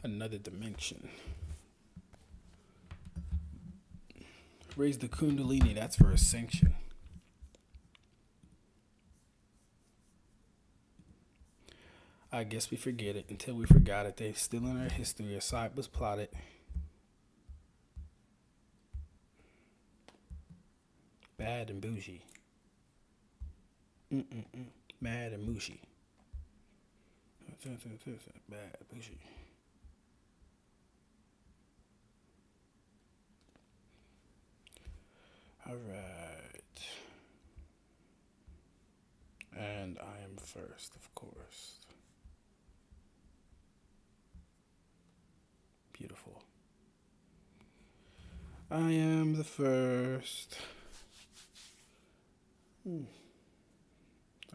Another dimension. Raise the Kundalini. That's for ascension. I guess we forget it until we forgot it. They still in our history. A side was plotted. Bad and bougie. Mad and mushy. Bad bougie. All right. And I am first, of course. Beautiful. I am the first. I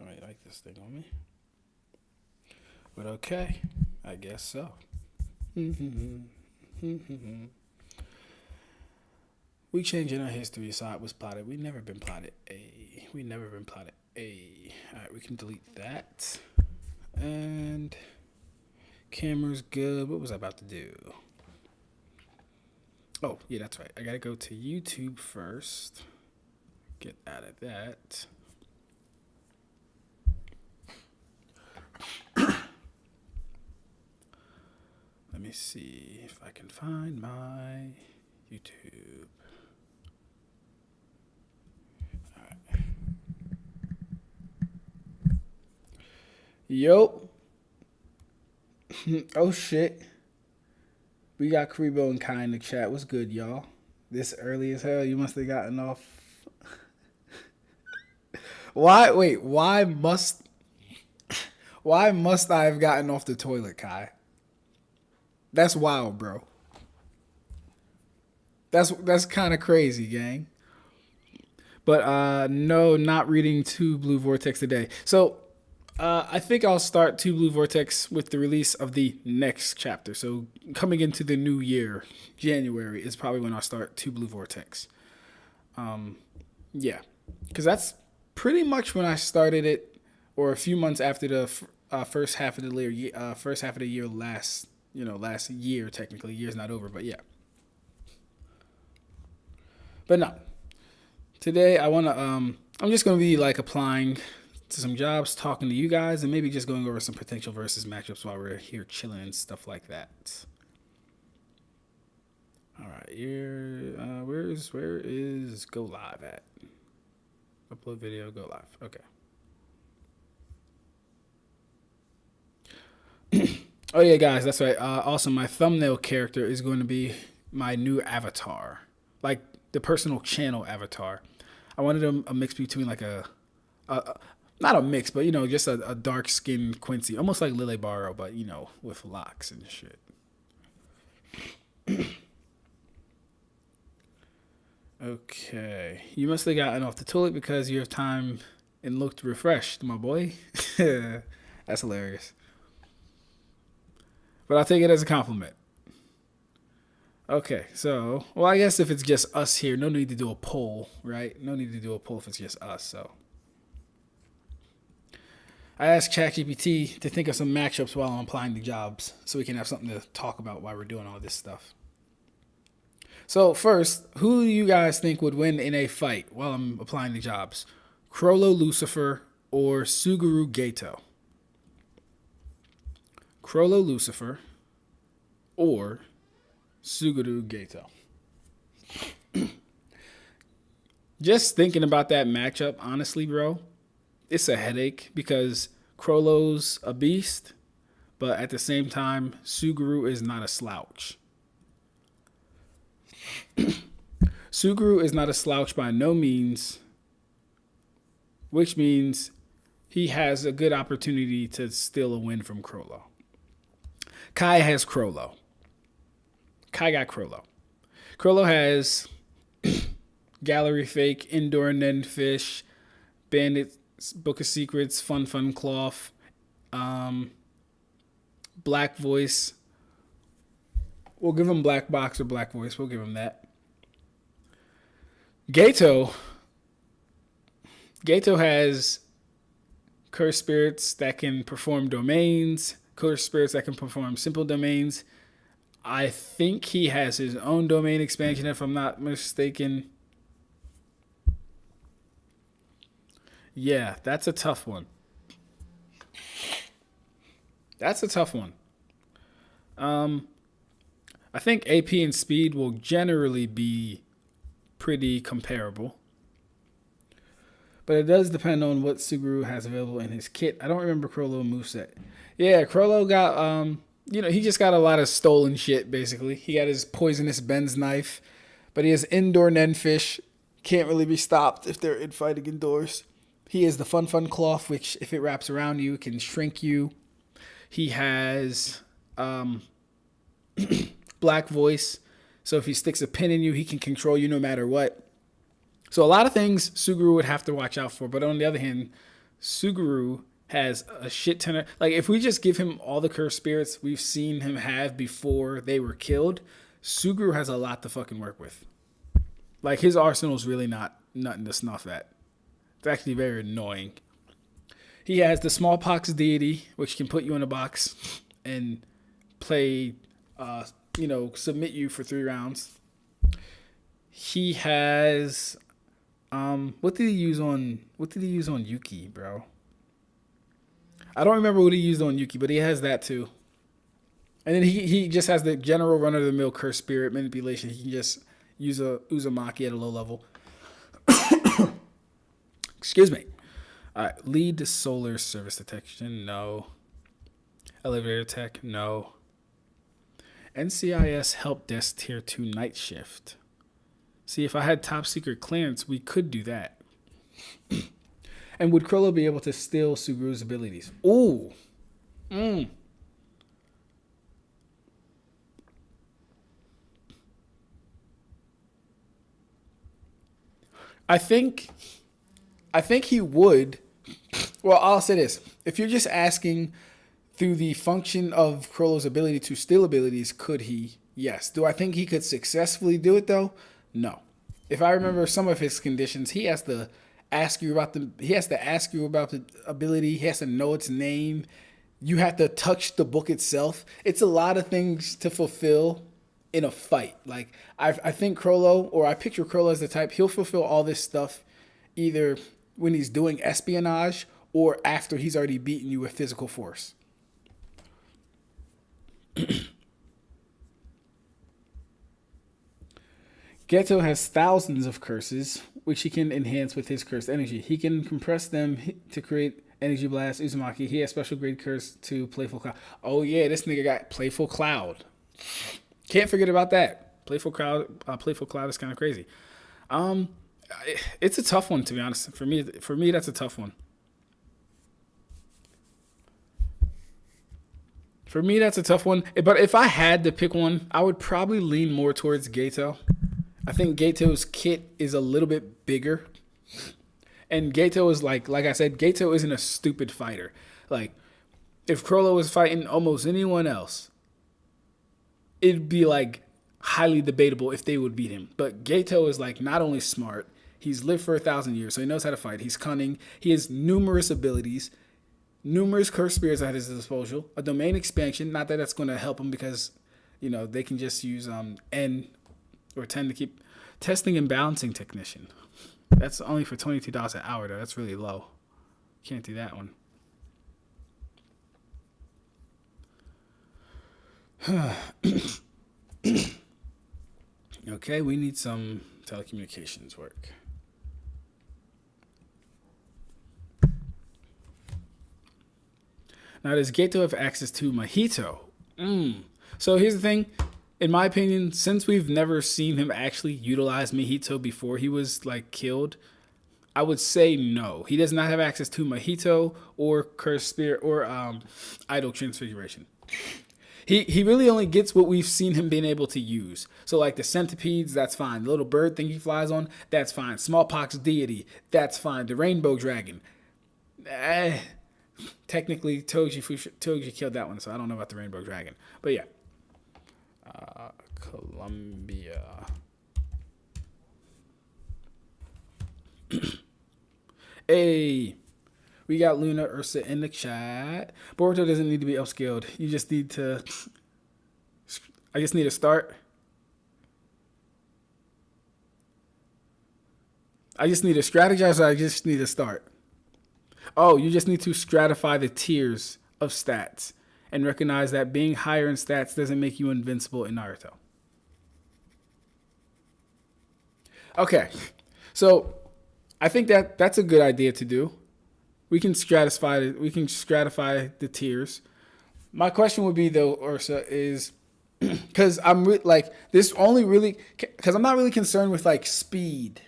might like this thing on me. But okay, I guess so. We changing our history, so it was plotted. We never been plotted A. Alright, we can delete that. And camera's good. What was I about to do? Oh, yeah, that's right. I gotta go to YouTube first. Get out of that. Let me see if I can find my YouTube. All right. Yo. Oh, shit. We got Karibo and Kai in the chat. What's good, y'all? This early as hell. You must have gotten off. Why must I have gotten off the toilet, Kai? That's wild, bro. That's kind of crazy, gang. But no, not reading 2 Blue Vortex today. So I think I'll start 2 Blue Vortex with the release of the next chapter. So coming into the new year, January is probably when I'll start 2 Blue Vortex. Yeah, because that's pretty much when I started it, or a few months after the first half of the year last year. Technically, year's not over, but yeah. But no, today I wanna I'm just gonna be like applying to some jobs, talking to you guys, and maybe just going over some potential versus matchups while we're here chilling and stuff like that. All right, here, where is Go Live at? Upload video, go live. Okay. Oh yeah, guys, that's right. Also, my thumbnail character is going to be my new avatar, like the personal channel avatar. I wanted a mix between like not a mix, but just a dark skinned Quincy, almost like Lily Barrow, but with locks and shit. Okay, you must have gotten off the toilet because you have time and looked refreshed, my boy. That's hilarious. But I'll take it as a compliment. Okay, so, well, I guess if it's just us here, no need to do a poll, right? No need to do a poll if it's just us, so. I asked ChatGPT to think of some matchups while I'm applying the jobs so we can have something to talk about while we're doing all this stuff. So first, who do you guys think would win in a fight while I'm applying the jobs? Chrollo Lucilfer or Suguru Geto? Chrollo Lucilfer or Suguru Geto? Just thinking about that matchup, honestly, bro, it's a headache because Chrollo's a beast, but at the same time, Suguru is not a slouch. Suguru is not a slouch by no means, which means he has a good opportunity to steal a win from Chrollo. Kai has Chrollo. Kai got Chrollo. Chrollo has Gallery Fake, Indoor Nen Fish, Bandit Book of Secrets, Fun Cloth, Black Voice. We'll give him Black Box or Black Voice. We'll give him that. Geto has Cursed Spirits that can perform domains, Cursed Spirits that can perform simple domains, I think he has his own domain expansion, if I'm not mistaken. Yeah, that's a tough one. That's a tough one. I think AP and speed will generally be pretty comparable. But it does depend on what Suguru has available in his kit. I don't remember Chrollo moveset. Yeah, Chrollo got he just got a lot of stolen shit basically. He got his poisonous Ben's knife, but he has indoor Nenfish. Can't really be stopped if they're infighting indoors. He has the Fun Fun Cloth, which if it wraps around you, can shrink you. He has Black Voice, so if he sticks a pin in you, he can control you no matter what. So a lot of things Suguru would have to watch out for. But on the other hand, Suguru has a shit ton of... Like, if we just give him all the cursed spirits we've seen him have before they were killed, Suguru has a lot to fucking work with. Like, his arsenal's really nothing to snuff at. It's actually very annoying. He has the Smallpox Deity, which can put you in a box and play, submit you for 3 rounds. He has... what did he use on Yuki, bro? I don't remember what he used on Yuki, but he has that too. And then he just has the general run-of-the-mill curse spirit manipulation. He can just use a Maki at a low level. Excuse me. All right, lead to solar service detection, no. Elevator tech, no. NCIS help desk tier 2 night shift. See, if I had top secret clearance, we could do that. And would Chrollo be able to steal Suguru's abilities? Ooh. I think he would. Well, I'll say this. If you're just asking through the function of Chrollo's ability to steal abilities, could he? Yes. Do I think he could successfully do it, though? No. If I remember some of his conditions, he has to ask you about the ability. He has to know its name. You have to touch the book itself. It's a lot of things to fulfill in a fight. Like, I think Chrollo, or I picture Chrollo as the type, he'll fulfill all this stuff either when he's doing espionage or after he's already beaten you with physical force. Geto has thousands of curses, which he can enhance with his cursed energy. He can compress them to create energy blast, Uzumaki. He has special grade curse to Playful Cloud. Oh yeah, this nigga got Playful Cloud. Can't forget about that. Playful Cloud is kind of crazy. It's a tough one, to be honest. For me, that's a tough one. But if I had to pick one, I would probably lean more towards Geto. I think Geto's kit is a little bit bigger. And Geto is like I said, Geto isn't a stupid fighter. Like, if Chrollo was fighting almost anyone else, it'd be like highly debatable if they would beat him. But Geto is like not only smart, he's lived for 1,000 years, so he knows how to fight. He's cunning. He has numerous abilities, numerous cursed spirits at his disposal, a domain expansion. Not that that's going to help him because, they can just use N or 10 to keep testing and balancing technician. That's only for $22 an hour, though. That's really low. Can't do that one. Okay, we need some telecommunications work. Now, does Geto have access to Mahito? So here's the thing. In my opinion, since we've never seen him actually utilize Mahito before he was killed, I would say no. He does not have access to Mahito or Cursed Spirit or Idol Transfiguration. He really only gets what we've seen him being able to use. So like the centipedes, that's fine. The little bird thing he flies on, that's fine. Smallpox deity, that's fine. The rainbow dragon. Technically, Toji killed that one, so I don't know about the rainbow dragon. But yeah. Columbia. Hey, we got Luna Ursa in the chat. Boruto doesn't need to be upscaled. You just need to I just need to start. I just need to strategize, or I just need to start. Oh, you just need to stratify the tiers of stats and recognize that being higher in stats doesn't make you invincible in Naruto. Okay, so I think that's a good idea to do. We can stratify the tiers. My question would be though, Ursa, is because I'm not really concerned with like speed.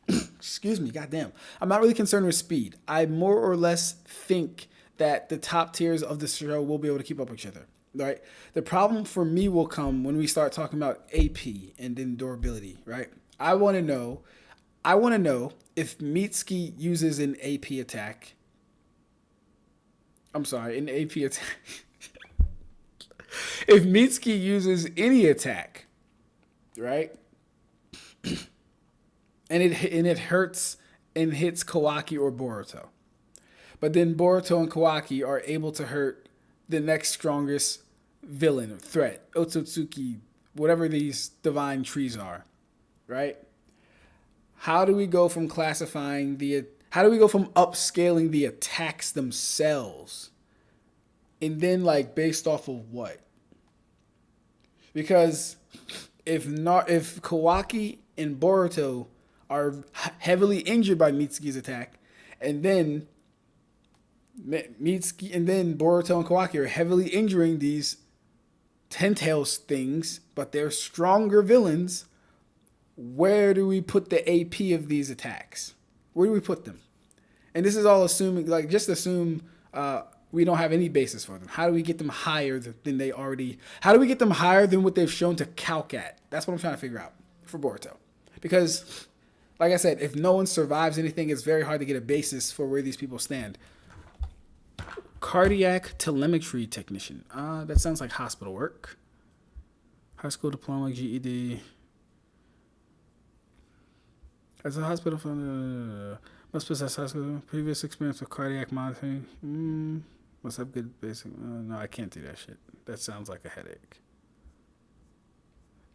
Excuse me, goddamn. I'm not really concerned with speed. I more or less think that the top tiers of the show will be able to keep up with each other. Right? The problem for me will come when we start talking about AP and then durability, right? I want to know if Mitsuki uses an AP attack. I'm sorry, an AP attack. If Mitsuki uses any attack, right? And it hurts and hits Kawaki or Boruto. But then Boruto and Kawaki are able to hurt the next strongest villain or threat, Otsutsuki, whatever these divine trees are, right? How do we go from upscaling the attacks themselves? And then like based off of what? Because if Kawaki and Boruto are heavily injured by Mitsuki's attack, and then Boruto and Kawaki are heavily injuring these Ten-Tails things, but they're stronger villains, where do we put the AP of these attacks? Where do we put them? And this is all assuming, like, just assume we don't have any basis for them. How do we get them higher than they already... How do we get them higher than what they've shown to calc at? That's what I'm trying to figure out for Boruto. Because, like I said, if no one survives anything, it's very hard to get a basis for where these people stand. Cardiac telemetry technician. That sounds like hospital work. High school diploma, GED. As a hospital must possess high school previous experience with cardiac monitoring. Must have good basic. No, I can't do that shit. That sounds like a headache.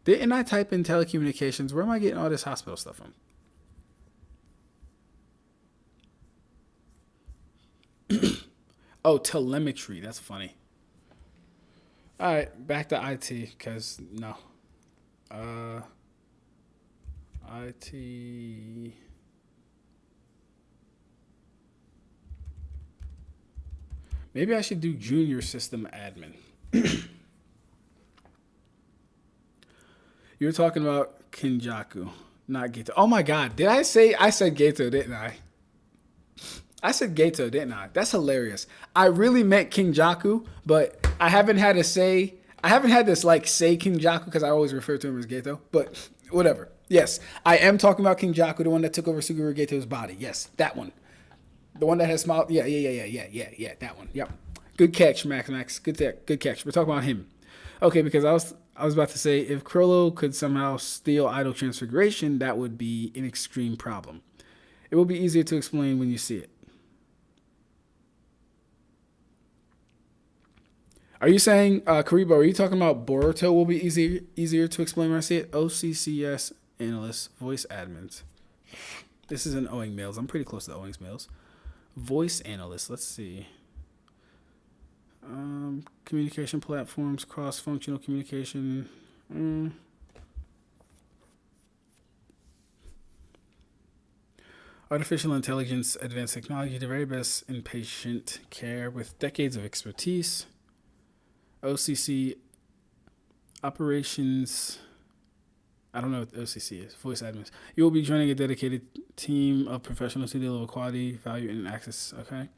Didn't I type in telecommunications? Where am I getting all this hospital stuff from? Oh, telemetry. That's funny. All right, back to IT, because no. IT. Maybe I should do junior system admin. You were talking about Kenjaku, not Geto. Oh my God, did I said Geto, didn't I? I said Geto, didn't I? That's hilarious. I really meant Kenjaku, but I haven't had this say Kenjaku because I always refer to him as Geto, but whatever. Yes, I am talking about Kenjaku, the one that took over Suguru Geto's body. Yes, that one. The one that has smiled. Yeah, that one. Yep. Good catch, Max. Good catch. We're talking about him. Okay, because I was about to say, if Chrollo could somehow steal idol transfiguration, that would be an extreme problem. It will be easier to explain when you see it. Are you saying, Karibo, are you talking about Boruto will be easier to explain when I see it? OCCS analysts, voice admins. This is an Owing Mails. I'm pretty close to the Owings Mails. Voice analyst. Let's see. Communication platforms, cross-functional communication. Artificial intelligence, advanced technology, the very best in patient care with decades of expertise. OCC operations. I don't know what OCC is. Voice admins. You will be joining a dedicated team of professionals who deal with quality, value, and access. Okay.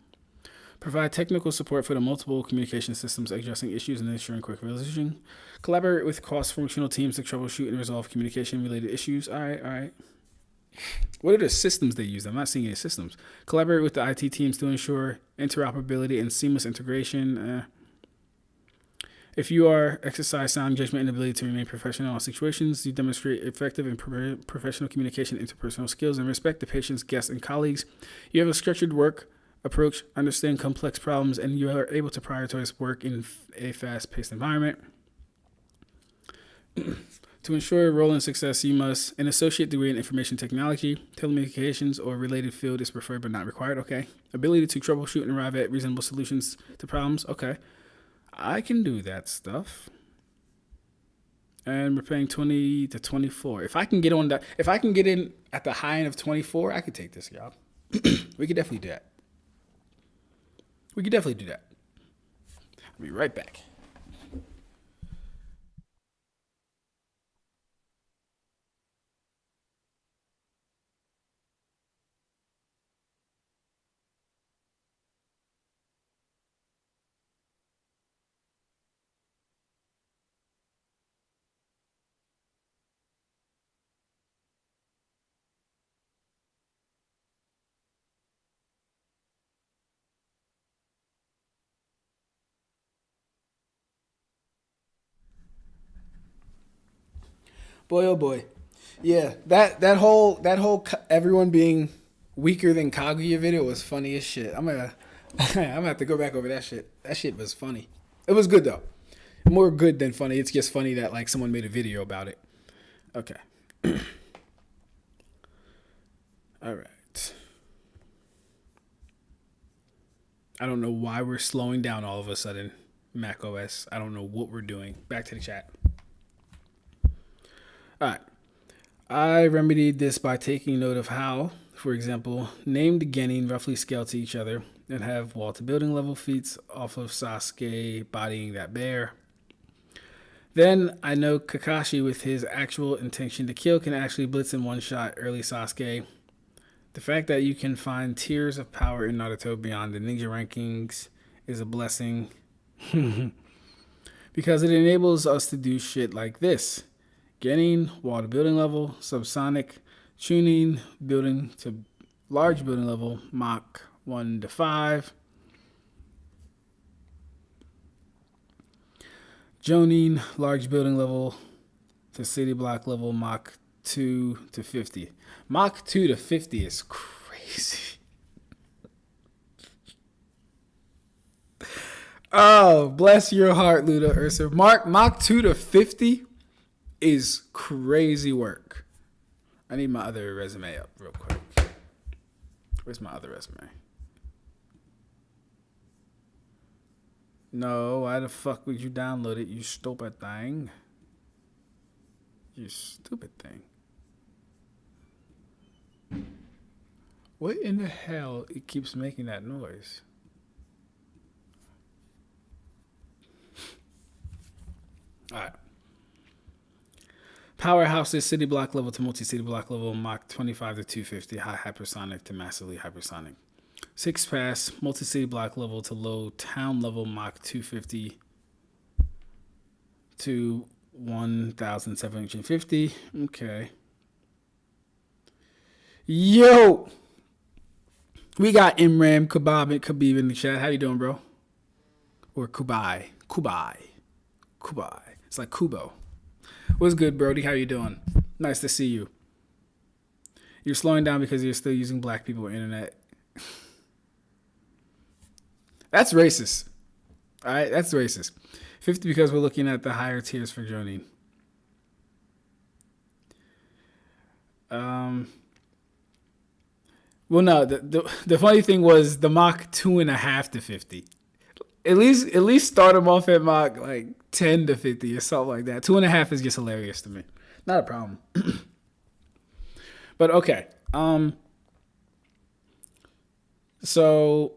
Provide technical support for the multiple communication systems, addressing issues and ensuring quick resolution. Collaborate with cross-functional teams to troubleshoot and resolve communication-related issues. All right. What are the systems they use? I'm not seeing any systems. Collaborate with the IT teams to ensure interoperability and seamless integration. If you exercise sound judgment and ability to remain professional in all situations, you demonstrate effective and professional communication, interpersonal skills, and respect the patients, guests, and colleagues. You have a structured work approach, understand complex problems, and you are able to prioritize work in a fast-paced environment. To ensure rolling success, you must an associate degree in information technology, telecommunications, or related field is preferred but not required. Okay. Ability to troubleshoot and arrive at reasonable solutions to problems. Okay. I can do that stuff. And we're paying 20 to 24. If I can get on that, if I can get in at the high end of 24, I could take this job. We could definitely do that. We could definitely do that. I'll be right back. Boy, oh boy. Yeah, that whole everyone being weaker than Kaguya video was funny as shit. I'm gonna have to go back over that shit. That shit was funny. It was good though. More good than funny. It's just funny that like someone made a video about it. Okay. All right. I don't know why we're slowing down all of a sudden. Mac OS. I don't know what we're doing. Back to the chat. All right. I remedied this by taking note of how, for example, named Genin roughly scale to each other and have wall to building level feats off of Sasuke bodying that bear. Then I know Kakashi with his actual intention to kill can actually blitz in one shot early Sasuke. The fact that you can find tiers of power in Naruto beyond the ninja rankings is a blessing because it enables us to do shit like this. Getting wall to building level, subsonic, tuning, building to large building level, Mach 1 to 5. Jonin, large building level to city block level, Mach 2 to 50. Mach 2 to 50 is crazy. Oh, bless your heart, Luda Ursa. Mach 2 to 50 is crazy work. I need my other resume up real quick. Where's my other resume? No, why the fuck would you download it, you stupid thing? You stupid thing. What in the hell it keeps making that noise? Alright. Powerhouses, city block level to multi-city block level, Mach 25 to 250, high hypersonic to massively hypersonic. Six pass, multi-city block level to low town level, Mach 250 to 1,750. Okay. Yo! We got Imram, Kebab, and Khabib in the chat. How you doing, bro? Or Kubai. It's like Kubo. What's good, Brody? How you doing? Nice to see you. You're slowing down because you're still using black people on internet. That's racist. All right, that's racist. 50 because we're looking at the higher tiers for Jonin. Well, no. The funny thing was the Mach 2.5 to 50. At least start them off at Mach like 10 to 50 or something like that. 2.5 is just hilarious to me. Not a problem. But okay. So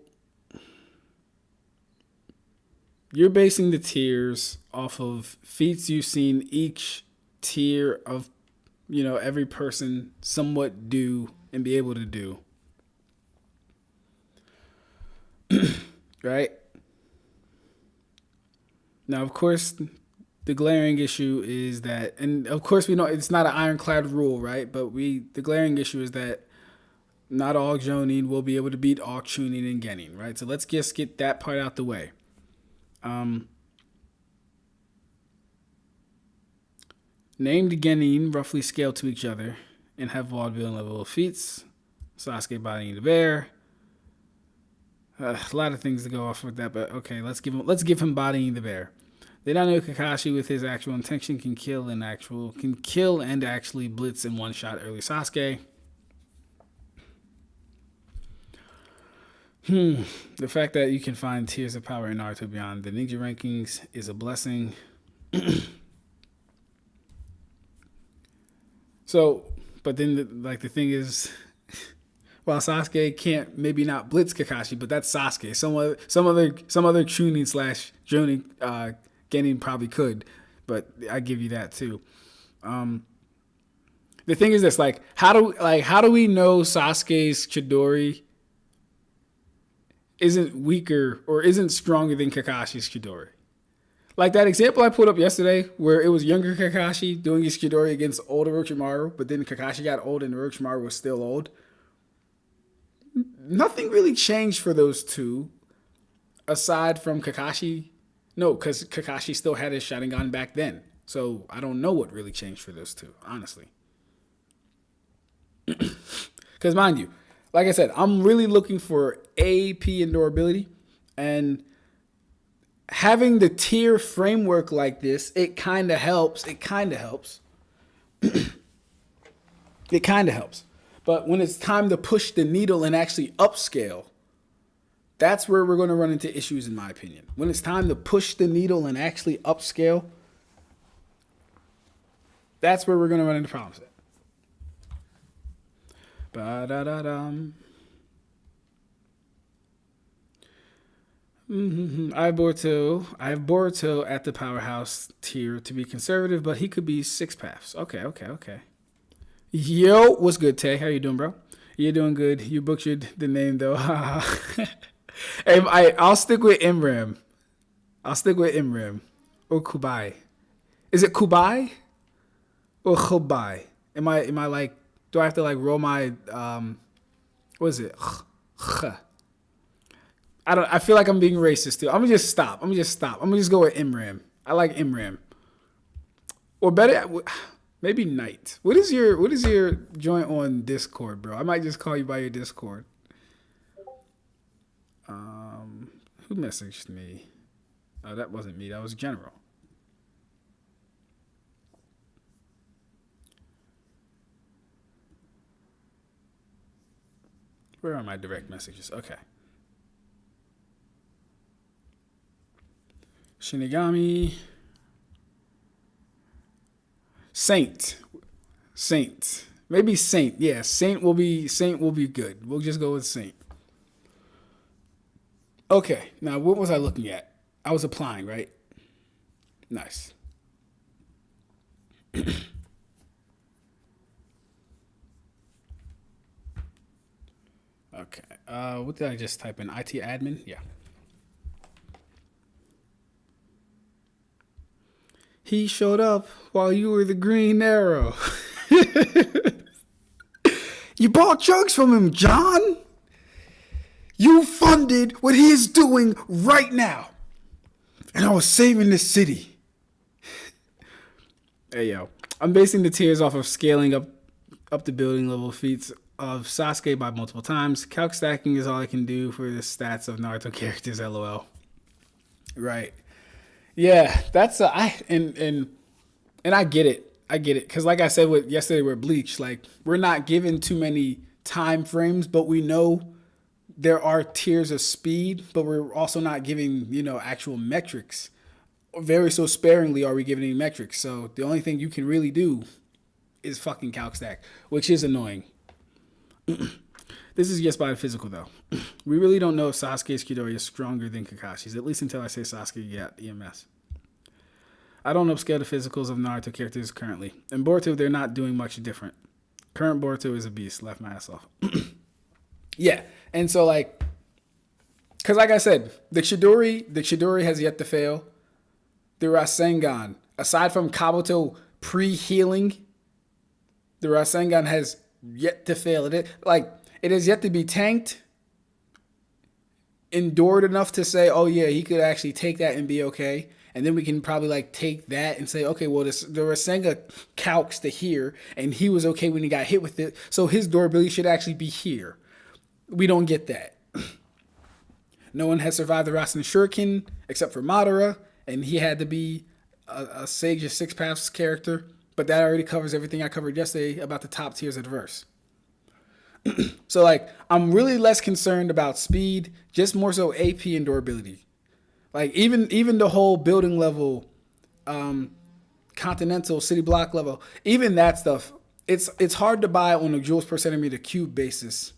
you're basing the tiers off of feats you've seen each tier of, every person somewhat do and be able to do. Right? Now, of course, the glaring issue is that, and of course we know it's not an ironclad rule, right? But the glaring issue is that not all Jonin will be able to beat all Chunin and Genin, right? So let's just get that part out the way. Named Genin roughly scale to each other and have wall building level feats. Sasuke bodying the bear. A lot of things to go off with that, but okay, let's give him bodying the bear. Then I know Kakashi with his actual intention can kill and actually blitz in one shot early Sasuke. The fact that you can find tiers of power in Naruto beyond the ninja rankings is a blessing. So, but then the thing is, while Sasuke can't maybe not blitz Kakashi, but that's Sasuke. Some other Chunin / Jonin Genin probably could, but I give you that too. The thing is this: how do we know Sasuke's Chidori isn't weaker or isn't stronger than Kakashi's Chidori? Like that example I put up yesterday where it was younger Kakashi doing his Chidori against older Orochimaru, but then Kakashi got old and Orochimaru was still old. Nothing really changed for those two aside from Kakashi. No, because Kakashi still had his Sharingan back then. So I don't know what really changed for those two, honestly. Because mind you, like I said, I'm really looking for AP and durability. And having the tier framework like this, it kind of helps. It kind of helps. But when it's time to push the needle and actually upscale, that's where we're going to run into issues, in my opinion. When it's time to push the needle and actually upscale, that's where we're going to run into problems. Ba-da-da-dum. I have Boruto at the powerhouse tier to be conservative, but he could be 6 paths. Okay. Yo, what's good, Tay? How you doing, bro? You're doing good. You butchered the name, though. Hey, I'll stick with Imram. Or Kubai. Is it Kubai? Or Kubai? Am I like, do I have to like roll my, what is it? I feel like I'm being racist too. I'm gonna just stop. I'm gonna just go with Imram. I like Imram. Or better, maybe Knight. What is your joint on Discord, bro? I might just call you by your Discord. Who messaged me? Oh, that wasn't me. That was General. Where are my direct messages? Okay. Shinigami. Saint. Maybe Saint. Yeah, Saint will be good. We'll just go with Saint. Okay, now what was I looking at? I was applying, right? Nice. Okay. What did I just type in? IT admin? Yeah. He showed up while you were the green arrow. You bought drugs from him, John. You funded what he is doing right now. And I was saving the city. Hey, yo. I'm basing the tiers off of scaling up the building level feats of Sasuke by multiple times. Calc stacking is all I can do for the stats of Naruto characters, LOL. Right. Yeah, that's and I get it. Because like I said yesterday with Bleach, like we're not given too many time frames, but we know there are tiers of speed, but we're also not giving, actual metrics. Very so sparingly are we giving any metrics. So the only thing you can really do is fucking calc stack, which is annoying. This is just by the physical, though. We really don't know if Sasuke's Chidori is stronger than Kakashi's, at least until I say Sasuke got EMS. I don't upscale the physicals of Naruto characters currently. In Boruto, they're not doing much different. Current Boruto is a beast. Left my ass off. Yeah, and so because like I said, the Chidori has yet to fail. The Rasengan, aside from Kabuto pre-healing, the Rasengan has yet to fail. It has yet to be tanked, endured enough to say, oh yeah, he could actually take that and be okay. And then we can probably take that and say, okay, well, the Rasengan calcs to here, and he was okay when he got hit with it, so his durability should actually be here. We don't get that. No one has survived the Rasen Shuriken except for Madara, and he had to be a Sage of Six Paths character, but that already covers everything I covered yesterday about the top tiers of the verse. So like, I'm really less concerned about speed, just more so AP and durability. Like even the whole building level, continental city block level, even that stuff, it's hard to buy on a joules per centimeter cube basis.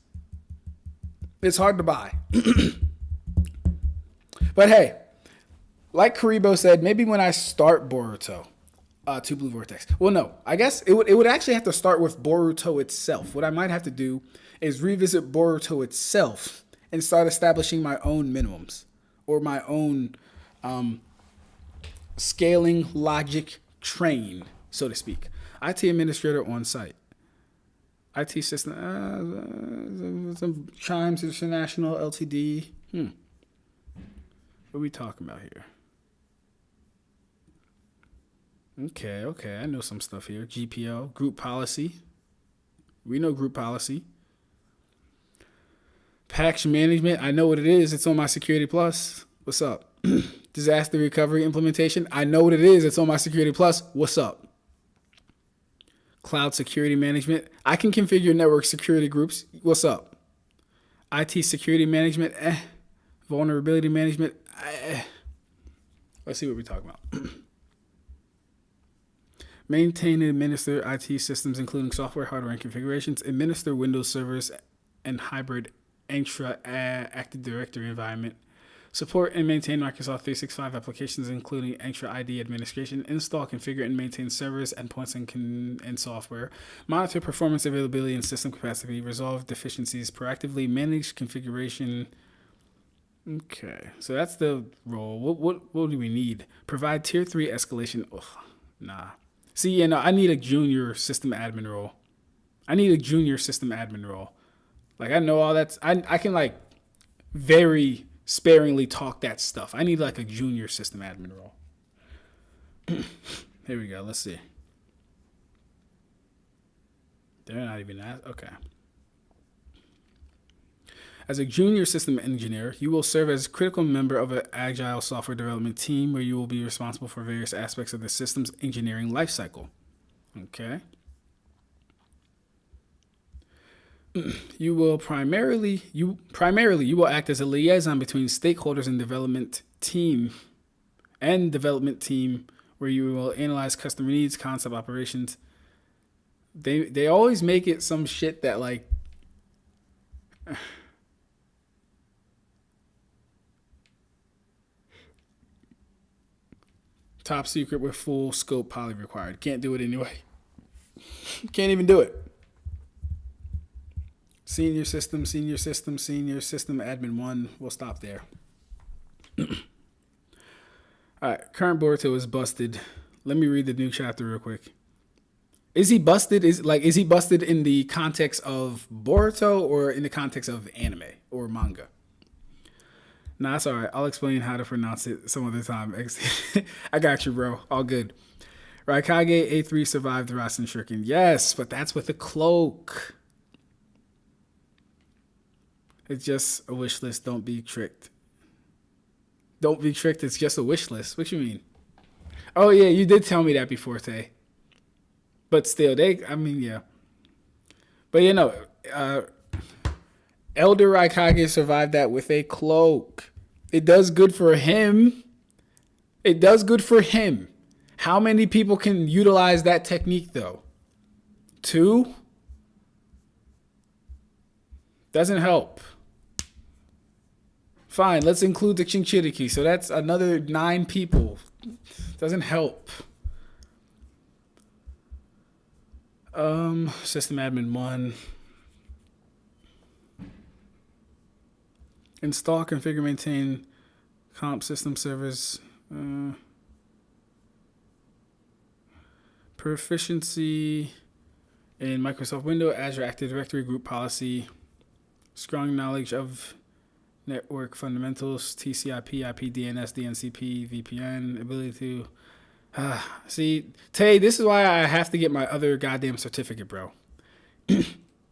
It's hard to buy. But hey, like Karibo said, maybe when I start Boruto, to Blue Vortex. Well, no, I guess it would actually have to start with Boruto itself. What I might have to do is revisit Boruto itself and start establishing my own minimums or my own scaling logic train, so to speak. IT administrator on site. IT system, some Chimes International Ltd. What are we talking about here? Okay, I know some stuff here. GPO, group policy. We know group policy. Patch management, I know what it is. It's on my Security Plus. What's up? Disaster recovery implementation, I know what it is. It's on my Security Plus. What's up? Cloud security management, I can configure network security groups. What's up? IT security management, vulnerability management, Let's see what we're talking about. Maintain and administer IT systems, including software, hardware, and configurations. Administer Windows servers and hybrid Entra Active Directory environment. Support and maintain Microsoft 365 applications, including Entra ID administration. Install, configure, and maintain servers, endpoints, and software. Monitor performance, availability, and system capacity. Resolve deficiencies proactively. Manage configuration. Okay, so that's the role. What do we need? Provide tier 3 escalation. Ugh, nah. See, I need a junior system admin role. Like, I know all that's... I can, like, very sparingly talk that stuff. I need, like, a junior system admin role. Here we go. Let's see. They're not even that. Okay. As a junior system engineer, you will serve as a critical member of an agile software development team where you will be responsible for various aspects of the system's engineering lifecycle. Okay. You will primarily act as a liaison between stakeholders and development team where you will analyze customer needs, concept operations. They always make it some shit that like top secret with full scope poly required. Can't do it anyway. Can't even do it. Senior system admin 1. We'll stop there. All right. Current Boruto is busted. Let me read the new chapter real quick. Is he busted? Is he busted in the context of Boruto or in the context of anime or manga? Nah, that's all right. I'll explain how to pronounce it some other time. I got you, bro. All good. Raikage A3 survived the Rasen Shuriken. Yes, but that's with a cloak. It's just a wish list. Don't be tricked. Don't be tricked. It's just a wish list. What you mean? Oh, yeah, you did tell me that before, Tay. But still, yeah. But, Elder Raikage survived that with a cloak. It does good for him. How many people can utilize that technique, though? 2? Doesn't help. Fine, let's include the Chinchiriki. So that's another 9 people. Doesn't help. System admin 1. Install, configure, maintain comp system servers. Proficiency in Microsoft Windows, Azure Active Directory, group policy. Strong knowledge of network fundamentals, TCP, IP, DNS, DNCP, VPN, ability to... See, Tay, this is why I have to get my other goddamn certificate, bro.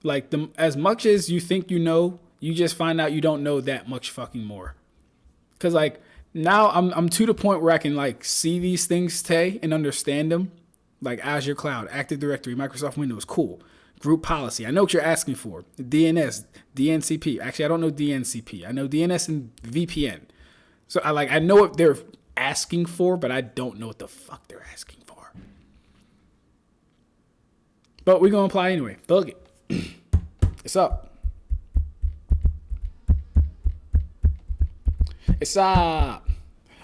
Like, as much as you think you know, you just find out you don't know that much fucking more. Because, like, now I'm to the point where I can like see these things, Tay, and understand them. Like Azure Cloud, Active Directory, Microsoft Windows, cool. Group policy, I know what you're asking for. DNS, DNCP. Actually, I don't know DNCP. I know DNS and VPN. So I know what they're asking for, but I don't know what the fuck they're asking for. But we're gonna apply anyway. Fuck it. It's up. It's up.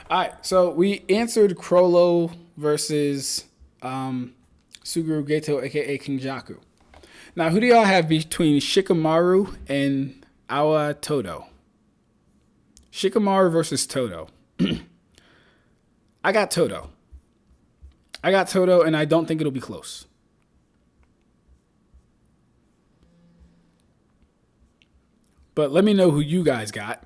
All right, so we answered Chrollo versus Suguru Geto, aka Kenjaku. Now, who do y'all have between Shikamaru and Awa Todo? Shikamaru versus Todo. I got Todo. And I don't think it'll be close. But let me know who you guys got.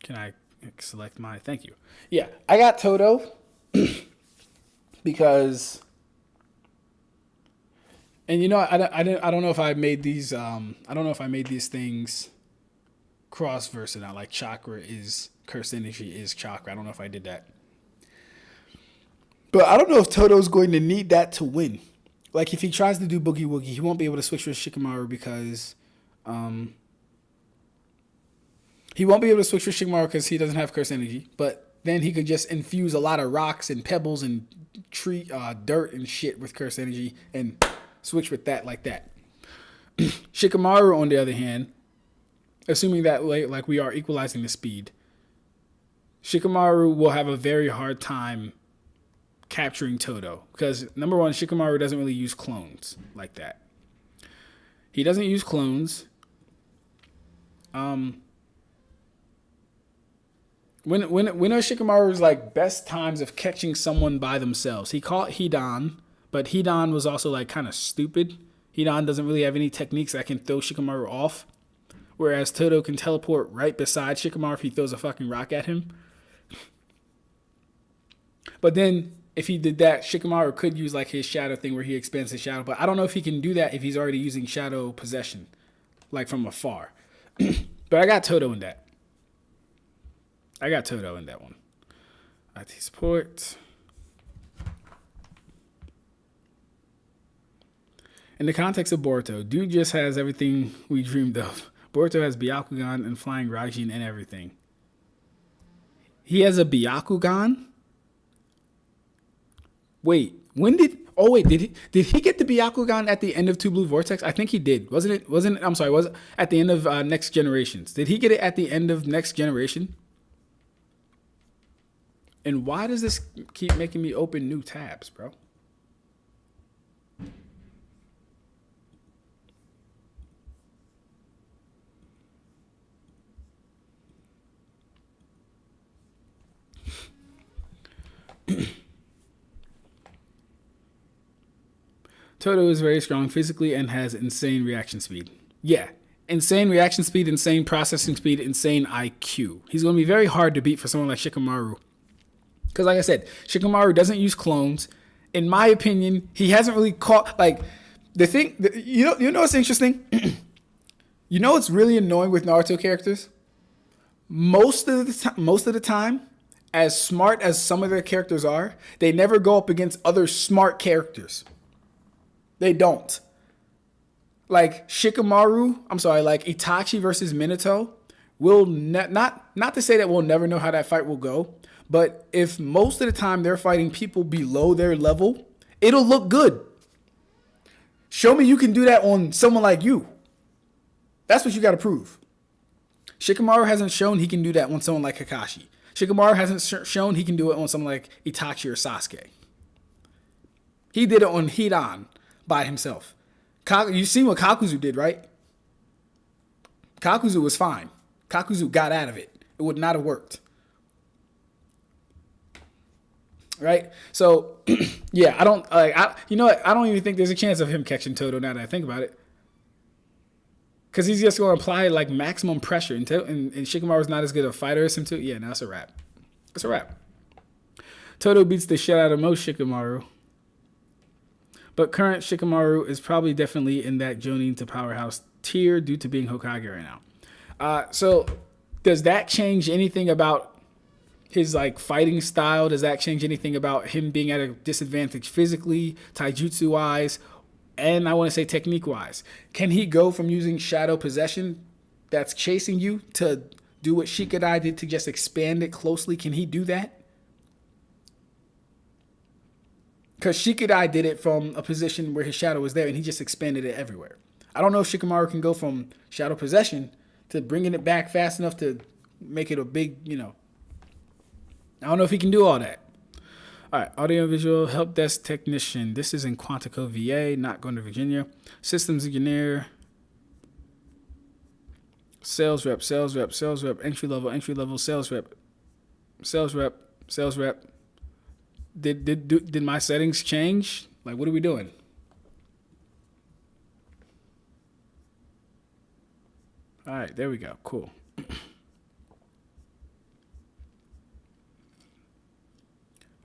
Can I select my? Thank you. Yeah, I got Todo because, and you know, I don't know if I made these. I don't know if I made these things cross verse or not. Like chakra is cursed energy is chakra. I don't know if I did that. But I don't know if Todo's going to need that to win. Like if he tries to do Boogie Woogie, he won't be able to switch with Shikamaru because he won't be able to switch with Shikamaru because he doesn't have cursed energy. But then he could just infuse a lot of rocks and pebbles and tree dirt and shit with cursed energy and switch with that like that. Shikamaru, on the other hand, assuming that like we are equalizing the speed, Shikamaru will have a very hard time capturing Todo because number one, Shikamaru doesn't really use clones like that. He doesn't use clones. When are Shikamaru's like best times of catching someone by themselves? He caught Hidan, but Hidan was also like kind of stupid. Hidan doesn't really have any techniques that can throw Shikamaru off, whereas Todo can teleport right beside Shikamaru if he throws a fucking rock at him. But then if he did that, Shikamaru could use like his shadow thing where he expands his shadow. But I don't know if he can do that if he's already using shadow possession, like from afar. But I got Todo in that. I got Todo in that one. IT support. In the context of Boruto, dude just has everything we dreamed of. Boruto has Byakugan and Flying Raijin and everything. He has a Byakugan? Wait, did he get the Byakugan at the end of Two Blue Vortex? I think he did. Was it at the end of Next Generations? Did he get it at the end of Next Generation? And why does this keep making me open new tabs, bro? Todo is very strong physically and has insane reaction speed. Yeah, insane reaction speed, insane processing speed, insane IQ. He's going to be very hard to beat for someone like Shikamaru. Because like I said, Shikamaru doesn't use clones. In my opinion, he hasn't really caught, like, the thing, you know what's interesting? You know what's really annoying with Naruto characters? Most of the time, as smart as some of their characters are, they never go up against other smart characters. They don't. Like Shikamaru, like Itachi versus Minato, will not to say that we'll never know how that fight will go, but if most of the time they're fighting people below their level, it'll look good. Show me you can do that on someone like you. That's what you got to prove. Shikamaru hasn't shown he can do that on someone like Kakashi. Shikamaru hasn't shown he can do it on someone like Itachi or Sasuke. He did it on Hidan by himself. You seen what Kakuzu did, right? Kakuzu was fine. Kakuzu got out of it. It would not have worked. Right? So, yeah, I don't even think there's a chance of him catching Todo now that I think about it. Because he's just going to apply like maximum pressure. And Shikamaru's not as good a fighter as him too. Yeah, no, it's a wrap. It's a wrap. Todo beats the shit out of most Shikamaru. But current Shikamaru is probably definitely in that Jonin to powerhouse tier due to being Hokage right now. So Does that change anything about his like fighting style? Does that change anything about him being at a disadvantage physically, taijutsu wise, and I want to say technique wise? Can he go from using shadow possession that's chasing you to do what Shikadai did to just expand it closely? Can he do that? Because Shikadai did it from a position where his shadow was there and he just expanded it everywhere. I don't know if Shikamaru can go from shadow possession to bringing it back fast enough to make it a big, I don't know if he can do all that. All right, audio visual help desk technician. This is in Quantico, VA, not going to Virginia. Systems engineer. Sales rep, entry level, sales rep. Did my settings change? Like, what are we doing? All right, there we go. Cool.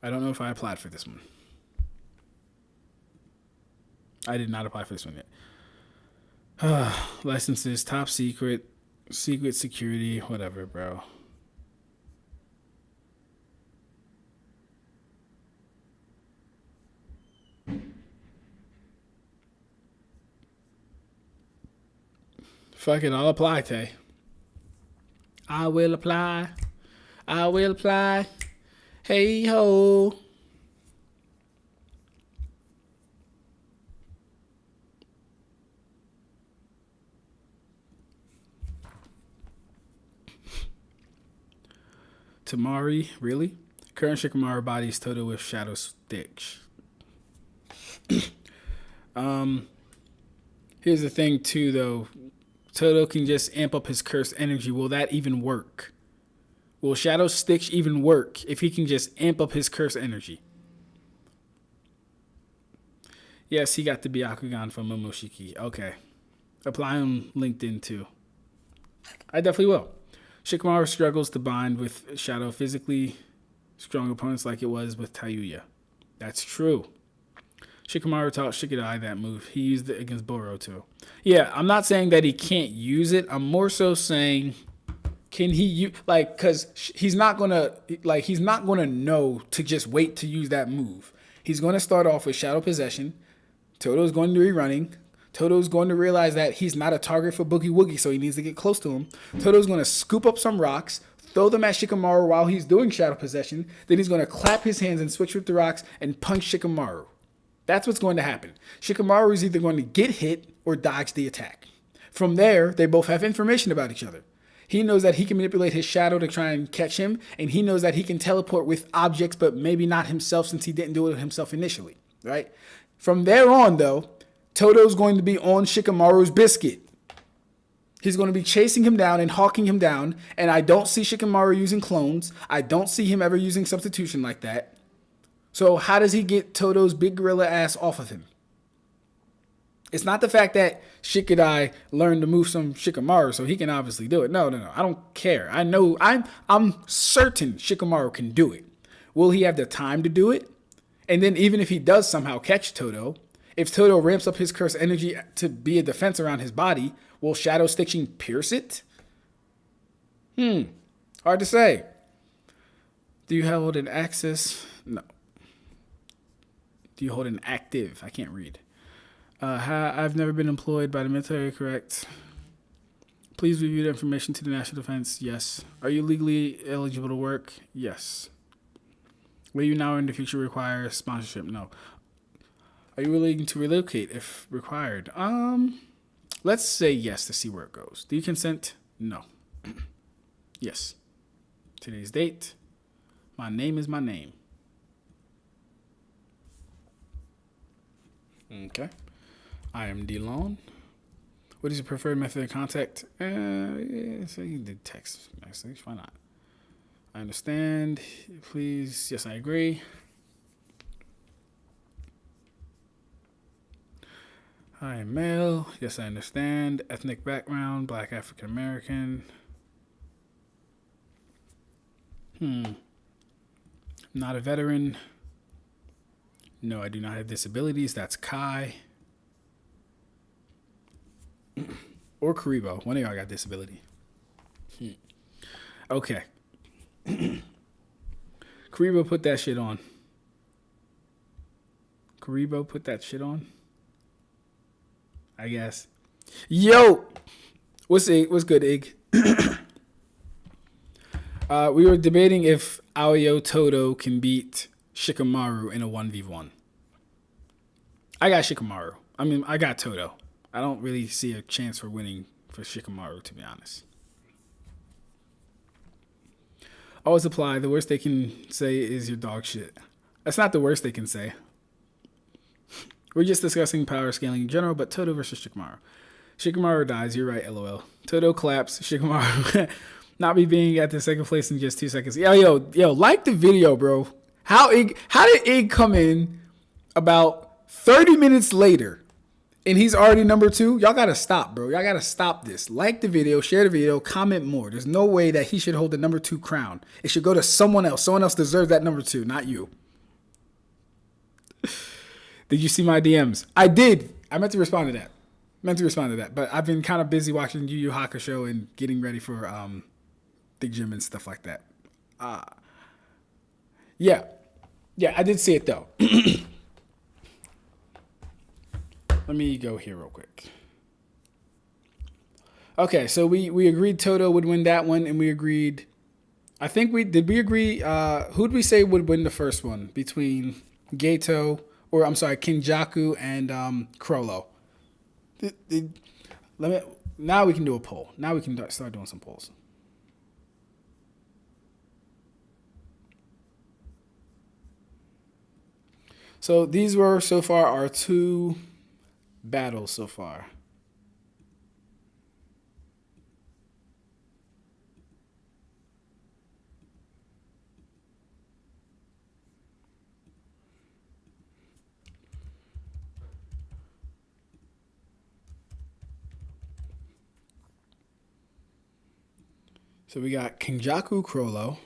I don't know if I applied for this one. I did not apply for this one yet. Licenses, top secret, secret security, whatever, bro. Fuck it, I'll apply, Tay. I will apply. Hey ho. Tamari, really? Current Shikamaru bodies Todo with shadow stitch. Here's the thing too though. Todo can just amp up his cursed energy. Will that even work? Will Shadow Stitch even work if he can just amp up his cursed energy? Yes, he got the Byakugan from Momoshiki. Okay. Apply on LinkedIn too. I definitely will. Shikamaru struggles to bind with Shadow physically strong opponents like it was with Tayuya. That's true. Shikamaru taught Shikadai that move. He used it against Boruto. Yeah, I'm not saying that he can't use it. I'm more so saying, can he use, like, because he's not gonna know to just wait to use that move. He's gonna start off with Shadow Possession. Todo's going to be running. Todo's going to realize that he's not a target for Boogie Woogie, so he needs to get close to him. Todo's gonna scoop up some rocks, throw them at Shikamaru while he's doing Shadow Possession. Then he's gonna clap his hands and switch with the rocks and punch Shikamaru. That's what's going to happen. Shikamaru is either going to get hit or dodge the attack. From there, they both have information about each other. He knows that he can manipulate his shadow to try and catch him, and he knows that he can teleport with objects, but maybe not himself since he didn't do it himself initially, right? From there on, though, Todo's going to be on Shikamaru's biscuit. He's going to be chasing him down and hawking him down, and I don't see Shikamaru using clones. I don't see him ever using substitution like that. So how does he get Todo's big gorilla ass off of him? It's not the fact that Shikadai learned to move some Shikamaru, so he can obviously do it. No. I don't care. I know. I'm certain Shikamaru can do it. Will he have the time to do it? And then even if he does somehow catch Todo, if Todo ramps up his curse energy to be a defense around his body, will Shadow Stitching pierce it? Hard to say. Do you hold an access? No. Do you hold an active? I can't read. I've never been employed by the military, correct? Please review the information to the National Defense. Yes. Are you legally eligible to work? Yes. Will you now or in the future require sponsorship? No. Are you willing to relocate if required? Let's say yes to see where it goes. Do you consent? No. Yes. Today's date. My name is my name. Okay. I am DeLon. What is your preferred method of contact? Yeah, so you did text message. Why not? I understand. Please. Yes, I agree. I am male. Yes, I understand. Ethnic background, Black African American. Not a veteran. No, I do not have disabilities. That's Kai. Or Karibo. One of y'all got disability. Okay. Karibo put that shit on. Karibo put that shit on. I guess. Yo! What's good, Ig? We were debating if Aoyo Todo can beat Shikamaru in a 1v1. I got Shikamaru. I mean, I got Todo. I don't really see a chance for winning for Shikamaru, to be honest. Always apply. The worst they can say is your dog shit. That's not the worst they can say. We're just discussing power scaling in general, but Todo versus Shikamaru. Shikamaru dies. You're right, LOL. Todo claps. Shikamaru not be being at the second place in just 2 seconds. Yo, like the video, bro. How did Ig come in about 30 minutes later and he's already number 2? Y'all gotta stop, bro. Y'all gotta stop this. Like the video, share the video, comment more. There's no way that he should hold the number 2 crown. It should go to someone else. Someone else deserves that number 2, not you. Did you see my DMs? I did. I meant to respond to that. But I've been kind of busy watching Yu Yu Hakusho and getting ready for the gym and stuff like that. Yeah, I did see it though. Let me go here real quick. Okay, so we agreed Todo would win that one, and we agreed. I think we agree. Who did we say would win the first one between Kenjaku and Chrollo? Now we can do a poll. Now we can start doing some polls. So these were so far our 2 battles so far. So we got Kenjaku Chrollo.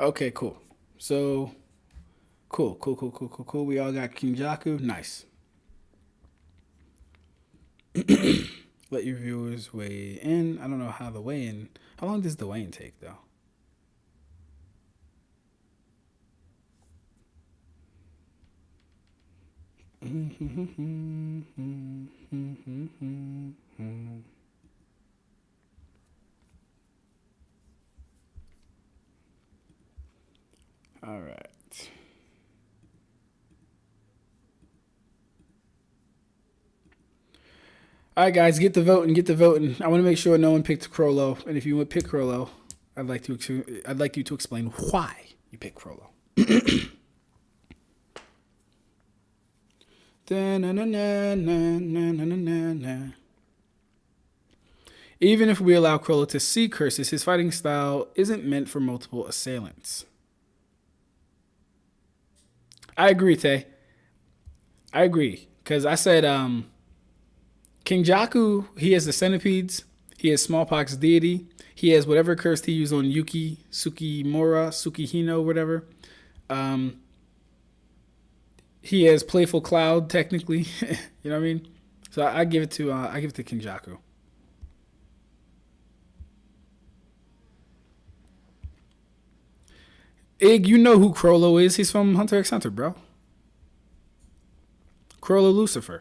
Okay, cool. So, cool. We all got Kenjaku. Nice. Let your viewers weigh in. I don't know how long does the weigh-in take, though? All right. All right, guys, get the voting. I want to make sure no one picked Chrollo, and if you would pick Chrollo, I'd like you to explain why you picked Chrollo. Even if we allow Chrollo to see curses, his fighting style isn't meant for multiple assailants. I agree, Tay. I agree. Because I said Kenjaku, he has the centipedes. He has smallpox deity. He has whatever curse he used on Yuki, Sukihino, whatever. He has Playful Cloud, technically. You know what I mean? So I give it to Kenjaku. Ig, you know who Chrollo is. He's from Hunter x Hunter, bro. Chrollo Lucilfer.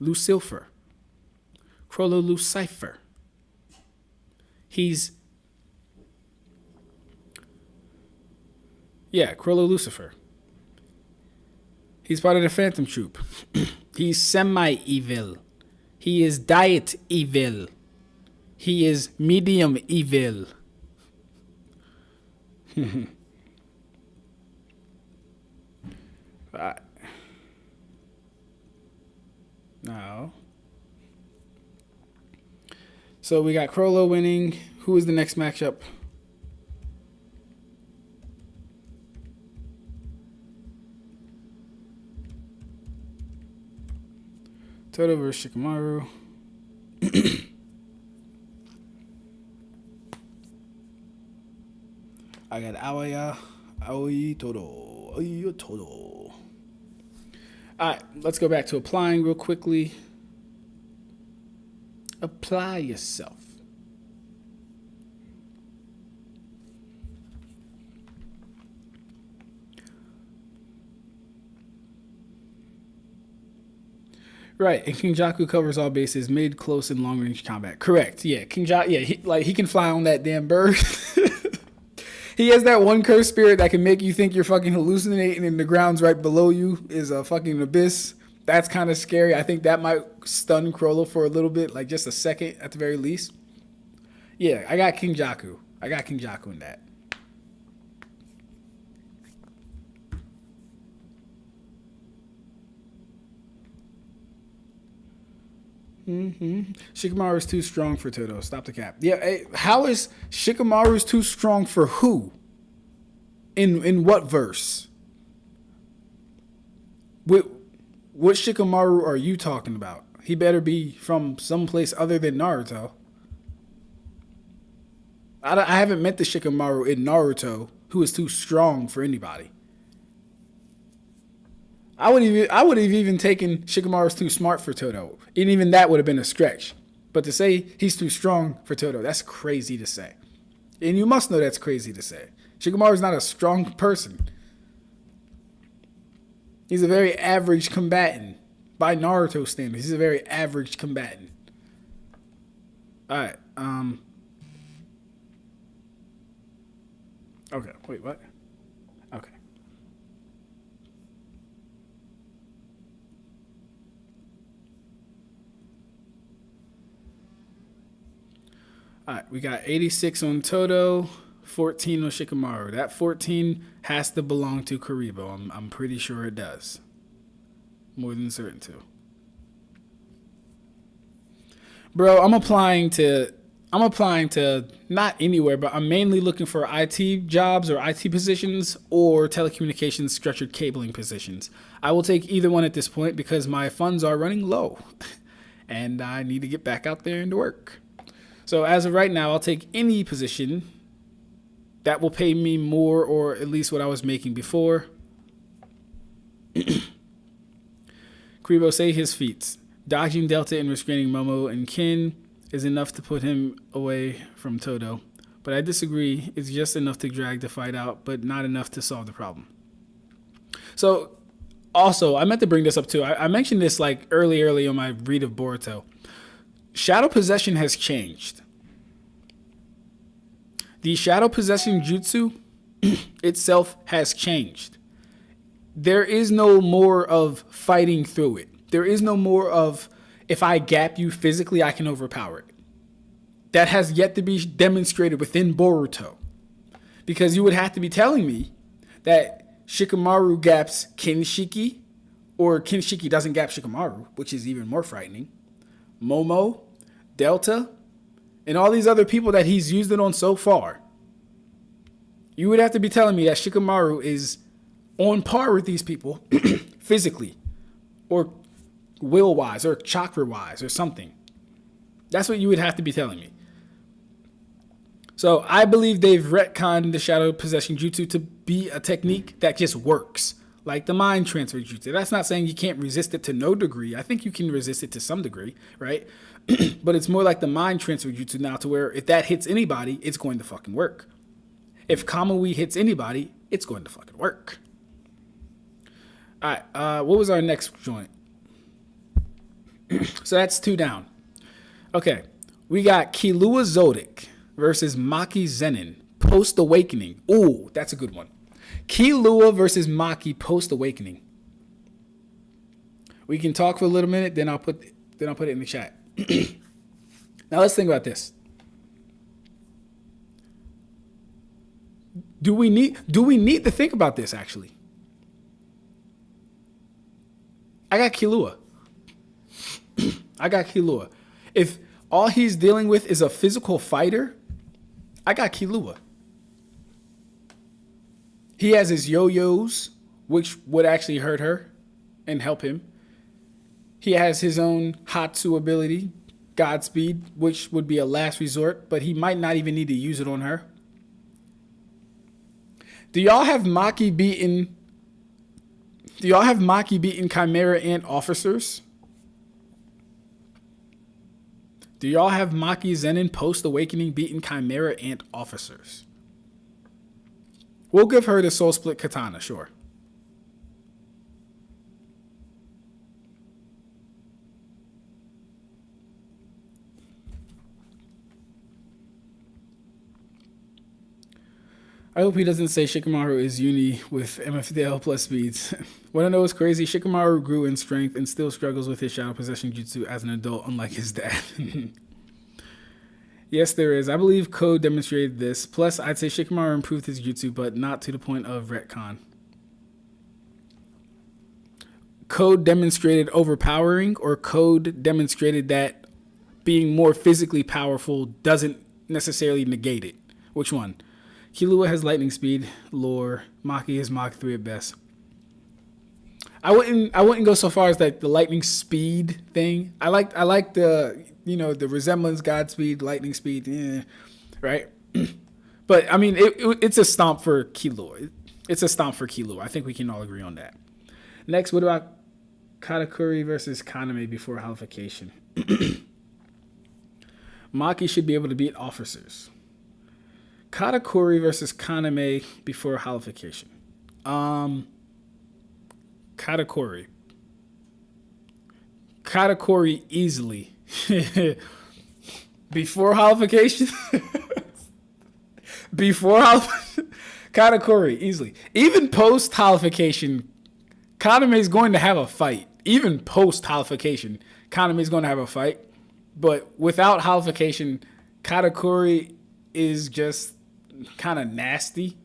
Chrollo Lucilfer. Chrollo Lucilfer. He's part of the Phantom Troop. He's semi-evil. He is diet evil. He is medium evil. No. So we got Chrollo winning. Who is the next matchup? Todo versus Shikamaru. I got Aoi Todo. Alright, let's go back to applying real quickly. Apply yourself. Right, and Kenjaku covers all bases, mid, close, and long range combat. Correct. Yeah, Kenjaku. Yeah, he can fly on that damn bird. He has that one cursed spirit that can make you think you're fucking hallucinating and the ground's right below you is a fucking abyss. That's kind of scary. I think that might stun Chrollo for a little bit, like just a second at the very least. Yeah, I got Kenjaku. I got Kenjaku in that. Shikamaru is too strong for Todo. Stop the cap. Yeah, hey, how is Shikamaru's too strong for who? In what verse? What Shikamaru are you talking about? He better be from someplace other than Naruto. I haven't met the Shikamaru in Naruto who is too strong for anybody. I would have even taken Shikamaru's too smart for Todo. And even that would have been a stretch. But to say he's too strong for Todo, that's crazy to say. And you must know that's crazy to say. Shikamaru's not a strong person. He's a very average combatant. By Naruto standards, he's a very average combatant. Alright, okay, wait, what? Okay. Alright, we got 86 on Todo, 14 on Shikamaru. That 14 has to belong to Karibo. I'm pretty sure it does. More than certain to. Bro, I'm applying to not anywhere, but I'm mainly looking for IT jobs or IT positions or telecommunications structured cabling positions. I will take either one at this point because my funds are running low and I need to get back out there and work. So as of right now, I'll take any position that will pay me more or at least what I was making before. Karibo say his feats. Dodging Delta and restraining Momo and Kin is enough to put him away from Todo. But I disagree. It's just enough to drag the fight out, but not enough to solve the problem. So, also, I meant to bring this up too. I mentioned this like early on my read of Boruto. Shadow Possession has changed. The Shadow Possession Jutsu itself has changed. There is no more of fighting through it. There is no more of, if I gap you physically, I can overpower it. That has yet to be demonstrated within Boruto. Because you would have to be telling me that Shikamaru gaps Kinshiki, or Kinshiki doesn't gap Shikamaru, which is even more frightening. Momo, Delta, and all these other people that he's used it on so far. You would have to be telling me that Shikamaru is on par with these people physically or will-wise or chakra-wise or something. That's what you would have to be telling me. So I believe they've retconned the Shadow Possession Jutsu to be a technique that just works, like the Mind Transfer Jutsu. That's not saying you can't resist it to no degree. I think you can resist it to some degree, right? But it's more like the Mind Transfer Jutsu now, to where if that hits anybody, it's going to fucking work. If Kamui hits anybody, it's going to fucking work. All right, what was our next joint? So that's 2 down. Okay, we got Killua Zodic versus Maki Zenin post-awakening. Ooh, that's a good one. Killua versus Maki post-awakening. We can talk for a little minute, then I'll put it in the chat. Now let's think about this. Do we need to think about this actually? I got Killua. If all he's dealing with is a physical fighter, I got Killua. He has his yo-yos, which would actually hurt her and help him. He has his own Hatsu ability, Godspeed, which would be a last resort, but he might not even need to use it on her. Do y'all have Maki beaten Chimera Ant officers? Do y'all have Maki Zenin post-awakening beaten Chimera Ant officers? We'll give her the soul split katana, sure. I hope he doesn't say Shikamaru is uni with MFDL plus speeds. Wanna know what's crazy? Shikamaru grew in strength and still struggles with his shadow possession jutsu as an adult, unlike his dad. Yes, there is. I believe Code demonstrated this. Plus, I'd say Shikamaru improved his jutsu, but not to the point of retcon. Code demonstrated overpowering, or Code demonstrated that being more physically powerful doesn't necessarily negate it? Which one? Killua has lightning speed, lore. Maki is Mach 3 at best. I wouldn't go so far as like the lightning speed thing. I like the the resemblance, Godspeed, lightning speed, right? But I mean it's a stomp for Killua. It's a stomp for Killua. I think we can all agree on that. Next, what about Katakuri versus Kaname before halification? Maki should be able to beat officers. Katakuri versus Kaname before halification. Katakuri easily. Before halification? Katakuri easily. Even post halification, Kaname is going to have a fight. Even post halification, Kaname is going to have a fight. But without halification, Katakuri is just kind of nasty.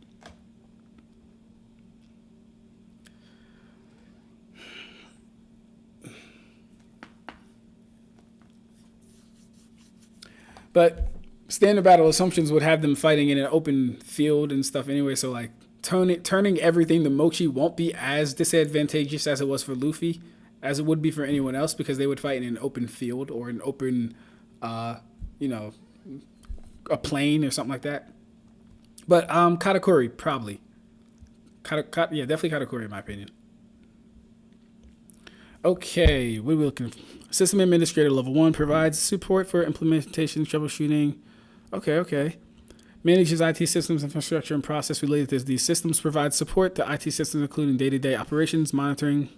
But standard battle assumptions would have them fighting in an open field and stuff anyway. So like turning everything to Mochi won't be as disadvantageous as it was for Luffy, as it would be for anyone else, because they would fight in an open field or an open, a plane or something like that. But Katakuri, probably. Yeah, definitely Katakuri in my opinion. Okay, what are we looking for? System Administrator Level 1 provides support for implementation, troubleshooting. Okay. Manages IT systems, infrastructure, and process related to these systems. Provides support to IT systems, including day-to-day operations, monitoring,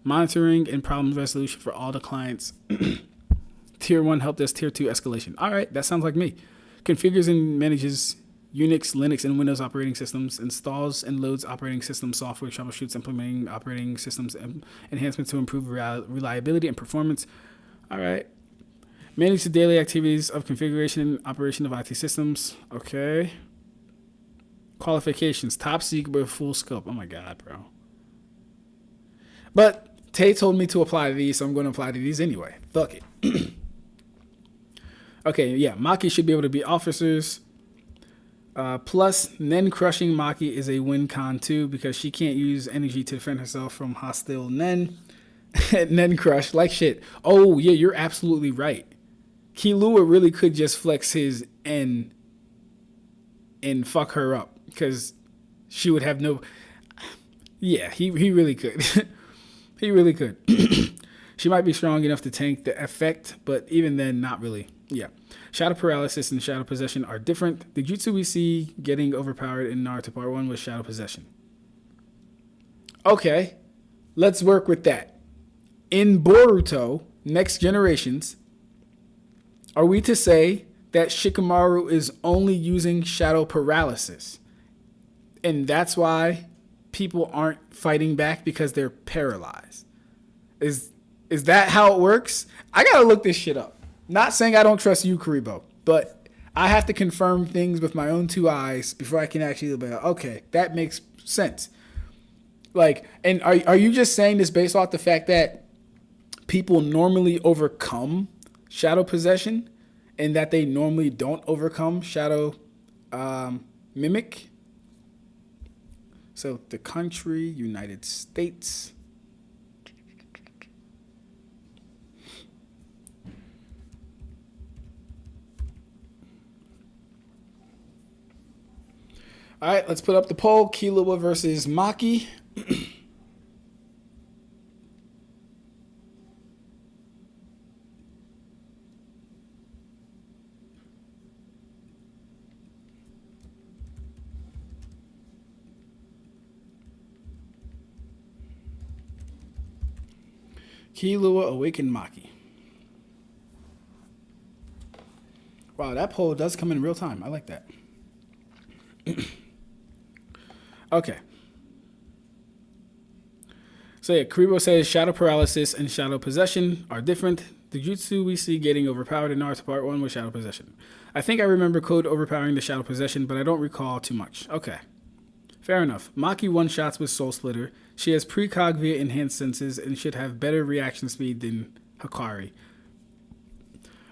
and problem resolution for all the clients. Tier 1 help desk, Tier 2 escalation. All right, that sounds like me. Configures and manages Unix, Linux, and Windows operating systems, installs and loads operating system software, troubleshoots, implementing operating systems enhancements to improve reliability and performance. All right. Manage the daily activities of configuration and operation of IT systems. Okay. Qualifications, top secret with full scope. Oh my God, bro. But Tay told me to apply to these, so I'm going to apply to these anyway. Fuck it. Okay, yeah. Maki should be able to be officers. Plus, Nen crushing Maki is a win con too, because she can't use energy to defend herself from hostile Nen. Nen crush, like shit. Oh, yeah, you're absolutely right. Killua really could just flex his N and fuck her up, because she would have no... Yeah, he really could. He really could. She might be strong enough to tank the effect, but even then, not really. Yeah. Shadow paralysis and shadow possession are different. The jutsu we see getting overpowered in Naruto Part 1 was shadow possession. Okay, let's work with that. In Boruto, Next Generations, are we to say that Shikamaru is only using shadow paralysis? And that's why people aren't fighting back, because they're paralyzed? Is that how it works? I gotta look this shit up. Not saying I don't trust you, Karibo, but I have to confirm things with my own two eyes before I can actually be like, okay, that makes sense. Like, and are you just saying this based off the fact that people normally overcome shadow possession and that they normally don't overcome shadow mimic? So the country, United States. All right, let's put up the poll. Killua versus Maki. Killua awakened Maki. Wow, that poll does come in real time. I like that. Okay. So yeah, Karibo says shadow paralysis and shadow possession are different. The jutsu we see getting overpowered in Naruto Part 1 was shadow possession. I think I remember Code overpowering the shadow possession, but I don't recall too much. Okay. Fair enough. Maki one-shots with Soul Splitter. She has precog via enhanced senses and should have better reaction speed than Hikari.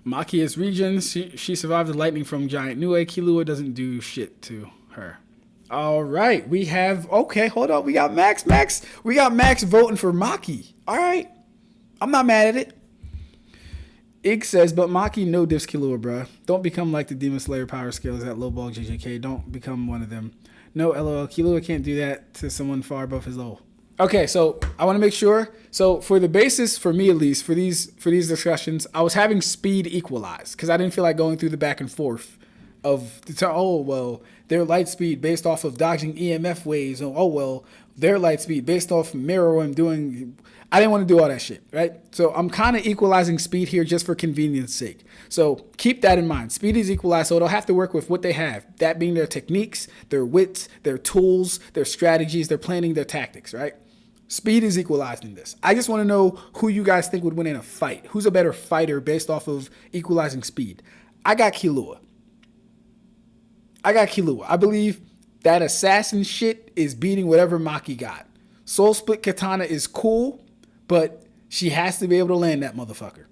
Maki has regens. She survived the lightning from Giant Nue. Killua doesn't do shit to her. All right. We have... Okay, hold on. We got Max. We got Max voting for Maki. All right. I'm not mad at it. Ig says, but Maki no diffs Killua, bruh. Don't become like the Demon Slayer power scales at lowball JJK. Don't become one of them. No, LOL. Killua can't do that to someone far above his level. Okay, so I want to make sure. So for the basis, for me at least, for these discussions, I was having speed equalized because I didn't feel like going through the back and forth of, oh, well, their light speed based off of dodging EMF waves. Oh, well, their light speed based off mirror and doing... I didn't want to do all that shit, right? So I'm kind of equalizing speed here just for convenience sake. So keep that in mind. Speed is equalized, so it'll have to work with what they have. That being their techniques, their wits, their tools, their strategies, their planning, their tactics, right? Speed is equalized in this. I just want to know who you guys think would win in a fight. Who's a better fighter based off of equalizing speed? I got Killua. I believe that assassin shit is beating whatever Maki got. Soul Split Katana is cool, but she has to be able to land that motherfucker.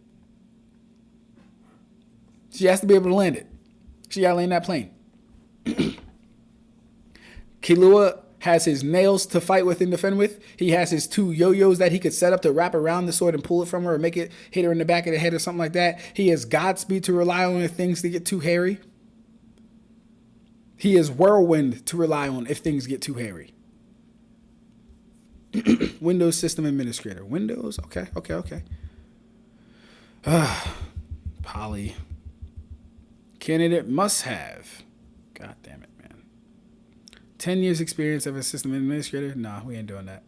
She has to be able to land it. She gotta land that plane. Killua has his nails to fight with and defend with. He has his 2 yo-yos that he could set up to wrap around the sword and pull it from her or make it hit her in the back of the head or something like that. He has Godspeed to rely on if things get too hairy. He is Whirlwind to rely on if things get too hairy. Windows System Administrator. Windows? Okay. Poly. Candidate must have. God damn it, man. 10 years experience of a system administrator? Nah, we ain't doing that.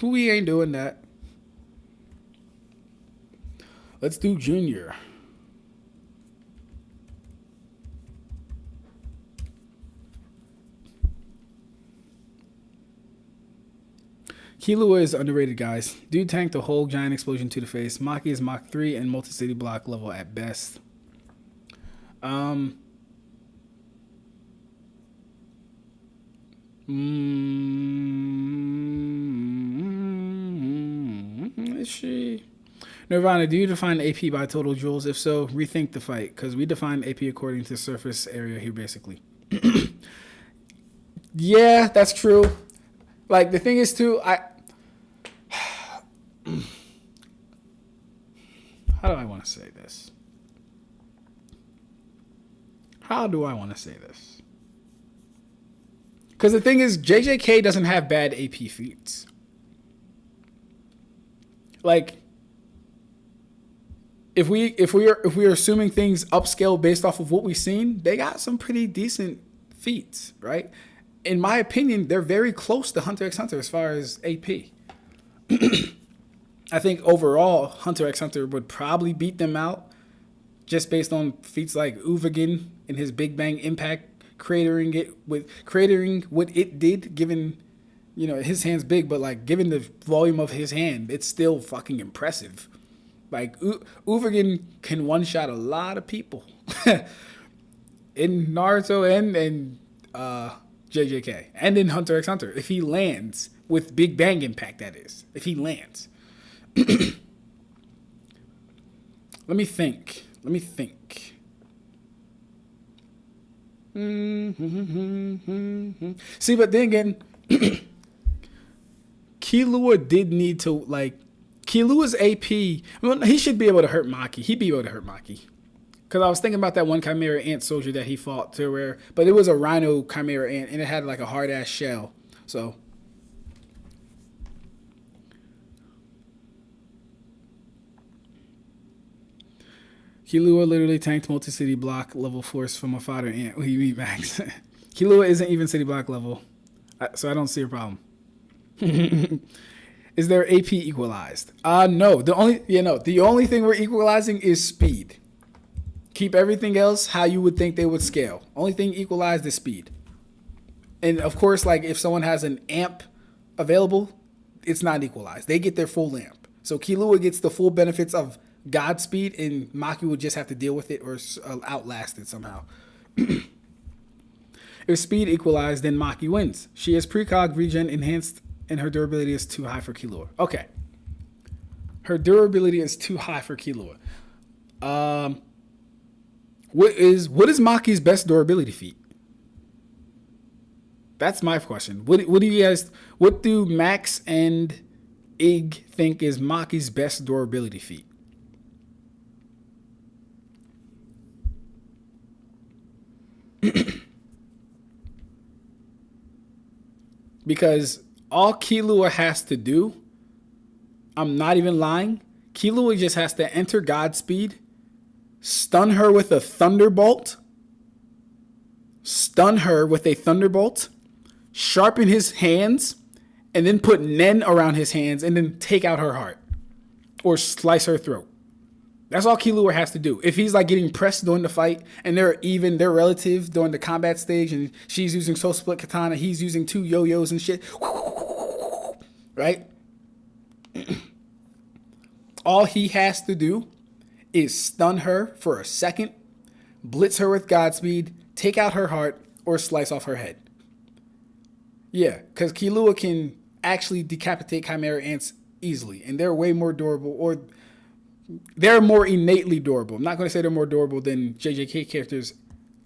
We ain't doing that. Let's do junior. Killua is underrated, guys. Dude tanked the whole giant explosion to the face. Maki is Mach 3 and multi-city block level at best. Is she? Nirvana, do you define AP by total joules? If so, rethink the fight, because we define AP according to surface area here, basically. Yeah, that's true. Like, the thing is, too, how do I want to say this? Because the thing is, JJK doesn't have bad AP feats. Like, if we are assuming things upscale based off of what we've seen, they got some pretty decent feats, right? In my opinion, they're very close to Hunter x Hunter as far as AP. I think overall, Hunter x Hunter would probably beat them out just based on feats like Uvagin and his Big Bang impact, creating what it did, given, his hand's big, but like given the volume of his hand, it's still fucking impressive. Like Uvagin can one-shot a lot of people in Naruto and JJK and in Hunter x Hunter if he lands with Big Bang impact. That is, if he lands. Let me think. See, but then again, Killua did need to, like, Killua's AP, well, he should be able to hurt Maki. He'd be able to hurt Maki. Because I was thinking about that one Chimera Ant soldier that he fought to where, but it was a Rhino Chimera Ant and it had like a hard ass shell. So. Killua literally tanked multi-city block level force from a fodder ant. What do you mean, Max? Killua isn't even city block level, so I don't see a problem. Is there AP equalized? No. The only thing we're equalizing is speed. Keep everything else how you would think they would scale. Only thing equalized is speed. And of course, like if someone has an amp available, it's not equalized. They get their full amp. So Killua gets the full benefits of Godspeed, and Maki would just have to deal with it or outlast it somehow. If speed equalized, then Maki wins. She has precog regen enhanced, and her durability is too high for Killua. Okay. Her durability is too high for Killua. What is Maki's best durability feat? That's my question. What do Max and Ig think is Maki's best durability feat? Because all Killua has to do, I'm not even lying, Killua just has to enter Godspeed, stun her with a thunderbolt, sharpen his hands, and then put Nen around his hands and then take out her heart or slice her throat. That's all Killua has to do. If he's like getting pressed during the fight and they're relative during the combat stage and she's using Soul Split Katana, he's using 2 yo-yos and shit, right? All he has to do is stun her for a second, blitz her with Godspeed, take out her heart, or slice off her head. Yeah, because Killua can actually decapitate Chimera Ants easily, and they're way more durable, or they're more innately durable. I'm not going to say they're more durable than JJK characters,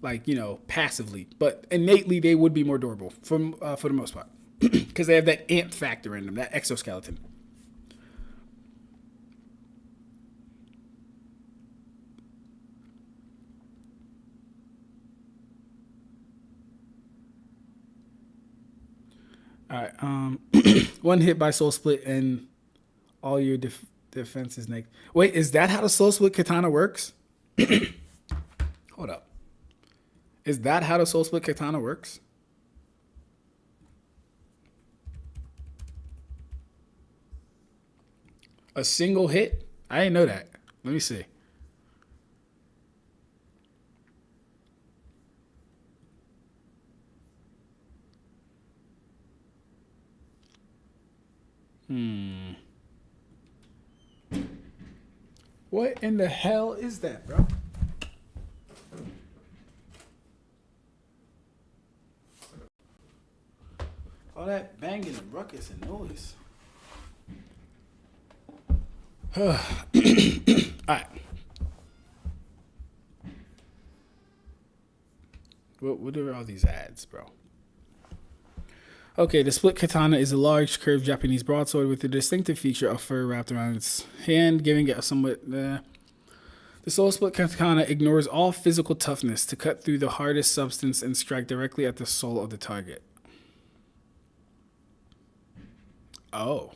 like, passively, but innately they would be more durable for the most part because they have that ant factor in them, that exoskeleton. All right. One hit by Soul Split and all your defense is negative. Wait, is that how the Soul Split Katana works? Hold up. Is that how the Soul Split Katana works? A single hit? I didn't know that. Let me see. What in the hell is that, bro? All that banging and ruckus and noise. All right. What are all these ads, bro? Okay, the split katana is a large, curved Japanese broadsword with the distinctive feature of fur wrapped around its hand, giving it a somewhat... The soul split katana ignores all physical toughness to cut through the hardest substance and strike directly at the soul of the target. Oh.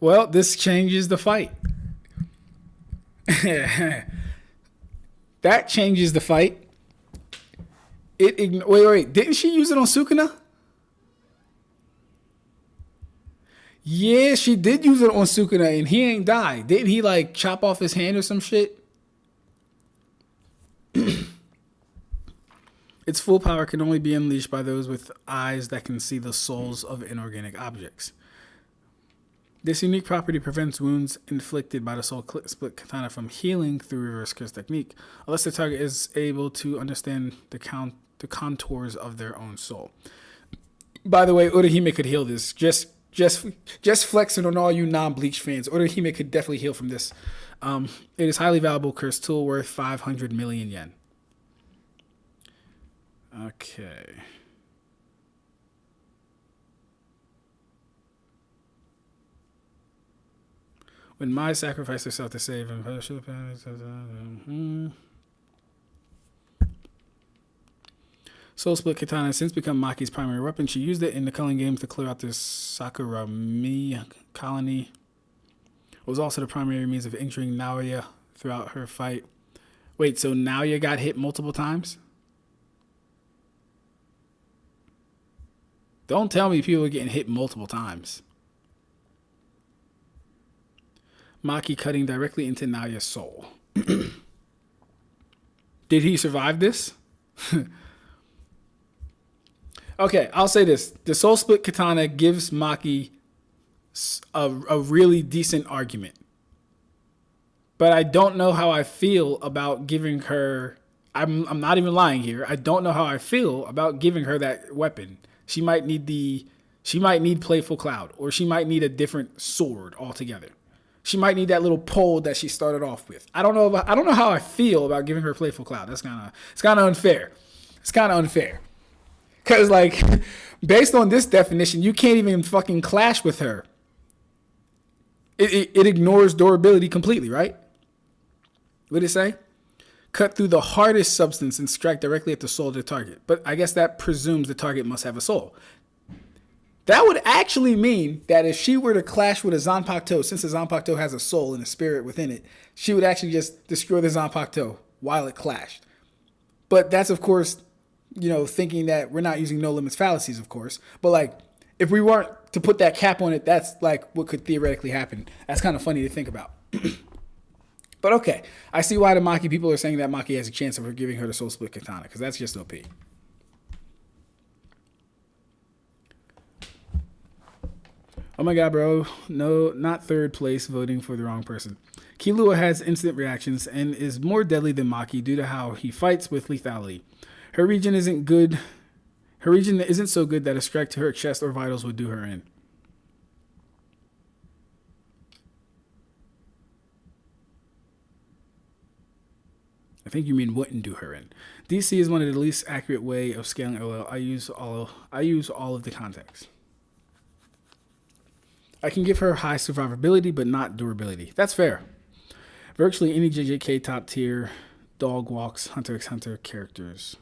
Well, this changes the fight. That changes the fight. Wait. Didn't she use it on Sukuna? Yeah, she did use it on Sukuna and he ain't died. Didn't he like chop off his hand or some shit? Its full power can only be unleashed by those with eyes that can see the souls of inorganic objects. This unique property prevents wounds inflicted by the soul split katana from healing through reverse curse technique, unless the target is able to understand the contours of their own soul. By the way, Urahime could heal this. Just flexing on all you non-Bleach fans. Urahime could definitely heal from this. It is highly valuable curse tool worth 500 million yen. Okay. When Mai sacrificed herself to save him. Soul Split Katana has since become Maki's primary weapon. She used it in the Culling Games to clear out the Sakurami colony. It was also the primary means of injuring Naoya throughout her fight. Wait, so Naoya got hit multiple times? Don't tell me people are getting hit multiple times. Maki cutting directly into Naoya's soul. Did he survive this? Okay, I'll say this. The Soul Split Katana gives Maki a really decent argument. But I don't know how I feel about giving her... I'm not even lying here. I don't know how I feel about giving her that weapon. She might need Playful Cloud, or she might need a different sword altogether. She might need that little pole that she started off with. I don't know how I feel about giving her Playful Cloud. It's kind of unfair. It's kind of unfair. Because, like, based on this definition, you can't even fucking clash with her. It ignores durability completely, right? What did it say? Cut through the hardest substance and strike directly at the soul of the target. But I guess that presumes the target must have a soul. That would actually mean that if she were to clash with a Zanpakuto, since the Zanpakuto has a soul and a spirit within it, she would actually just destroy the Zanpakuto while it clashed. But that's, of course... thinking that we're not using no limits fallacies, of course. But, like, if we weren't to put that cap on it, that's, like, what could theoretically happen. That's kind of funny to think about. But, okay. I see why the Maki people are saying that Maki has a chance of her giving her the Soul Split Katana, because that's just OP. Oh, my God, bro. No, not third place, voting for the wrong person. Killua has instant reactions and is more deadly than Maki due to how he fights with lethality. Her region isn't good. Her region isn't so good that a strike to her chest or vitals would do her in. I think you mean wouldn't do her in. DC is one of the least accurate way of scaling LL. I use all of the context. I can give her high survivability, but not durability. That's fair. Virtually any JJK top tier dog walks Hunter x Hunter characters.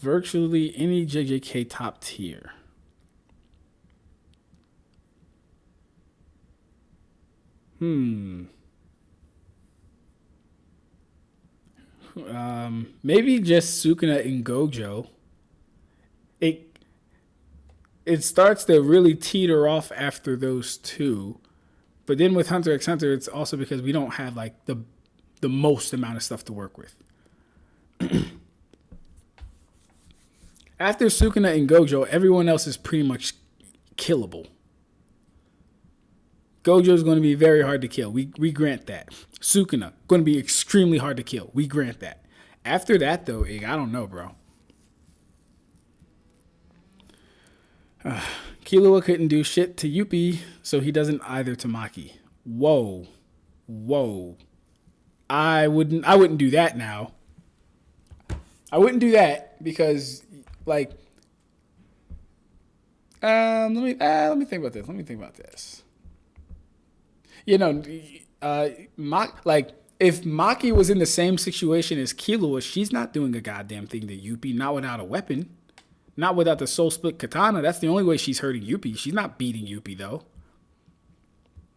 Virtually any JJK top tier. Maybe just Sukuna and Gojo. It starts to really teeter off after those two. But then with Hunter x Hunter, it's also because we don't have like the most amount of stuff to work with. After Sukuna and Gojo, everyone else is pretty much killable. Gojo is going to be very hard to kill. We grant that. Sukuna, going to be extremely hard to kill. We grant that. After that, though, I don't know, bro. Killua couldn't do shit to Yuppie, so he doesn't either to Maki. Whoa. I wouldn't do that now. I wouldn't do that because, like, let me think about this. You know, if Maki was in the same situation as Killua, she's not doing a goddamn thing to Yuppie, not without a weapon. Not without the Soul Split Katana. That's the only way she's hurting Yuppie. She's not beating Yuppie, though.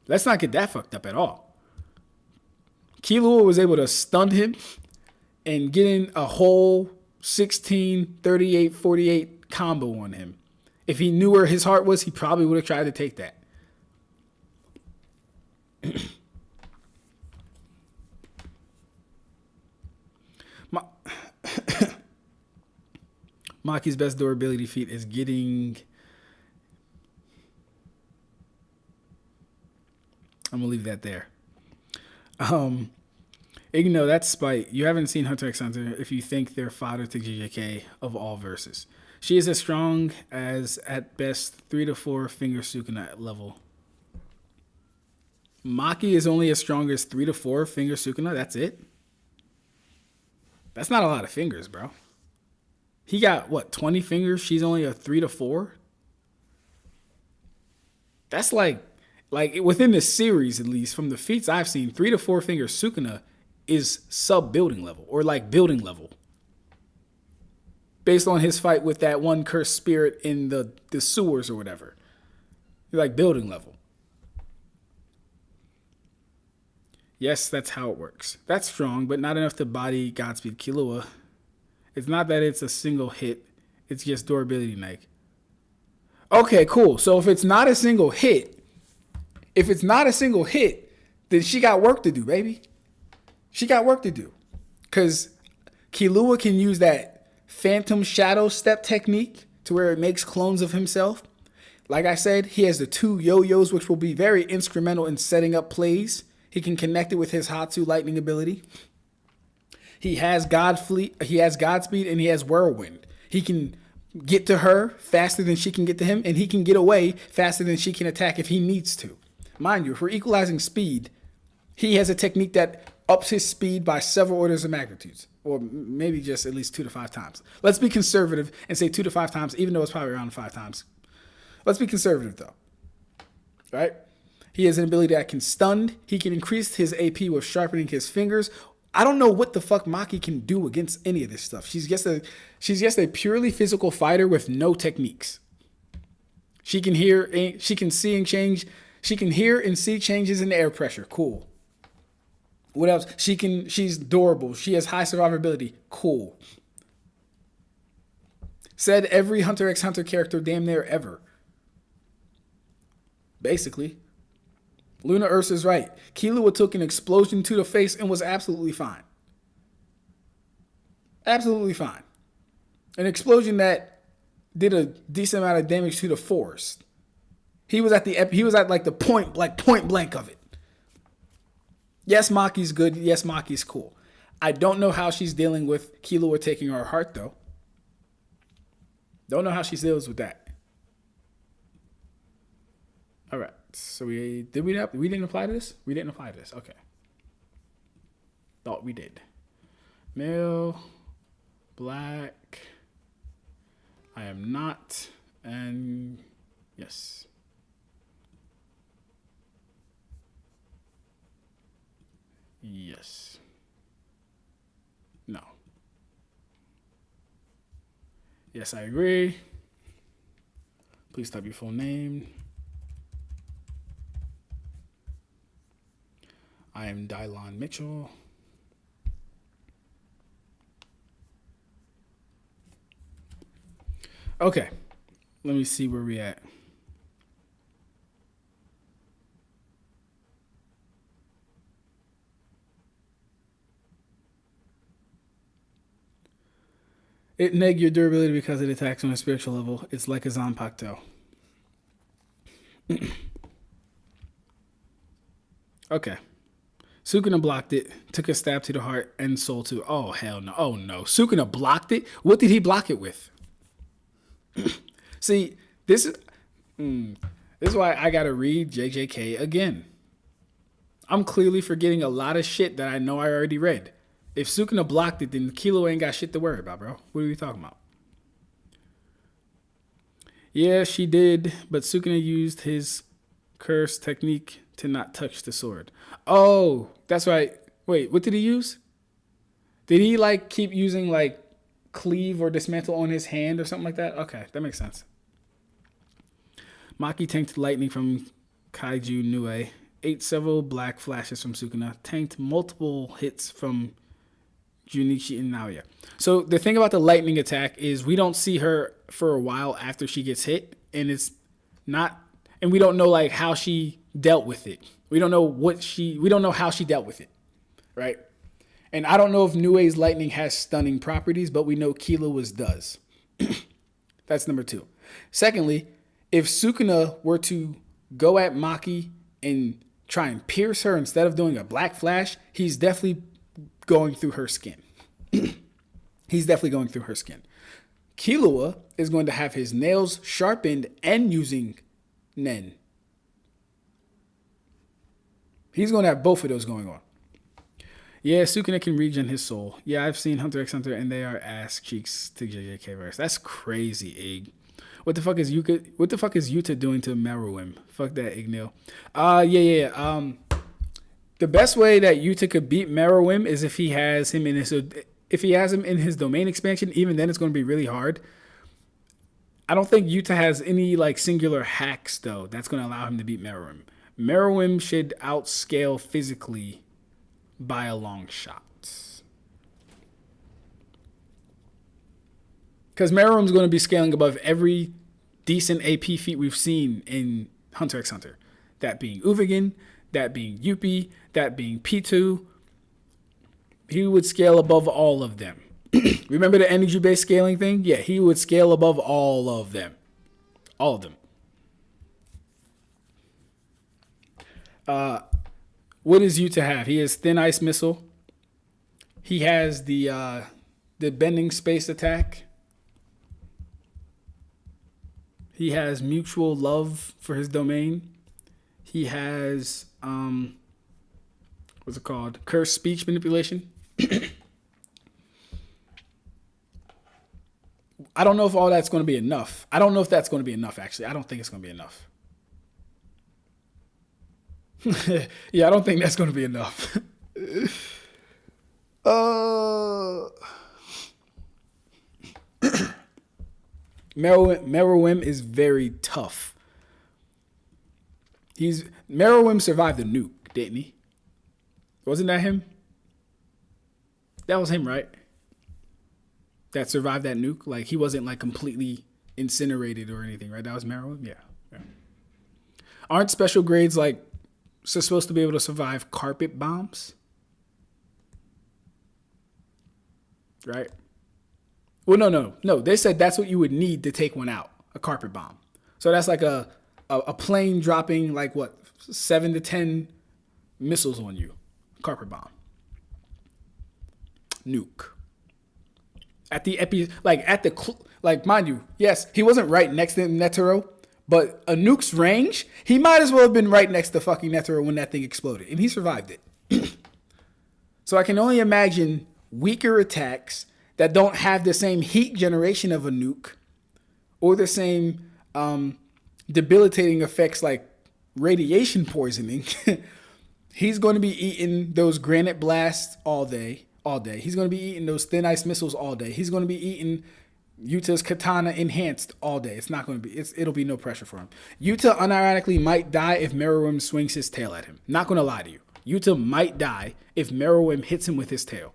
Let's not get that fucked up at all. Killua was able to stun him and get in a whole 16, 38, 48 combo on him. If he knew where his heart was, he probably would have tried to take that. Maki's best durability feat is getting... I'm going to leave that there. That's spite. You haven't seen Hunter x Hunter if you think they're fodder to JJK of all verses. She is as strong as, at best, 3 to 4 finger Sukuna level. Maki is only as strong as 3 to 4 finger Sukuna? That's it? That's not a lot of fingers, bro. He got, 20 fingers? She's only a 3 to 4? That's like within the series, at least from the feats I've seen, 3 to 4 finger Sukuna is sub building level or like building level. Based on his fight with that one cursed spirit in the sewers or whatever. Like building level. Yes, that's how it works. That's strong, but not enough to body Godspeed Killua. It's not that it's a single hit. It's just durability neg. Okay, cool. So if it's not a single hit, then she got work to do, baby. She got work to do. Because Killua can use that phantom shadow step technique to where it makes clones of himself. Like I said, he has the 2 yo-yos, which will be very instrumental in setting up plays. He can connect it with his Hatsu lightning ability. He has Godspeed, and he has Whirlwind. He can get to her faster than she can get to him, and he can get away faster than she can attack if he needs to. Mind you, if we're equalizing speed, he has a technique that ups his speed by several orders of magnitudes, or maybe just at least 2 to 5 times. Let's be conservative and say 2 to 5 times, even though it's probably around 5 times. Let's be conservative, though. All right? He has an ability that can stun. He can increase his AP with sharpening his fingers. I don't know what the fuck Maki can do against any of this stuff. She's just a purely physical fighter with no techniques. She can hear, she can see and change. She can hear and see changes in the air pressure. Cool. What else? She's durable. She has high survivability. Cool. Said every Hunter x Hunter character damn near ever. Basically. Luna Ursa's right. Killua took an explosion to the face and was absolutely fine. Absolutely fine. An explosion that did a decent amount of damage to the forest. He was at like the point blank of it. Yes, Maki's good. Yes, Maki's cool. I don't know how she's dealing with Killua taking her heart though. Don't know how she deals with that. All right. So we didn't apply to this? We didn't apply to this. Okay. Thought we did. Male, black. I am not. And yes. Yes. No. Yes, I agree. Please type your full name. I am Dylon Mitchell. Okay. Let me see where we at. It neg your durability because it attacks on a spiritual level. It's like a Zanpakuto. Okay. Sukuna blocked it, took a stab to the heart, and soul too. Oh, hell no. Oh, no. Sukuna blocked it? What did he block it with? See, this is why I got to read JJK again. I'm clearly forgetting a lot of shit that I know I already read. If Sukuna blocked it, then Killua ain't got shit to worry about, bro. What are we talking about? Yeah, she did, but Sukuna used his curse technique to not touch the sword. Oh, that's right. Wait, what did he use? Did he like keep using like cleave or dismantle on his hand or something like that? Okay, that makes sense. Maki tanked lightning from Kaiju Nue, ate several black flashes from Sukuna, tanked multiple hits from Junichi and Naoya. So the thing about the lightning attack is we don't see her for a while after she gets hit, and we don't know like how she dealt with it. We don't know how she dealt with it, right? And I don't know if Nue's lightning has stunning properties, but we know Killua's does. That's number 2. Secondly, if Sukuna were to go at Maki and try and pierce her instead of doing a black flash, he's definitely going through her skin. He's definitely going through her skin. Killua is going to have his nails sharpened and using Nen. He's going to have both of those going on. Yeah, Sukuna can regen his soul. Yeah, I've seen Hunter x Hunter, and they are ass cheeks to JJK verse. That's crazy, Ig. What the fuck is Yuka? What the fuck is Yuta doing to Meruem? Fuck that, Ignil. Yeah. The best way that Yuta could beat Meruem is if he has him in his domain expansion. Even then, it's going to be really hard. I don't think Yuta has any like singular hacks though that's going to allow him to beat Meruem. Meruem should outscale physically by a long shot. Because Meruem's going to be scaling above every decent AP feat we've seen in Hunter x Hunter. That being Uvagin, that being Yuppie, that being P2. He would scale above all of them. Remember the energy-based scaling thing? Yeah, he would scale above all of them. All of them. What does Yuta have? He has Thin Ice Missile. He has the bending space attack. He has Mutual Love for his domain. He has what's it called? Cursed Speech Manipulation. I don't know if all that's going to be enough. I don't know if that's going to be enough, actually. I don't think it's going to be enough. Yeah, I don't think that's going to be enough. Meruem is very tough. Meruem survived the nuke, didn't he? Wasn't that him? That was him, right? That survived that nuke. Like he wasn't like completely incinerated or anything, right? That was Meruem. Yeah. Aren't special grades like supposed to be able to survive carpet bombs? Right? Well, no. They said that's what you would need to take one out, a carpet bomb. So that's like a plane dropping like what 7 to 10 missiles on you, carpet bomb, nuke. At the mind you, yes, he wasn't right next to Netero, but a nuke's range, he might as well have been right next to fucking Netero when that thing exploded, and he survived it. So I can only imagine weaker attacks that don't have the same heat generation of a nuke or the same debilitating effects like radiation poisoning. He's going to be eating those granite blasts all day. He's going to be eating those thin ice missiles all day. He's going to be eating Yuta's katana enhanced all day. It'll be no pressure for him. Yuta unironically might die if Meruem swings his tail at him. Not going to lie to you. Yuta might die if Meruem hits him with his tail.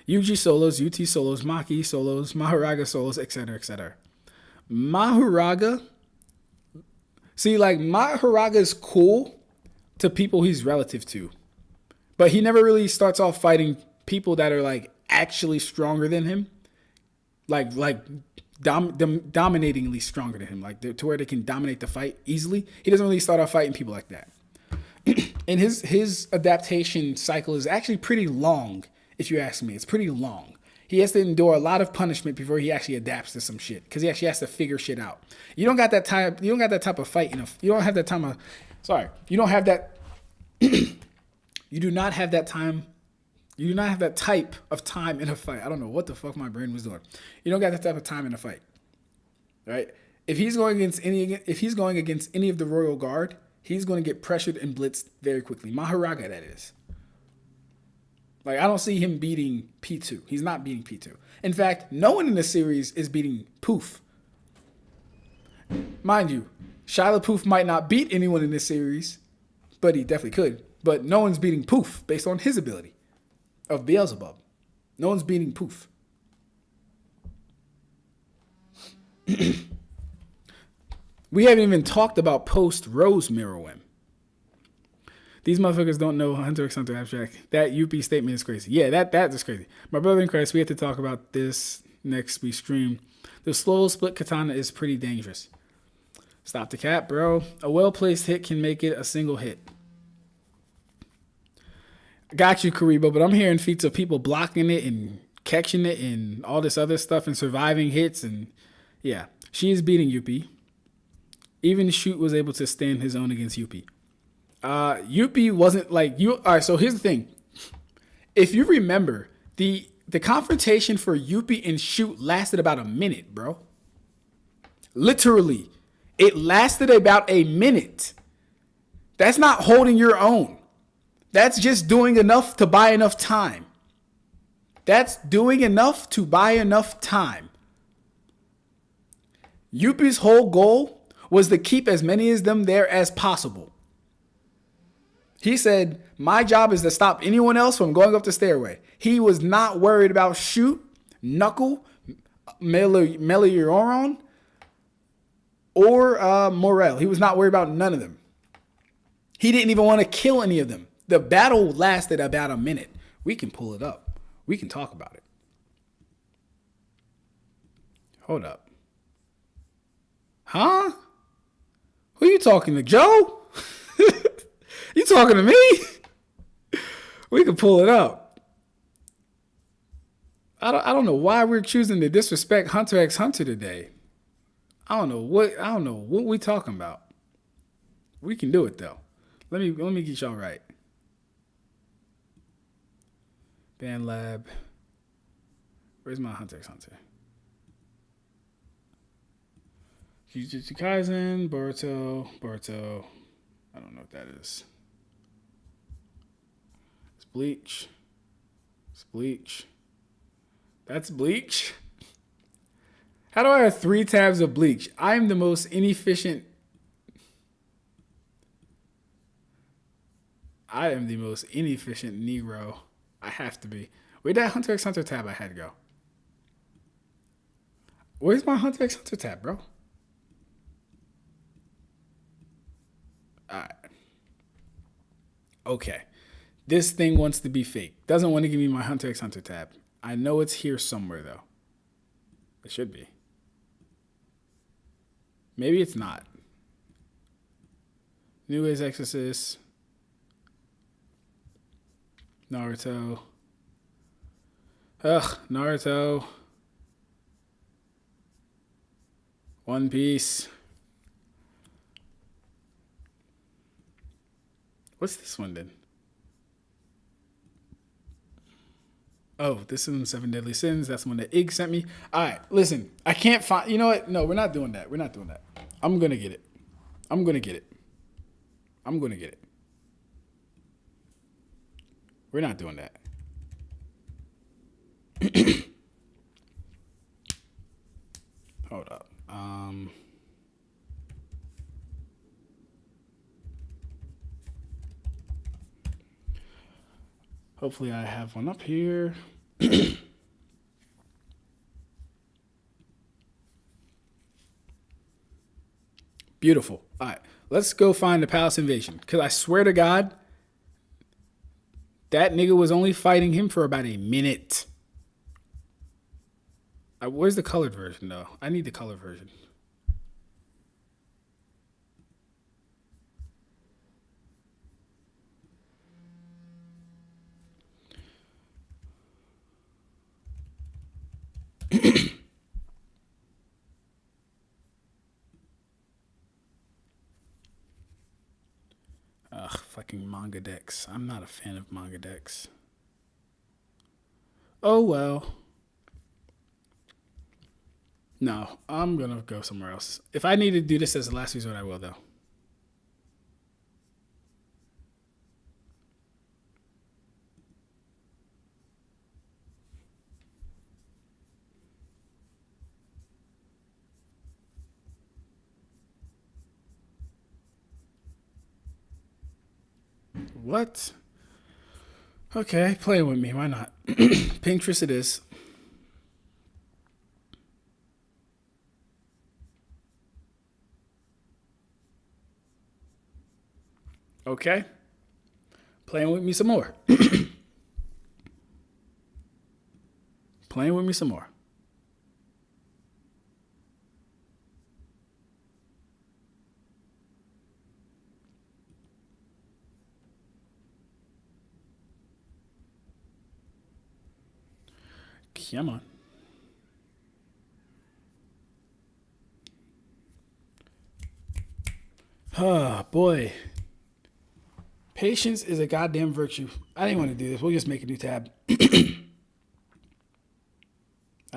Yuji solos, UT solos, Maki solos, Mahoraga solos, etc., etc. Mahoraga, Mahoraga is cool to people he's relative to, but he never really starts off fighting people that are like actually stronger than him, dominatingly stronger than him, to where they can dominate the fight easily. He doesn't really start off fighting people like that. And his adaptation cycle is actually pretty long. If you ask me, it's pretty long. He has to endure a lot of punishment before he actually adapts to some shit, because he actually has to figure shit out. You don't got that time. You don't got that type of fight. You don't have that time of. Sorry, you don't have that. You do not have that time. You do not have that type of time in a fight. I don't know what the fuck my brain was doing. You don't got that type of time in a fight, right? If he's going against any of the Royal Guard, he's going to get pressured and blitzed very quickly. Mahoraga, that is. I don't see him beating P2. He's not beating P2. In fact, no one in the series is beating Poof. Mind you, Shia LaPoof might not beat anyone in this series, but he definitely could. But no one's beating Poof based on his ability of Beelzebub. No one's beating Poof. We haven't even talked about post-Rose Meruem. These motherfuckers don't know Hunter x Hunter Ab-Stract. That UP statement is crazy. Yeah, that is crazy. My brother in Christ, we have to talk about this next we stream. The slow split katana is pretty dangerous. Stop the cap, bro. A well-placed hit can make it a single hit. Got you, Karibo, but I'm hearing feats of people blocking it and catching it and all this other stuff and surviving hits. And yeah, she is beating Yuppie. Even Shoot was able to stand his own against Yuppie. Yuppie wasn't like you. All right, so here's the thing. If you remember, the The confrontation for Yuppie and Shoot lasted about a minute, bro. Literally. It lasted about a minute. That's not holding your own. That's just doing enough to buy enough time. That's doing enough to buy enough time. Yuppie's whole goal was to keep as many of them there as possible. He said, my job is to stop anyone else from going up the stairway. He was not worried about Shoot, Knuckle, Melioron, or Morel. He was not worried about none of them. He didn't even want to kill any of them. The battle lasted about a minute. We can pull it up. We can talk about it. Hold up. Huh? Who you talking to, Joe? You talking to me? We can pull it up. I don't know why we're choosing to disrespect Hunter x Hunter today. I don't know what we talking about. We can do it though. Let me get y'all right. Band Lab. Where's my Hunter x Hunter? Jujutsu Kaisen, Boruto. I don't know what that is. It's Bleach. That's Bleach. How do I have 3 tabs of Bleach? I'm the most inefficient. I am the most inefficient Negro. I have to be. Where'd that Hunter x Hunter tab I had to go? Where's my Hunter x Hunter tab, bro? Alright. Okay. This thing wants to be fake. Doesn't want to give me my Hunter x Hunter tab. I know it's here somewhere, though. It should be. Maybe it's not. New Age Exorcist. Naruto. Naruto. One Piece. What's this one then? Oh, this is 7 Deadly Sins. That's the one that Ig sent me. All right, listen. I can't find... You know what? No, we're not doing that. I'm going to get it. We're not doing that. Hold up. Hopefully I have one up here. Beautiful. All right, let's go find the Palace Invasion. Because I swear to God, that nigga was only fighting him for about a minute. Where's the colored version, though? I need the colored version. Ugh, fucking manga decks. I'm not a fan of manga decks. Oh, well. No, I'm going to go somewhere else. If I need to do this as a last resort, I will, though. What? Okay, play with me. Why not? Pinterest it is. Okay. Playing with me some more. Playing with me some more. Come on. Oh, boy. Patience is a goddamn virtue. I didn't want to do this. We'll just make a new tab.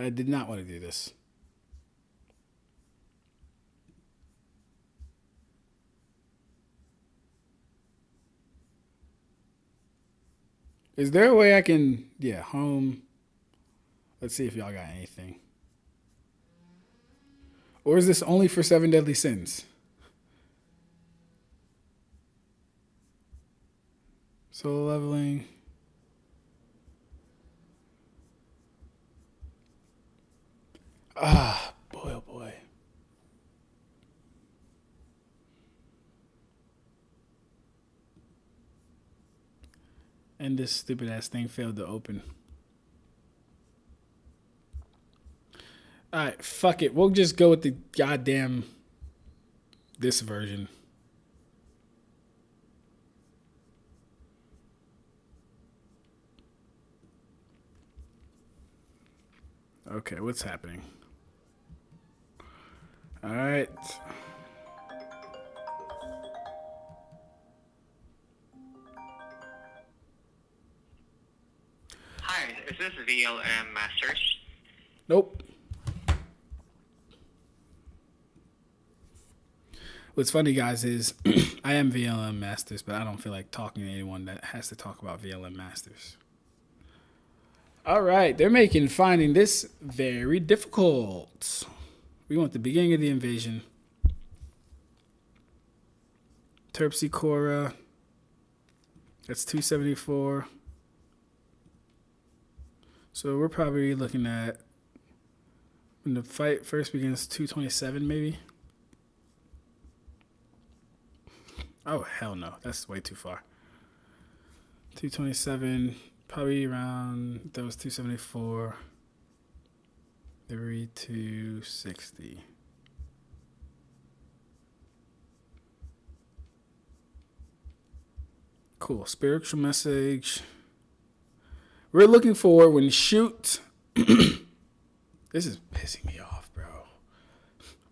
I did not want to do this. Is there a way I can, home. Let's see if y'all got anything. Or is this only for 7 Deadly Sins? Soul leveling. Ah, boy, oh boy. And this stupid ass thing failed to open. Alright, fuck it. We'll just go with the goddamn this version. Okay, what's happening? Alright. Hi, is this VLM Masters? Nope. What's funny, guys, is I am VLM Masters, but I don't feel like talking to anyone that has to talk about VLM Masters. All right, they're making finding this very difficult. We want the beginning of the invasion. Terpsichora. That's 274. So we're probably looking at when the fight first begins 227 maybe. Oh, hell no. That's way too far. 227, probably around, that was 274. 260. Cool. Spiritual message. We're looking for when shoot. This is pissing me off, bro.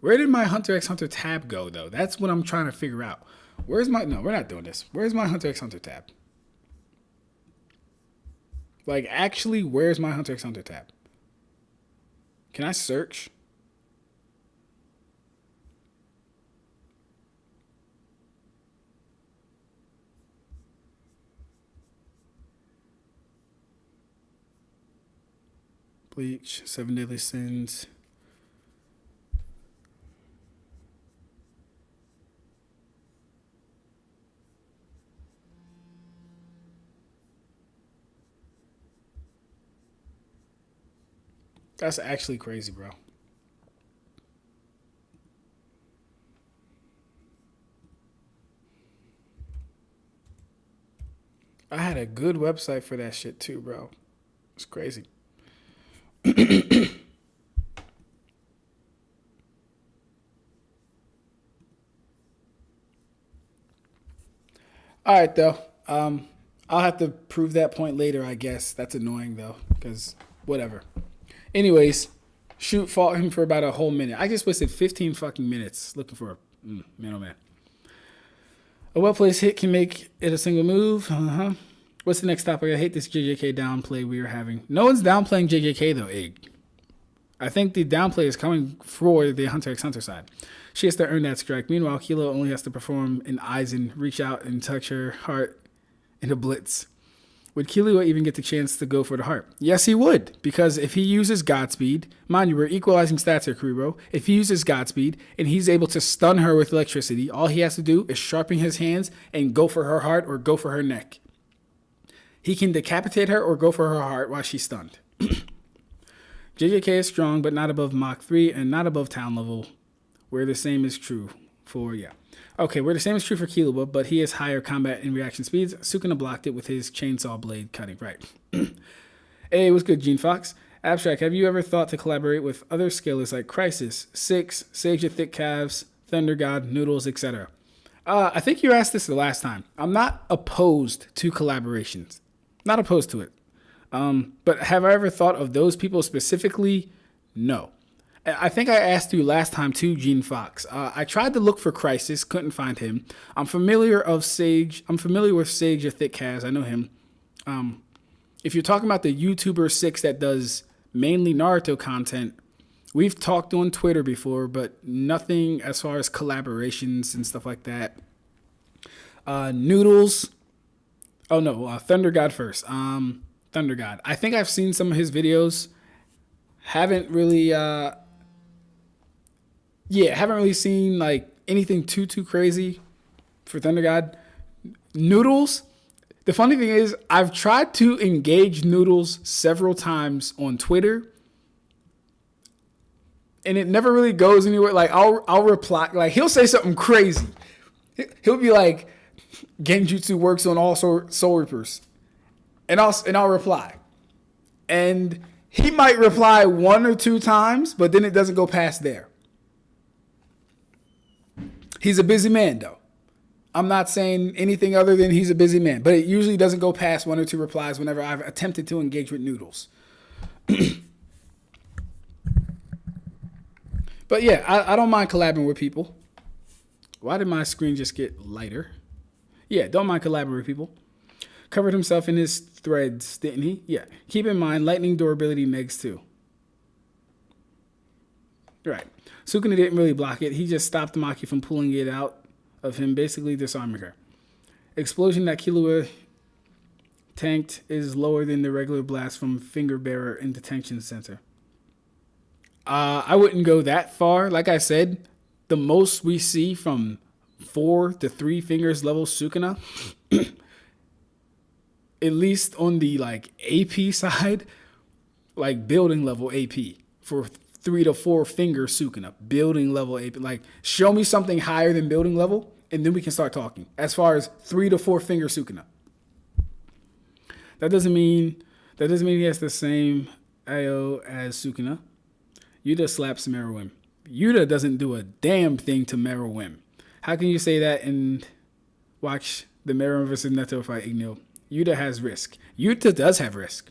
Where did my Hunter x Hunter tab go, though? That's what I'm trying to figure out. Where's my... No, we're not doing this. Where's my Hunter x Hunter tab? Like, actually, where's my Hunter x Hunter tab? Can I search? Bleach, 7 Deadly Sins. That's actually crazy, bro. I had a good website for that shit too, bro. It's crazy. All right, though. I'll have to prove that point later, I guess. That's annoying, though, because whatever. Anyways, shoot fought him for about a whole minute. I just wasted 15 fucking minutes looking for a man, oh man. A well-placed hit can make it a single move. What's the next topic? I hate this JJK downplay we are having. No one's downplaying JJK, though, Ig. I think the downplay is coming for the Hunter x Hunter side. She has to earn that strike. Meanwhile, Killua only has to perform an Aizen, reach out and touch her heart in a blitz. Would Killua even get the chance to go for the heart? Yes, he would, because if he uses Godspeed, mind you, we're equalizing stats here, Kuro. If he uses Godspeed and he's able to stun her with electricity, all he has to do is sharpen his hands and go for her heart or go for her neck. He can decapitate her or go for her heart while she's stunned. JJK is strong, but not above Mach 3 and not above town level, where the same is true for, Okay, where the same is true for Killua, but he has higher combat and reaction speeds. Sukuna blocked it with his chainsaw blade cutting. Right. Hey, what's good, Gene Fox? Ab-Stract, have you ever thought to collaborate with other scalers like Crisis, Six, Sage of Thick Calves, Thunder God, Noodles, etc.? I think you asked this the last time. I'm not opposed to collaborations. Not opposed to it. But have I ever thought of those people specifically? No. I think I asked you last time too, Gene Fox. I tried to look for Crisis, couldn't find him. I'm familiar with Sage of Thick Calves. I know him. If you're talking about the YouTuber Six that does mainly Naruto content. We've talked on Twitter before, but nothing as far as collaborations and stuff like that. Noodles. Oh no, Thunder God first. Thunder God. I think I've seen some of his videos. Haven't really seen like anything too crazy for Thunder God. Noodles. The funny thing is, I've tried to engage Noodles several times on Twitter, and it never really goes anywhere. Like I'll reply, like he'll say something crazy. He'll be like, "Genjutsu works on all Soul Reapers," and I'll reply, and he might reply 1 or 2 times, but then it doesn't go past there. He's a busy man, though. I'm not saying anything other than he's a busy man, but it usually doesn't go past 1 or 2 replies whenever I've attempted to engage with Noodles. But yeah, I don't mind collabing with people. Why did my screen just get lighter? Yeah, don't mind collaborating with people. Covered himself in his threads, didn't he? Yeah. Keep in mind, lightning durability negs too. Right. Sukuna didn't really block it. He just stopped Maki from pulling it out of him, basically disarming her. Explosion that Killua tanked is lower than the regular blast from Finger Bearer in Detention Center. I wouldn't go that far. Like I said, the most we see from 4 to 3 fingers level Sukuna, at least on the like AP side, like building level AP for 3 to 4 finger Sukuna, building level AP. Like show me something higher than building level, and then we can start talking. As far as 3 to 4 finger Sukuna, that doesn't mean he has the same IO as Sukuna. Yuta slaps Meruem. Yuta doesn't do a damn thing to Meruem. How can you say that and watch the Meruem versus Neto fight, Igno? Yuta has risk. Yuta does have risk.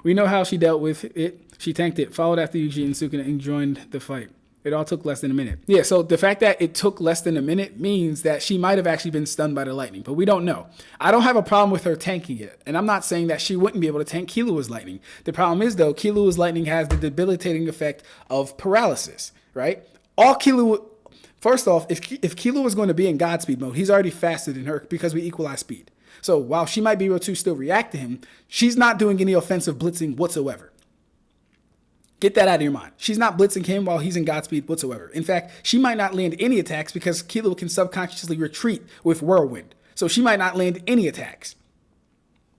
We know how she dealt with it. She tanked it, followed after Yuji and Sukuna, and joined the fight. It all took less than a minute. Yeah, so the fact that it took less than a minute means that she might have actually been stunned by the lightning, but we don't know. I don't have a problem with her tanking it, and I'm not saying that she wouldn't be able to tank Killua's lightning. The problem is, though, Killua's lightning has the debilitating effect of paralysis, right? First off, if Killua is going to be in Godspeed mode, he's already faster than her because we equalize speed. So while she might be able to still react to him, she's not doing any offensive blitzing whatsoever. Get that out of your mind. She's not blitzing him while he's in Godspeed whatsoever. In fact, she might not land any attacks because Killua can subconsciously retreat with Whirlwind. So she might not land any attacks.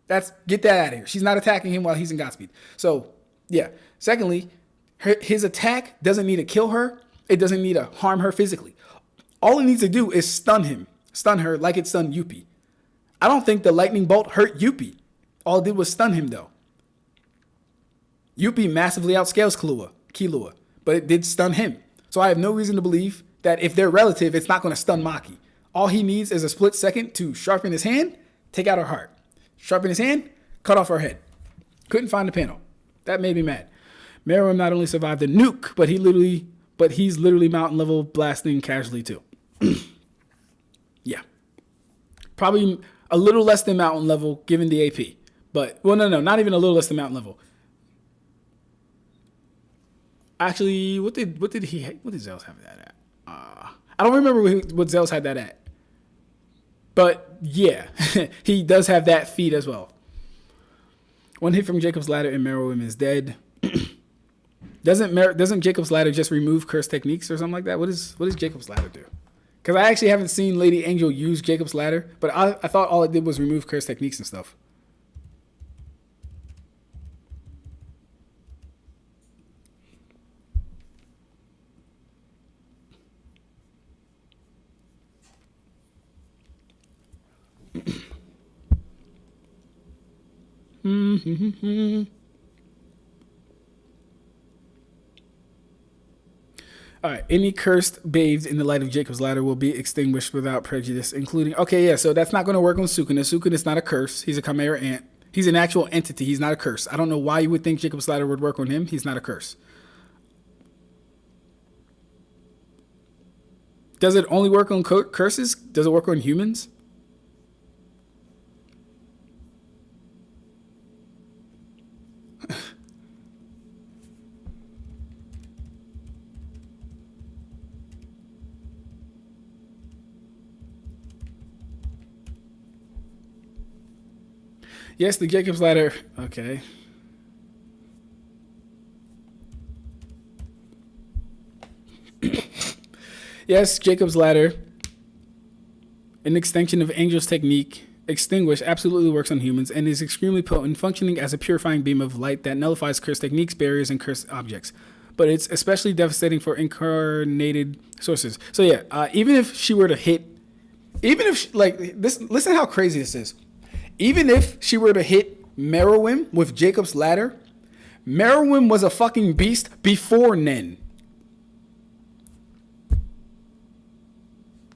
Get that out of here. She's not attacking him while he's in Godspeed. So, yeah. Secondly, his attack doesn't need to kill her. It doesn't need to harm her physically. All it needs to do is stun her like it stunned Yuppie. I don't think the lightning bolt hurt Yuppie. All it did was stun him, though. Yuppie massively outscales Killua, but it did stun him. So I have no reason to believe that if they're relative, it's not going to stun Maki. All he needs is a split second to sharpen his hand, take out her heart. Sharpen his hand, cut off her head. Couldn't find the panel. That made me mad. Meruem not only survived the nuke, but he's literally mountain level blasting casually too. Yeah. Probably a little less than mountain level given the AP. But, well, no, not even a little less than mountain level. Actually, what did Zeus have that at? I don't remember what Zeus had that at. But yeah, he does have that feat as well. One hit from Jacob's Ladder and Meruem is dead. Doesn't Jacob's Ladder just remove curse techniques or something like that? What does Jacob's Ladder do? Because I actually haven't seen Lady Angel use Jacob's Ladder, but I thought all it did was remove curse techniques and stuff. All right. Any cursed bathed in the light of Jacob's Ladder will be extinguished without prejudice, including... Okay, yeah, so that's not going to work on Sukuna. Sukuna's not a curse. He's a Chimera Ant. He's an actual entity. He's not a curse. I don't know why you would think Jacob's Ladder would work on him. He's not a curse. Does it only work on curses? Does it work on humans? Yes, the Jacob's Ladder. Okay. Yes, Jacob's Ladder, an extension of Angel's technique, Extinguish, absolutely works on humans and is extremely potent, functioning as a purifying beam of light that nullifies cursed techniques, barriers, and cursed objects. But it's especially devastating for incarnated sources. So yeah, even if she were to hit, even if like this, listen how crazy this is. Even if she were to hit Meruem with Jacob's Ladder, Meruem was a fucking beast before Nen.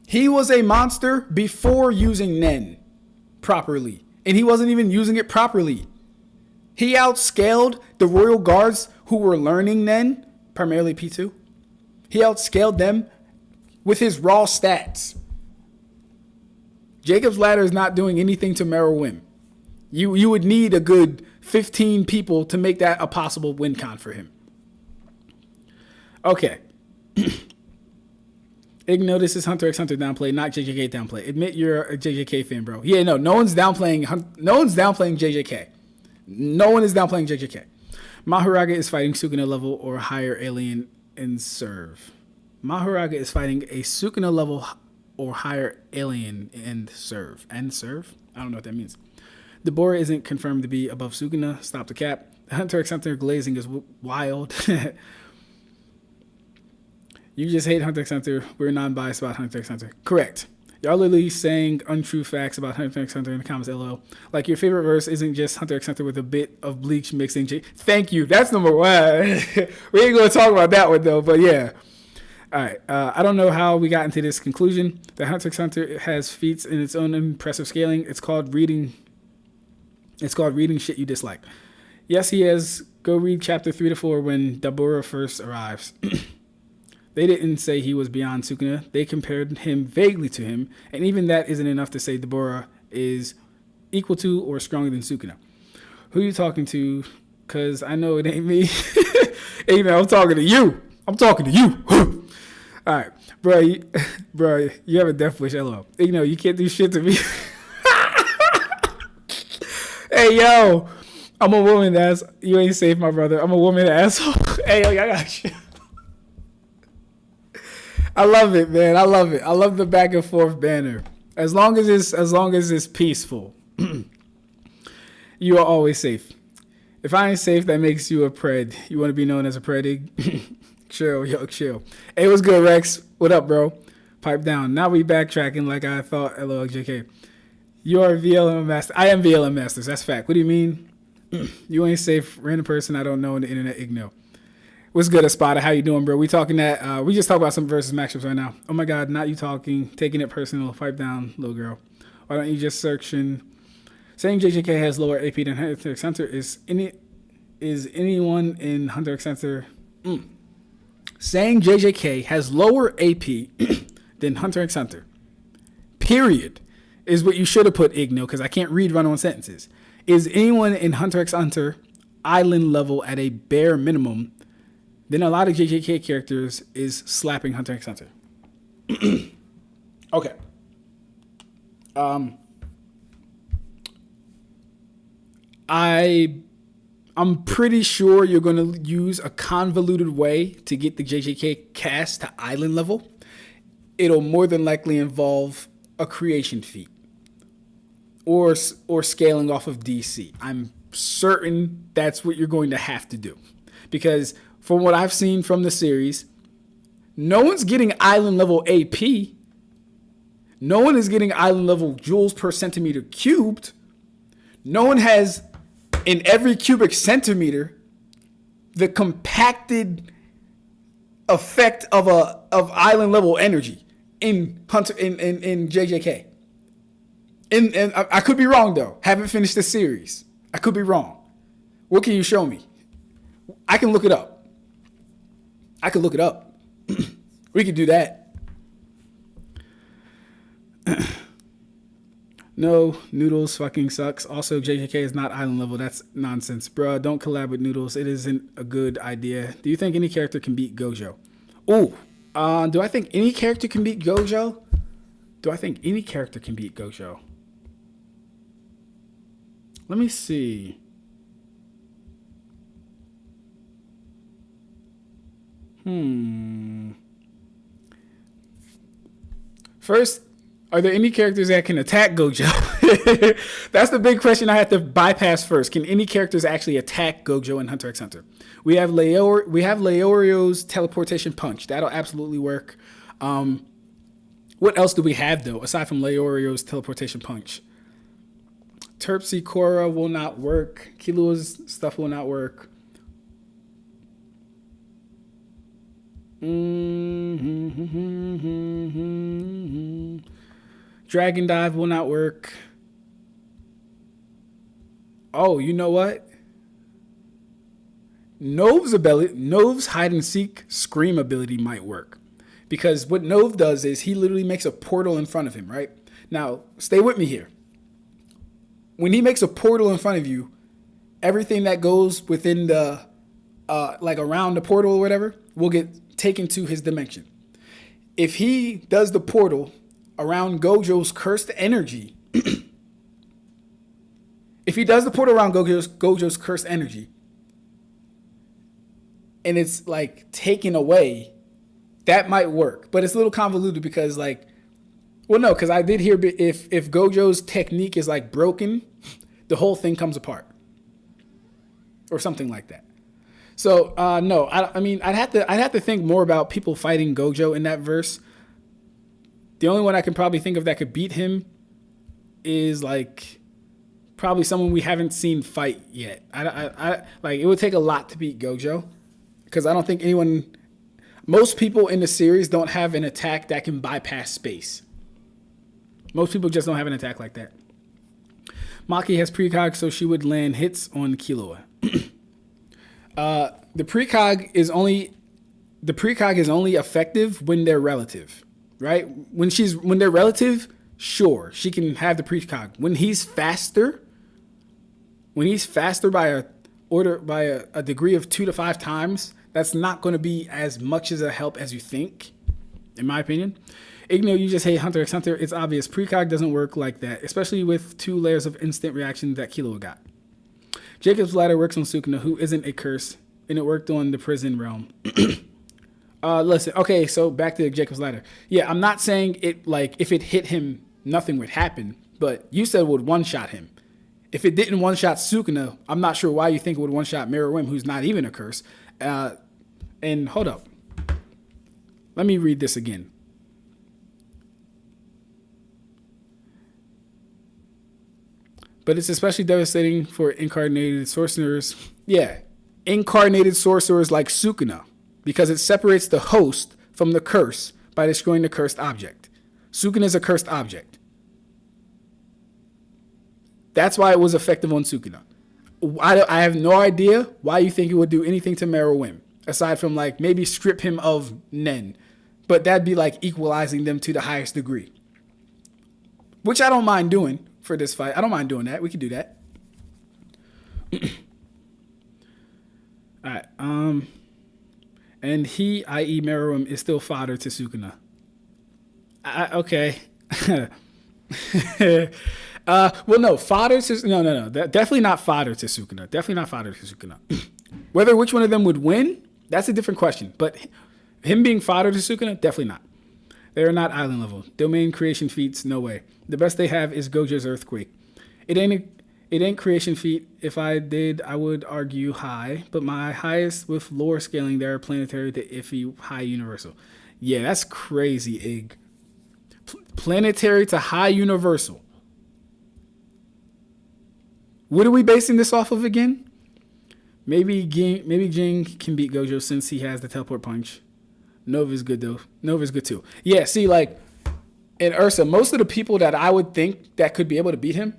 He was a monster before using Nen properly. And he wasn't even using it properly. He outscaled the royal guards who were learning Nen, primarily P2. He outscaled them with his raw stats. Jacob's Ladder is not doing anything to Meruem. You would need a good 15 people to make that a possible win con for him. Okay. Igno, this is Hunter x Hunter downplay, not JJK downplay. Admit you're a JJK fan, bro. Yeah, no one's downplaying JJK. No one is downplaying JJK. Mahoraga is fighting Sukuna level or higher alien and serve. Mahoraga is fighting a Sukuna level or higher alien and serve. And serve? I don't know what that means. Deborah isn't confirmed to be above Sukuna. Stop the cap. Hunter x Hunter glazing is wild. You just hate Hunter x Hunter. We're non-biased about Hunter x Hunter. Correct. Y'all literally saying untrue facts about Hunter x Hunter in the comments, LOL. Like your favorite verse isn't just Hunter x Hunter with a bit of bleach mixed in. Thank you. That's number one. We ain't going to talk about that one though, but yeah. All right. I don't know how we got into this conclusion that Hunter x Hunter has feats in its own impressive scaling. It's called reading shit you dislike. Yes, he has. Go read chapter 3 to 4 when Deborah first arrives. They didn't say he was beyond Sukuna. They compared him vaguely to him, and even that isn't enough to say Deborah is equal to or stronger than Sukuna. Who you talking to? Because I know it ain't me. Hey, man, I'm talking to you. I'm talking to you. All right, bro, you have a death wish, LO. You know, you can't do shit to me. Hey, yo, I'm a woman ass. You ain't safe, my brother. I'm a woman asshole. Hey, yo, I got you. I love it, man. I love it. I love the back and forth banner. As long as it's peaceful, you are always safe. If I ain't safe, that makes you a pred. You want to be known as a pred? Chill, yo, chill. Hey, what's good, Rex? What up, bro? Pipe down. Now we backtracking like I thought. LOL, JK. You are VLM master. I am VLM masters. That's fact. What do you mean? You ain't safe. Random person I don't know on the internet. Igno. What's good, Espada? How you doing, bro? We talking that. We just talk about some versus matchups right now. Oh my God, not you talking, taking it personal. Pipe down, little girl. Why don't you just search and saying JJK has lower AP than Hunter x Hunter is anyone in Hunter x Hunter? Saying JJK has lower AP than Hunter x Hunter. Period. Is what you should have put, Igno, because I can't read run-on sentences. Is anyone in Hunter x Hunter island level at a bare minimum? Then a lot of JJK characters is slapping Hunter x Hunter. Okay. I'm pretty sure you're going to use a convoluted way to get the JJK cast to island level. It'll more than likely involve a creation feat or scaling off of DC. I'm certain that's what you're going to have to do, because from what I've seen from the series, no one's getting island level AP. No one is getting island level joules per centimeter cubed. No one has, in every cubic centimeter, the compacted effect of island level energy in JJK. And I could be wrong though. Haven't finished the series. I could be wrong. What can you show me? I can look it up. We could do that. No, Noodles fucking sucks. Also, JJK is not island level. That's nonsense. Bruh, don't collab with Noodles. It isn't a good idea. Do you think any character can beat Gojo? Ooh. Do I think any character can beat Gojo? Let me see. First, are there any characters that can attack Gojo? That's the big question I have to bypass first. Can any characters actually attack Gojo in Hunter x Hunter? We have Leorio's teleportation punch. That'll absolutely work. What else do we have though aside from Leorio's teleportation punch? Terpsichore will not work. Killua's stuff will not work. Dragon Dive will not work. Oh, you know what? Nove's hide and seek scream ability might work. Because what Nove does is he literally makes a portal in front of him, right? Now, stay with me here. When he makes a portal in front of you, everything that goes within the, like around the portal or whatever, will get taken to his dimension. If he does the portal around Gojo's cursed energy, if he does the portal around Gojo's cursed energy, and it's like taken away, that might work. But it's a little convoluted because like, well, no, because I did hear if Gojo's technique is like broken, the whole thing comes apart, or something like that. So no, I mean I'd have to think more about people fighting Gojo in that verse. The only one I can probably think of that could beat him is like probably someone we haven't seen fight yet. I like it would take a lot to beat Gojo because I don't think most people in the series don't have an attack that can bypass space. Most people just don't have an attack like that. Maki has precog, so she would land hits on Killua. The precog is only effective when they're relative, right? When they're relative, sure, she can have the precog. When he's faster by a degree of 2 to 5 times, that's not going to be as much as a help as you think, in my opinion. Igno, you just hate Hunter x Hunter. It's obvious. Precog doesn't work like that, especially with 2 layers of instant reaction that Killua got. Jacob's ladder works on Sukuna, who isn't a curse, and it worked on the prison realm. Listen, okay, so back to Jacob's ladder. Yeah, I'm not saying it like if it hit him, nothing would happen, but you said it would one-shot him. If it didn't one-shot Sukuna, I'm not sure why you think it would one-shot Meruem, who's not even a curse. And hold up. Let me read this again. But it's especially devastating for incarnated sorcerers. Yeah, incarnated sorcerers like Sukuna, because it separates the host from the curse by destroying the cursed object. Sukuna is a cursed object. That's why it was effective on Sukuna. I have no idea why you think it would do anything to Meruem, aside from like maybe strip him of Nen. But that'd be like equalizing them to the highest degree. Which I don't mind doing for this fight. I don't mind doing that. We can do that. All right. And he, i.e. Meruem, is still fodder to Sukuna. Okay. Well, no, fodder to... No. Definitely not fodder to Sukuna. Definitely not fodder to Sukuna. Whether which one of them would win, that's a different question. But him being fodder to Sukuna, definitely not. They are not island level. Domain creation feats, no way. The best they have is Gojo's earthquake. It ain't creation feat. If I did, I would argue high. But my highest with lore scaling there are planetary to iffy high universal. Yeah, that's crazy, Ig. Planetary to high universal. What are we basing this off of again? Maybe Jing can beat Gojo since he has the teleport punch. Nova's good though. Nova's good too. Yeah, see, like in Ursa, most of the people that I would think that could be able to beat him,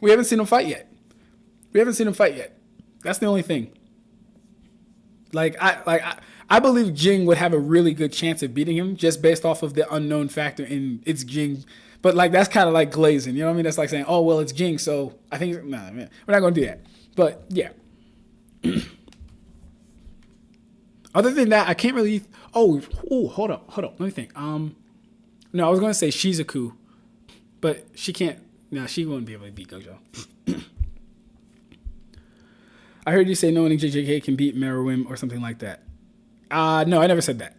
we haven't seen him fight yet. That's the only thing. I believe Jing would have a really good chance of beating him just based off of the unknown factor in it's Jing. But like that's kind of like glazing, you know what I mean? That's like saying, oh well, it's Jing, so I think man, we're not gonna do that. But yeah. Other than that, I can't really. Oh, hold up. Let me think. No, I was gonna say Shizuku, but she can't. No, she wouldn't be able to beat Gojo. I heard you say no one in JJK can beat Meruem or something like that. No, I never said that.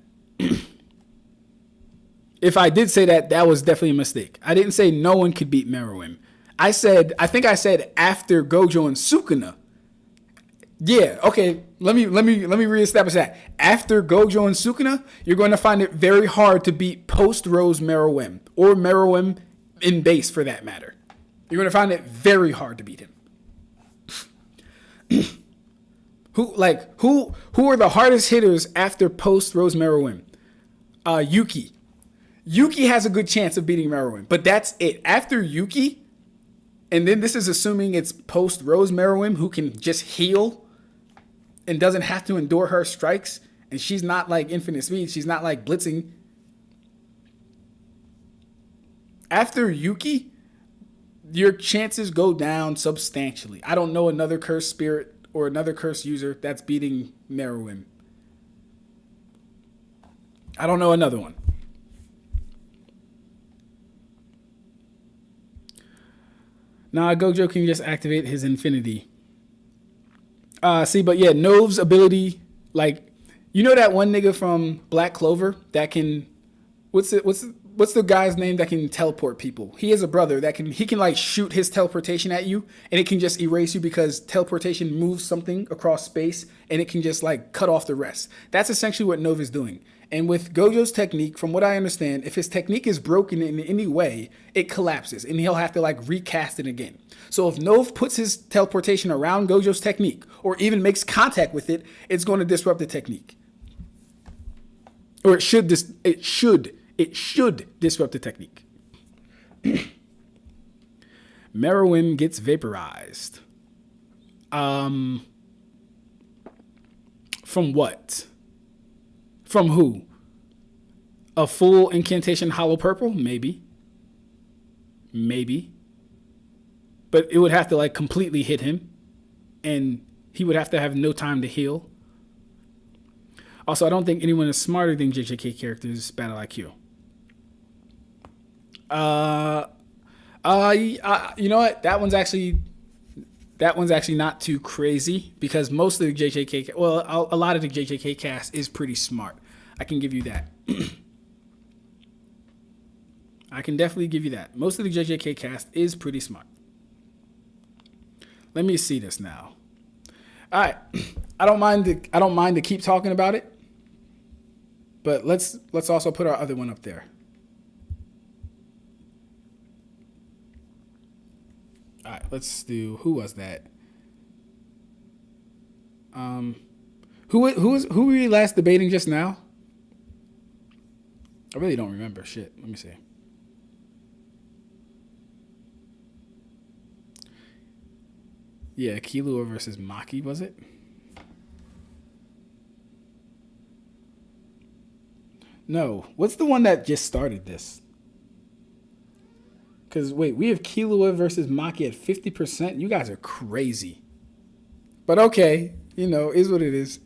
If I did say that, that was definitely a mistake. I didn't say no one could beat Meruem. I think I said after Gojo and Sukuna. Yeah, okay. Let me reestablish that. After Gojo and Sukuna, you're going to find it very hard to beat post Rose Meruem or Meruem in base for that matter. You're going to find it very hard to beat him. Who are the hardest hitters after post Rose Meruem? Yuki. Yuki has a good chance of beating Meruem, but that's it. After Yuki, and then this is assuming it's post Rose Meruem who can just heal and doesn't have to endure her strikes, and she's not like infinite speed, she's not like blitzing. After Yuki, your chances go down substantially. I don't know another cursed spirit or another cursed user that's beating Meruem. I don't know another one. Nah, Gojo can just activate his infinity. But yeah, Nove's ability, like, you know that one nigga from Black Clover that can, what's the guy's name that can teleport people? He has a brother that he can like shoot his teleportation at you and it can just erase you because teleportation moves something across space and it can just like cut off the rest. That's essentially what Nove is doing. And with Gojo's technique, from what I understand, if his technique is broken in any way, it collapses and he'll have to like recast it again. So if Nove puts his teleportation around Gojo's technique or even makes contact with it, it's going to disrupt the technique. Or it should disrupt the technique. Meruem gets vaporized. From what? From who? A full incantation hollow purple? Maybe. But it would have to like completely hit him. And he would have to have no time to heal. Also, I don't think anyone is smarter than JJK characters' battle IQ. You know what? That one's actually not too crazy because most of the JJK, a lot of the JJK cast is pretty smart. I can give you that. I can definitely give you that. Most of the JJK cast is pretty smart. Let me see this now. All right, I don't mind to keep talking about it, but let's also put our other one up there. All right, let's do. Who was that? Who were we last debating just now? I really don't remember. Shit. Let me see. Yeah, Killua versus Maki, was it? No. What's the one that just started this? Because, wait, we have Killua versus Maki at 50%? You guys are crazy. But okay, is what it is.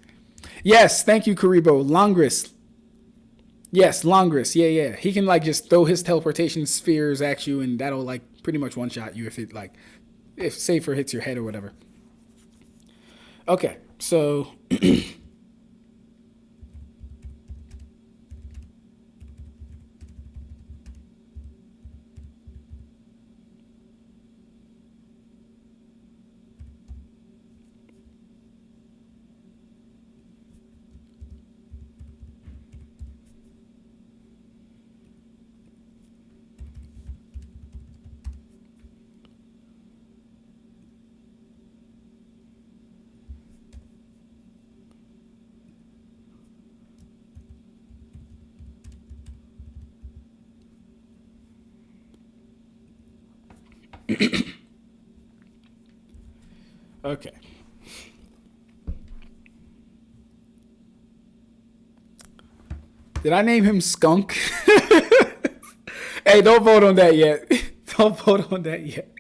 Yes, thank you, Karibo. Longris. Yes, Longris. Yeah. He can, like, just throw his teleportation spheres at you, and that'll, like, pretty much one-shot you if Safer hits your head or whatever. Okay, so... Okay. Did I name him Skunk? Hey, don't vote on that yet. Don't vote on that yet.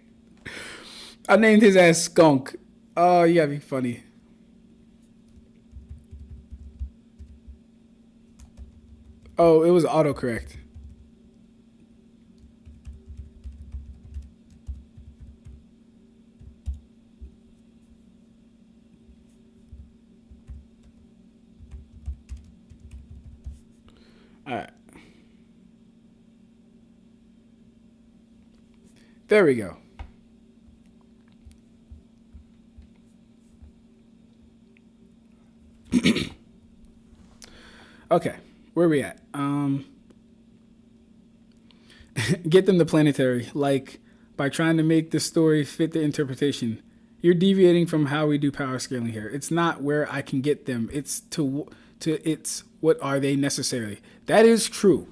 I named his ass Skunk. Oh, you gotta be funny. Oh, it was autocorrect. All right. There we go. Okay, where are we at? Get them the planetary, like by trying to make the story fit the interpretation. You're deviating from how we do power scaling here. It's not where I can get them. It's it's what are they necessarily. That is true.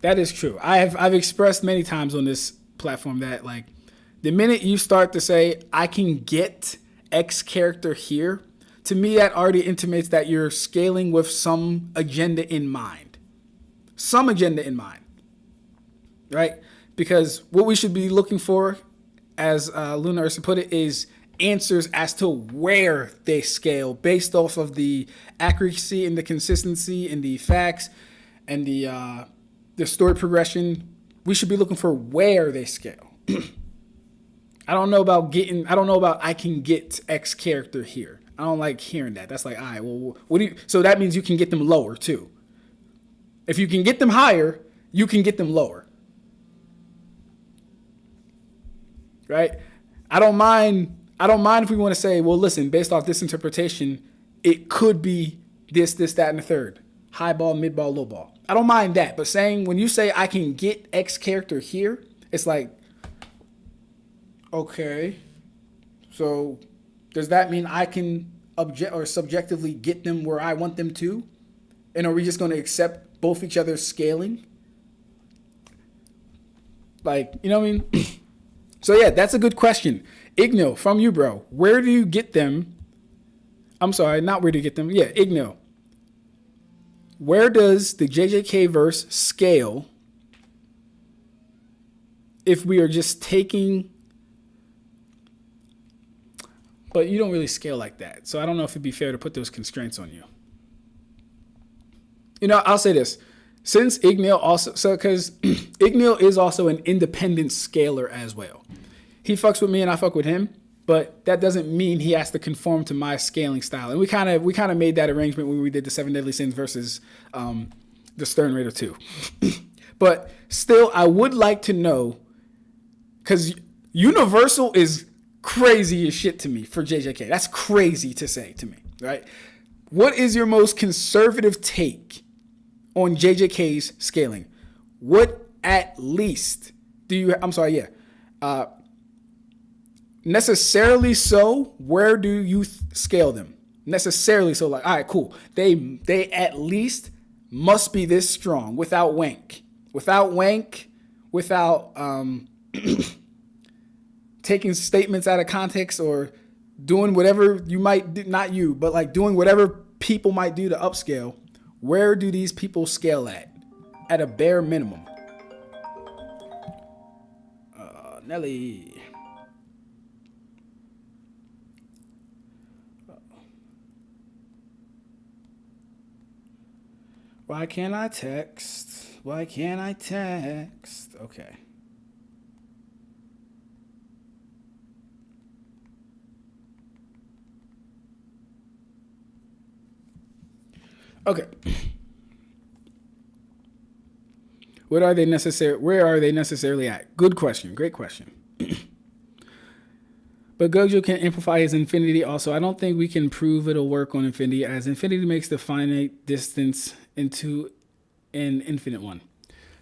That is true. I've expressed many times on this platform that like the minute you start to say I can get X character here, to me that already intimates that you're scaling with some agenda in mind. Some agenda in mind. Right? Because what we should be looking for, as Luna Ursa put it, is answers as to where they scale based off of the accuracy and the consistency and the facts and the story progression. We should be looking for where they scale. I don't know about I can get X character here. I don't like hearing that. That's like, all right, well, so that means you can get them lower too. If you can get them higher, you can get them lower. Right? I don't mind if we want to say, well, listen, based off this interpretation, it could be this, that, and the third. High ball, mid ball, low ball. I don't mind that. But saying, when you say I can get X character here, it's like, okay, so does that mean I can subjectively get them where I want them to? And are we just going to accept both each other's scaling? Like, you know what I mean? So yeah, that's a good question. Igno, from you, bro. Where do you get them? I'm sorry, not where do you get them. Yeah, Igno. Where does the JJK verse scale if we are just taking... But you don't really scale like that. So I don't know if it'd be fair to put those constraints on you. You know, I'll say this. Since Ignil also, because Ignil is also an independent scaler as well. He fucks with me and I fuck with him, but that doesn't mean he has to conform to my scaling style. And we kind of made that arrangement when we did the 7 Deadly Sins versus the Stern Raider 2. But still, I would like to know, because Universal is crazy as shit to me for JJK. That's crazy to say to me, right? What is your most conservative take on JJK's scaling? What at least do you, necessarily so, where do you scale them? Necessarily so, like, all right, cool. They at least must be this strong without wank. Without taking statements out of context or doing whatever you might do, not you, but like doing whatever people might do to upscale. Where do these people scale at a bare minimum? Nelly. Why can't I text? Okay. Okay. Where are they necessarily at? Good question. Great question. But Gojo can amplify his infinity also. I don't think we can prove it'll work on infinity, as infinity makes the finite distance into an infinite one.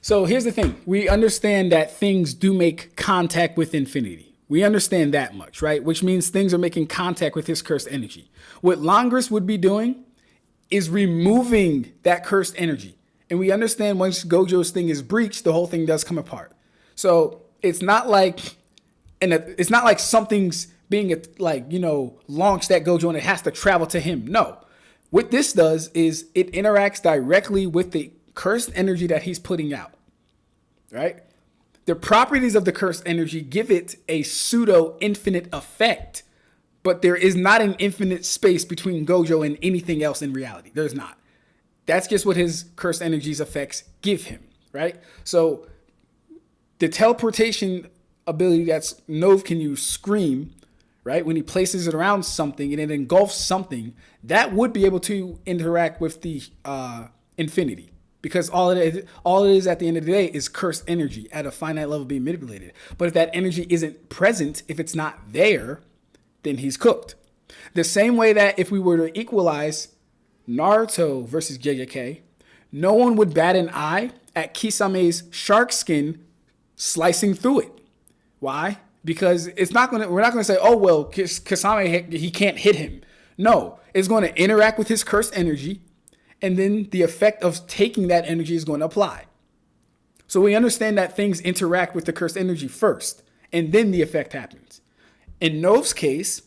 So here's the thing. We understand that things do make contact with infinity. We understand that much, right? Which means things are making contact with his cursed energy. What Longris would be doing is removing that cursed energy. And we understand once Gojo's thing is breached, the whole thing does come apart. So it's not like something's being launched at Gojo and it has to travel to him. No. What this does is it interacts directly with the cursed energy that he's putting out. Right? The properties of the cursed energy give it a pseudo infinite effect. But there is not an infinite space between Gojo and anything else in reality. There's not. That's just what his cursed energies effects give him, right? So the teleportation ability that's Nove can use, Scream, right? When he places it around something and it engulfs something, that would be able to interact with the infinity because all it is at the end of the day is cursed energy at a finite level being manipulated. But if that energy isn't present, if it's not there, then he's cooked. The same way that if we were to equalize Naruto versus JJK, no one would bat an eye at Kisame's shark skin slicing through it. Why? Because we're not gonna say, oh well, Kisame, he can't hit him. No, it's going to interact with his cursed energy, and then the effect of taking that energy is going to apply. So we understand that things interact with the cursed energy first, and then the effect happens. In Nov's case,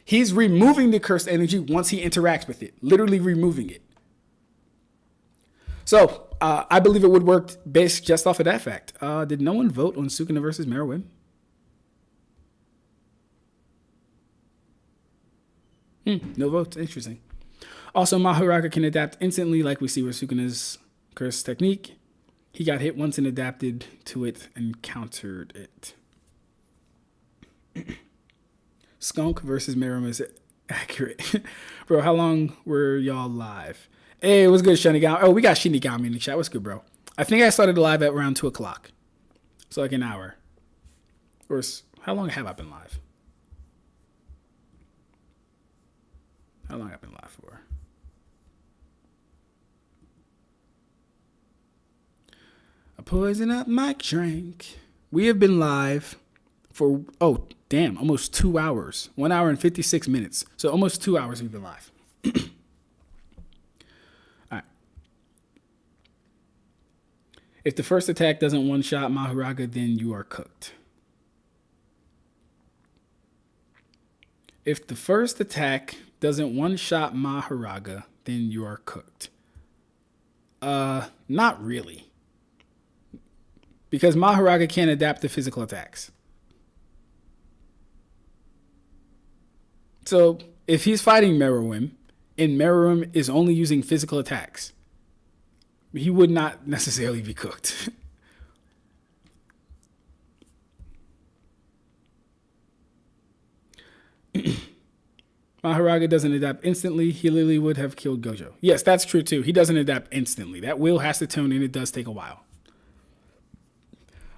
he's removing the cursed energy once he interacts with it, literally removing it. So I believe it would work based just off of that fact. Did no one vote on Sukuna versus Meruem? No votes. Interesting. Also, Mahoraga can adapt instantly, like we see with Sukuna's curse technique. He got hit once and adapted to it and countered it. Skunk versus Meruem is accurate. Bro, how long were y'all live? Hey, what's good, Shinigami? Oh, we got Shinigami in the chat. What's good, bro? I think I started live at around 2 o'clock. So like an hour. Or how long have I been live? How long have I been live for? A poison up my drink. We have been live for, almost 2 hours. 1 hour and 56 minutes. So almost 2 hours we've been live. All right. If the first attack doesn't one-shot Mahoraga, then you are cooked. If the first attack doesn't one-shot Mahoraga, then you are cooked. Not really. Because Mahoraga can't adapt to physical attacks. So, if he's fighting Meruem, and Meruem is only using physical attacks, he would not necessarily be cooked. Mahoraga doesn't adapt instantly. He literally would have killed Gojo. Yes, that's true too. He doesn't adapt instantly. That will has to tone in. It does take a while.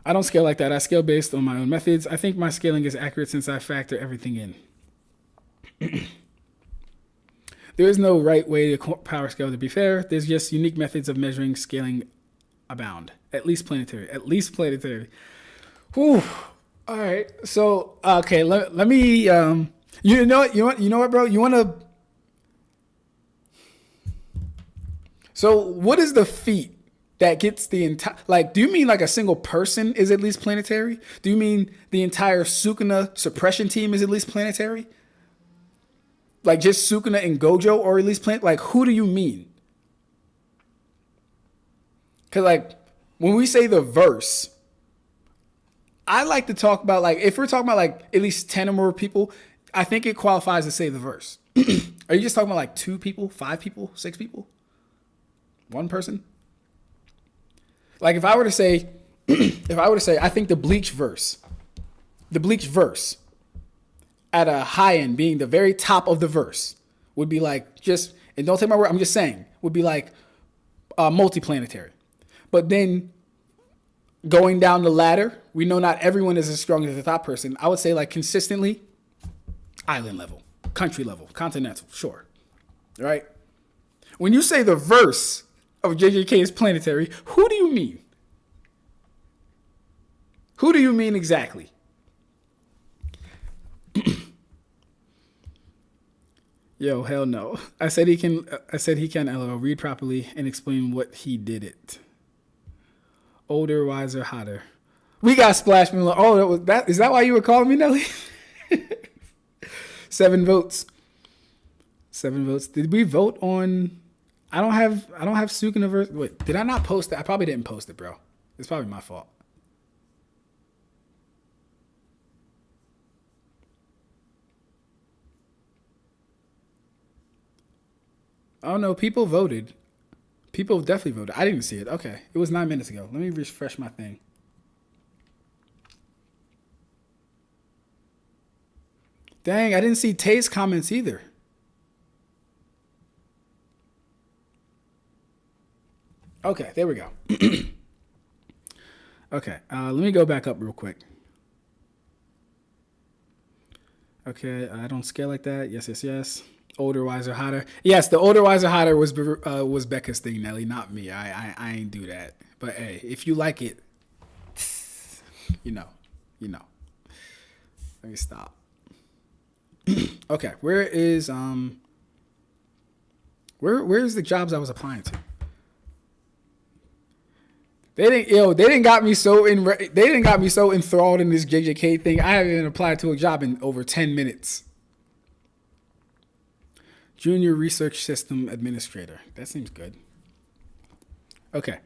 I don't scale like that. I scale based on my own methods. I think my scaling is accurate since I factor everything in. There is no right way to power scale, to be fair. There's just unique methods of measuring scaling abound. At least planetary. Whew. All right. So, okay, let me... You know what, bro? You want to... So, what is the feat that gets the entire... Like, do you mean like a single person is at least planetary? Do you mean the entire Sukuna suppression team is at least planetary? Like, just Sukuna and Gojo or at least Like, who do you mean? Because, like, when we say the verse... I like to talk about, like, if we're talking about, like, at least 10 or more people... I think it qualifies to say the verse. Are you just talking about like 2 people, 5 people, 6 people? 1 person? Like if I were to say, I think the Bleach verse at a high end being the very top of the verse would be like and don't take my word, I'm just saying, would be like multiplanetary. But then going down the ladder, we know not everyone is as strong as the top person. I would say like consistently, island level, country level, continental, sure. Right? When you say the verse of JJK is planetary, who do you mean? Who do you mean exactly? Yo, hell no. I said he can LOL, read properly and explain what he did it. Older, wiser, hotter. We got Splash Moon. Oh, is that why you were calling me, Nelly? 7 votes. 7 votes. Did we vote on? I don't have Sukuna verse. Wait, did I not post it? I probably didn't post it, bro. It's probably my fault. Oh no, people voted. People definitely voted. I didn't see it. Okay, it was 9 minutes ago. Let me refresh my thing. Dang, I didn't see Tay's comments either. Okay, there we go. Okay, let me go back up real quick. Okay, I don't scale like that. Yes. Older, wiser, hotter. Yes, the older, wiser, hotter was Becca's thing, Nelly, not me. I ain't do that. But hey, if you like it, you know. Let me stop. Okay, where's the jobs I was applying to? They didn't got me so enthralled in this JJK thing. I haven't even applied to a job in over 10 minutes. Junior Research System Administrator. That seems good. Okay.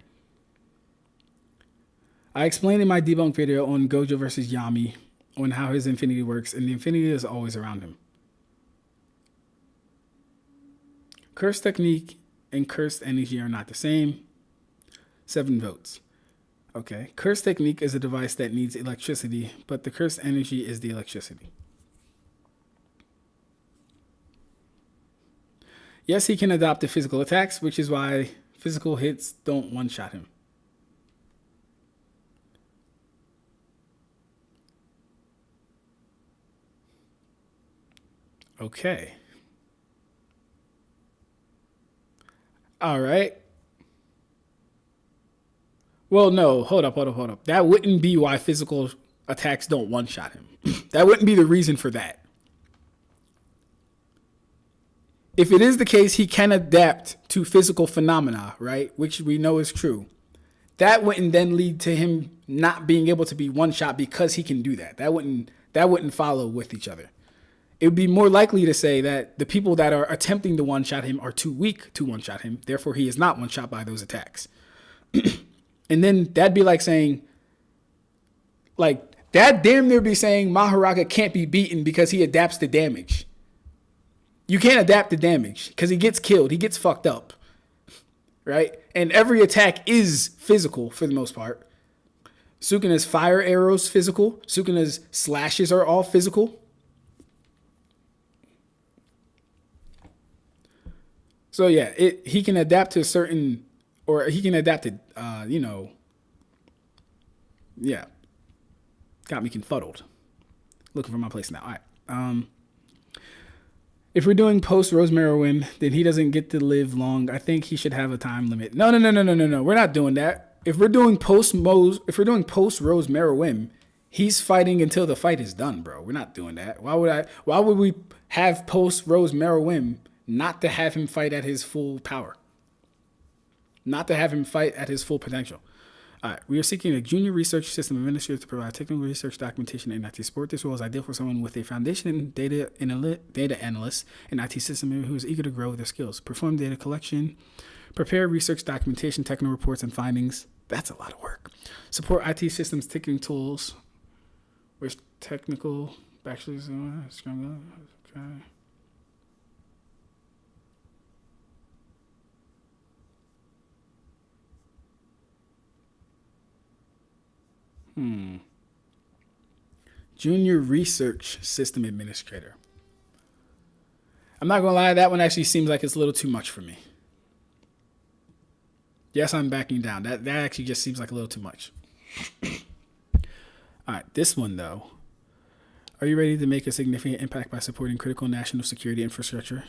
I explained in my debunk video on Gojo versus Yami on how his infinity works, and the infinity is always around him. Cursed technique and cursed energy are not the same. 7 votes. Okay. Cursed technique is a device that needs electricity, but the cursed energy is the electricity. Yes, he can adapt to physical attacks, which is why physical hits don't one-shot him. Okay. All right. Well, no, hold up. That wouldn't be why physical attacks don't one-shot him. That wouldn't be the reason for that. If it is the case, he can adapt to physical phenomena, right? Which we know is true. That wouldn't then lead to him not being able to be one-shot because he can do that. That wouldn't follow with each other. It would be more likely to say that the people that are attempting to one-shot him are too weak to one-shot him. Therefore, he is not one-shot by those attacks. And then that'd be like saying, like, that damn near be saying Mahoraga can't be beaten because he adapts to damage. You can't adapt to damage because he gets killed. He gets fucked up. Right? And every attack is physical for the most part. Sukuna's fire arrows physical. Sukuna's slashes are all physical. So yeah, he can adapt to certain, or he can adapt to, yeah. Got me confuddled. Looking for my place now. All right. If we're doing post Rosemary win, then he doesn't get to live long. I think he should have a time limit. No. We're not doing that. If we're doing post Rosemary win, he's fighting until the fight is done, bro. We're not doing that. Why would we have post Rosemary win not to have him fight at his full power? Not to have him fight at his full potential. All right, we are seeking a junior research system administrator to provide technical research documentation in IT support. This role is ideal for someone with a foundation in data analyst and IT system who is eager to grow their skills. Perform data collection, prepare research documentation, technical reports, and findings. That's a lot of work. Support IT systems ticketing tools. Where's technical bachelor's? Okay. Junior Research System Administrator. I'm not going to lie, that one actually seems like it's a little too much for me. Yes, I'm backing down. That actually just seems like a little too much. All right, this one, though. Are you ready to make a significant impact by supporting critical national security infrastructure?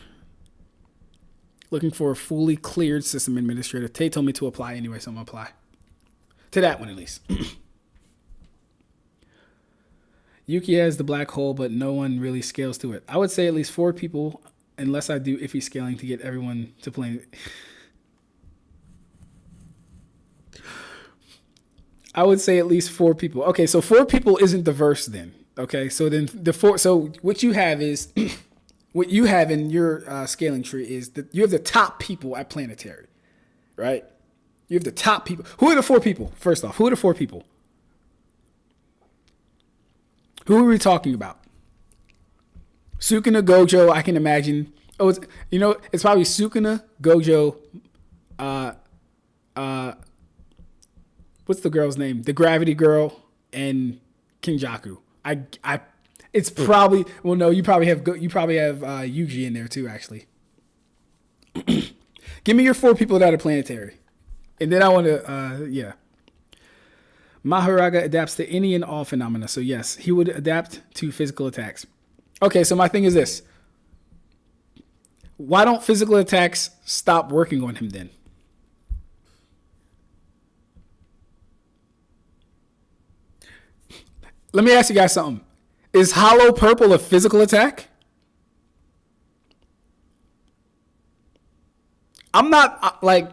Looking for a fully cleared system administrator. Tay told me to apply anyway, so I'm going to apply. To that one, at least. Yuki has the black hole, but no one really scales to it. I would say at least 4 people, unless I do iffy scaling to get everyone to play. I would say at least 4 people. Okay, so 4 people isn't diverse then. Okay, so then the 4. So what you have is, what you have in your scaling tree is that you have the top people at Planetary, right? You have the top people. Who are the 4 people? First off, who are the 4 people? Who are we talking about? Sukuna, Gojo, I can imagine. Oh, it's probably Sukuna, Gojo, what's the girl's name? The Gravity Girl and Kenjaku. It's probably, well, no, you probably have Yuji in there too, actually. Give me your 4 people that are Planetary. And then I want to, Mahoraga adapts to any and all phenomena. So yes, he would adapt to physical attacks. Okay, so my thing is this. Why don't physical attacks stop working on him then? Let me ask you guys something. Is hollow purple a physical attack? I'm not like,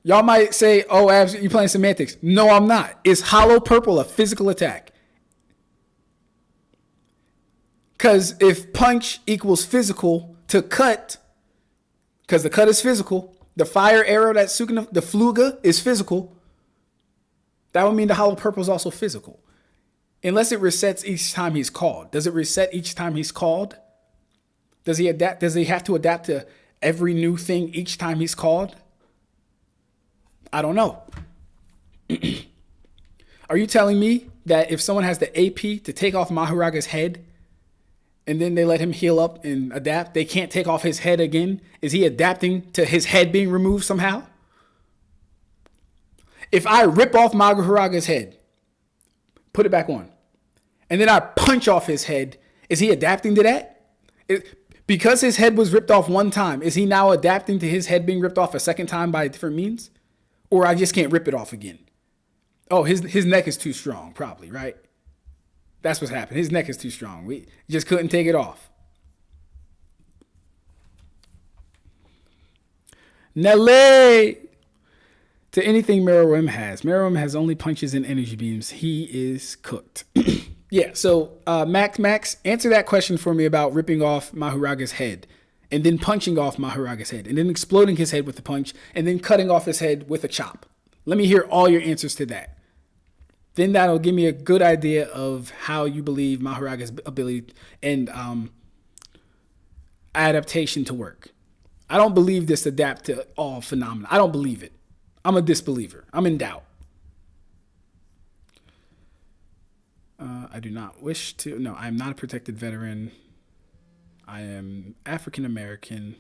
y'all might say, oh, Abs, you're playing semantics. No, I'm not. Is hollow purple a physical attack? Because if punch equals physical to cut, because the cut is physical, the fire arrow that Sukuna, the fluga is physical, that would mean the hollow purple is also physical. Unless it resets each time he's called. Does it reset each time he's called? Does he adapt? Does he have to adapt to every new thing each time he's called? I don't know. Are you telling me that if someone has the AP to take off Mahoraga's head and then they let him heal up and adapt, they can't take off his head again? Is he adapting to his head being removed somehow? If I rip off Mahoraga's head, put it back on, and then I punch off his head, is he adapting to that? Because his head was ripped off one time, is he now adapting to his head being ripped off a second time by different means? Or I just can't rip it off again? Oh, his neck is too strong, probably, right? That's what's happened. His neck is too strong. We just couldn't take it off. Nelly! To anything Meruem has. Meruem has only punches and energy beams. He is cooked. Yeah, so Max, answer that question for me about ripping off Mahoraga's head and then punching off Mahoraga's head and then exploding his head with the punch and then cutting off his head with a chop. Let me hear all your answers to that. Then that'll give me a good idea of how you believe Mahoraga's ability and adaptation to work. I don't believe this adapt to all phenomena. I don't believe it. I'm a disbeliever. I'm in doubt. I do not wish to. No, I'm not a protected veteran. I am African American.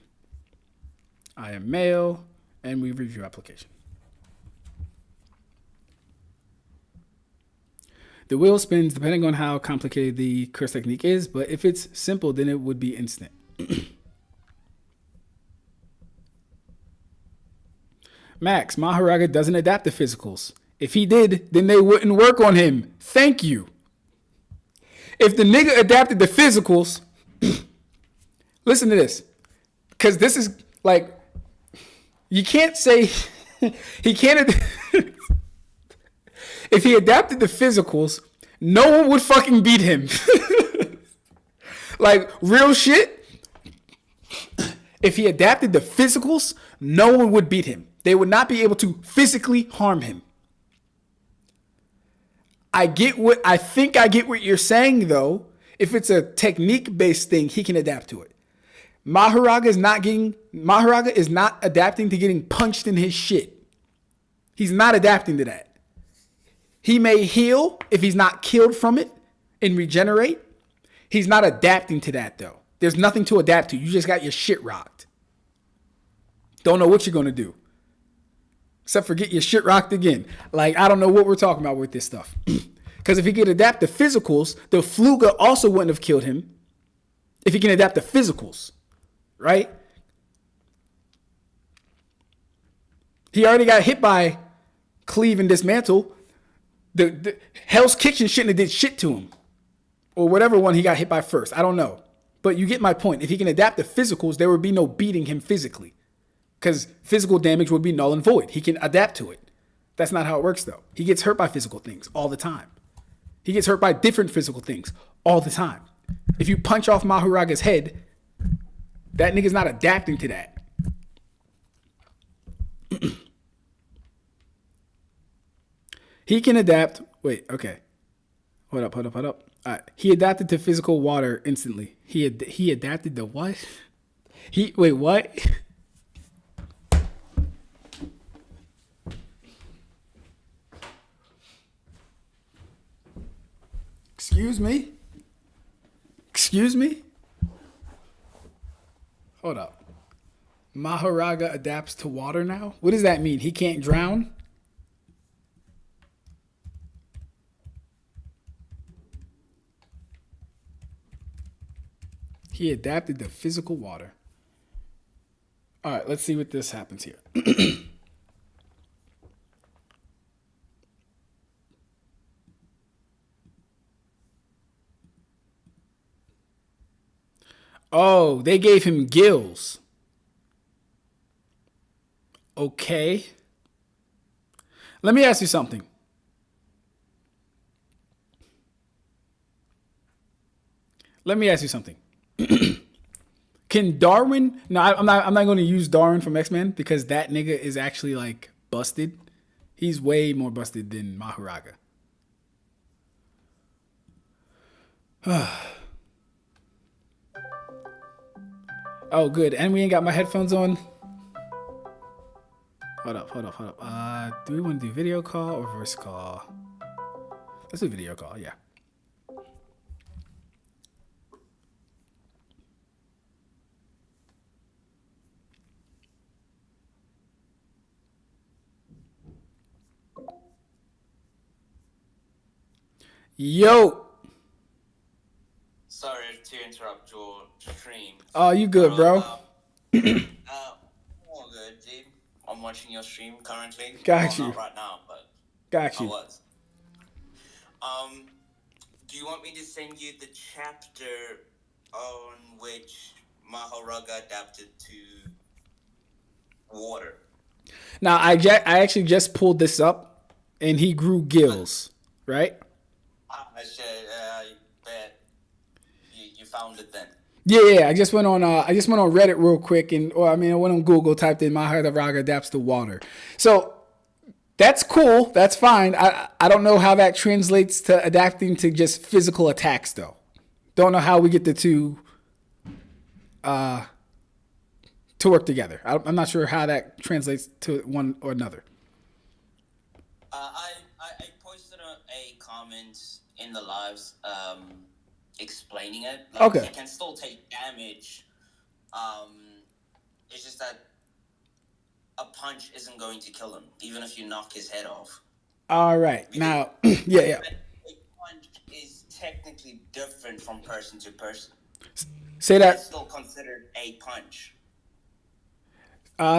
I am male, and we review application. The wheel spins depending on how complicated the curse technique is, but if it's simple, then it would be instant. Max, Mahoraga doesn't adapt to physicals. If he did, then they wouldn't work on him. Thank you. If the nigga adapted to physicals, listen to this. Because this is like, you can't say, he can't, if he adapted to physicals, no one would fucking beat him. Like, real shit. If he adapted to physicals, no one would beat him. They would not be able to physically harm him. I think I get what you're saying, though. If it's a technique-based thing, he can adapt to it. Mahoraga is not adapting to getting punched in his shit. He's not adapting to that. He may heal if he's not killed from it and regenerate. He's not adapting to that, though. There's nothing to adapt to. You just got your shit rocked. Don't know what you're going to do. Except for get your shit rocked again. Like, I don't know what we're talking about with this stuff. Because if he could adapt to physicals, the Fluga also wouldn't have killed him. If he can adapt to physicals. Right? He already got hit by Cleave and Dismantle. The Hell's Kitchen shouldn't have did shit to him. Or whatever one he got hit by first. I don't know. But you get my point. If he can adapt to physicals, there would be no beating him physically. Because physical damage would be null and void. He can adapt to it. That's not how it works, though. He gets hurt by physical things all the time. He gets hurt by different physical things all the time. If you punch off Mahoraga's head, that nigga's not adapting to that. He can adapt. Wait, okay. Hold up. All right. He adapted to physical water instantly. He adapted to what? Wait, what? Excuse me? Hold up. Mahoraga adapts to water now? What does that mean? He can't drown? He adapted to physical water. All right, let's see what this happens here. Oh, they gave him gills. Okay. Let me ask you something. Can Darwin? No, I'm not. I'm not going to use Darwin from X-Men because that nigga is actually like busted. He's way more busted than Mahoraga. Oh, good. And we ain't got my headphones on. Hold up. Do we want to do video call or voice call? Let's do video call. Yeah. Yo. Sorry to interrupt your stream. Oh, you good, bro? All good, dude. I'm watching your stream currently. Got you. Not right now, but Got you. I was. Do you want me to send you the chapter on which Mahoraga adapted to water? Now, I actually just pulled this up, and he grew gills, right? I bet you found it then. Yeah. I just went on Reddit real quick, I went on Google, typed in Mahoraga adapts to water. So that's cool. That's fine. I don't know how that translates to adapting to just physical attacks, though. Don't know how we get the two to work together. I'm not sure how that translates to one or another. I posted a comment in the lives explaining it. Like, okay. He can still take damage. It's just that a punch isn't going to kill him, even if you knock his head off. All right. Because now, yeah. A punch is technically different from person to person. Say that. It's still considered a punch.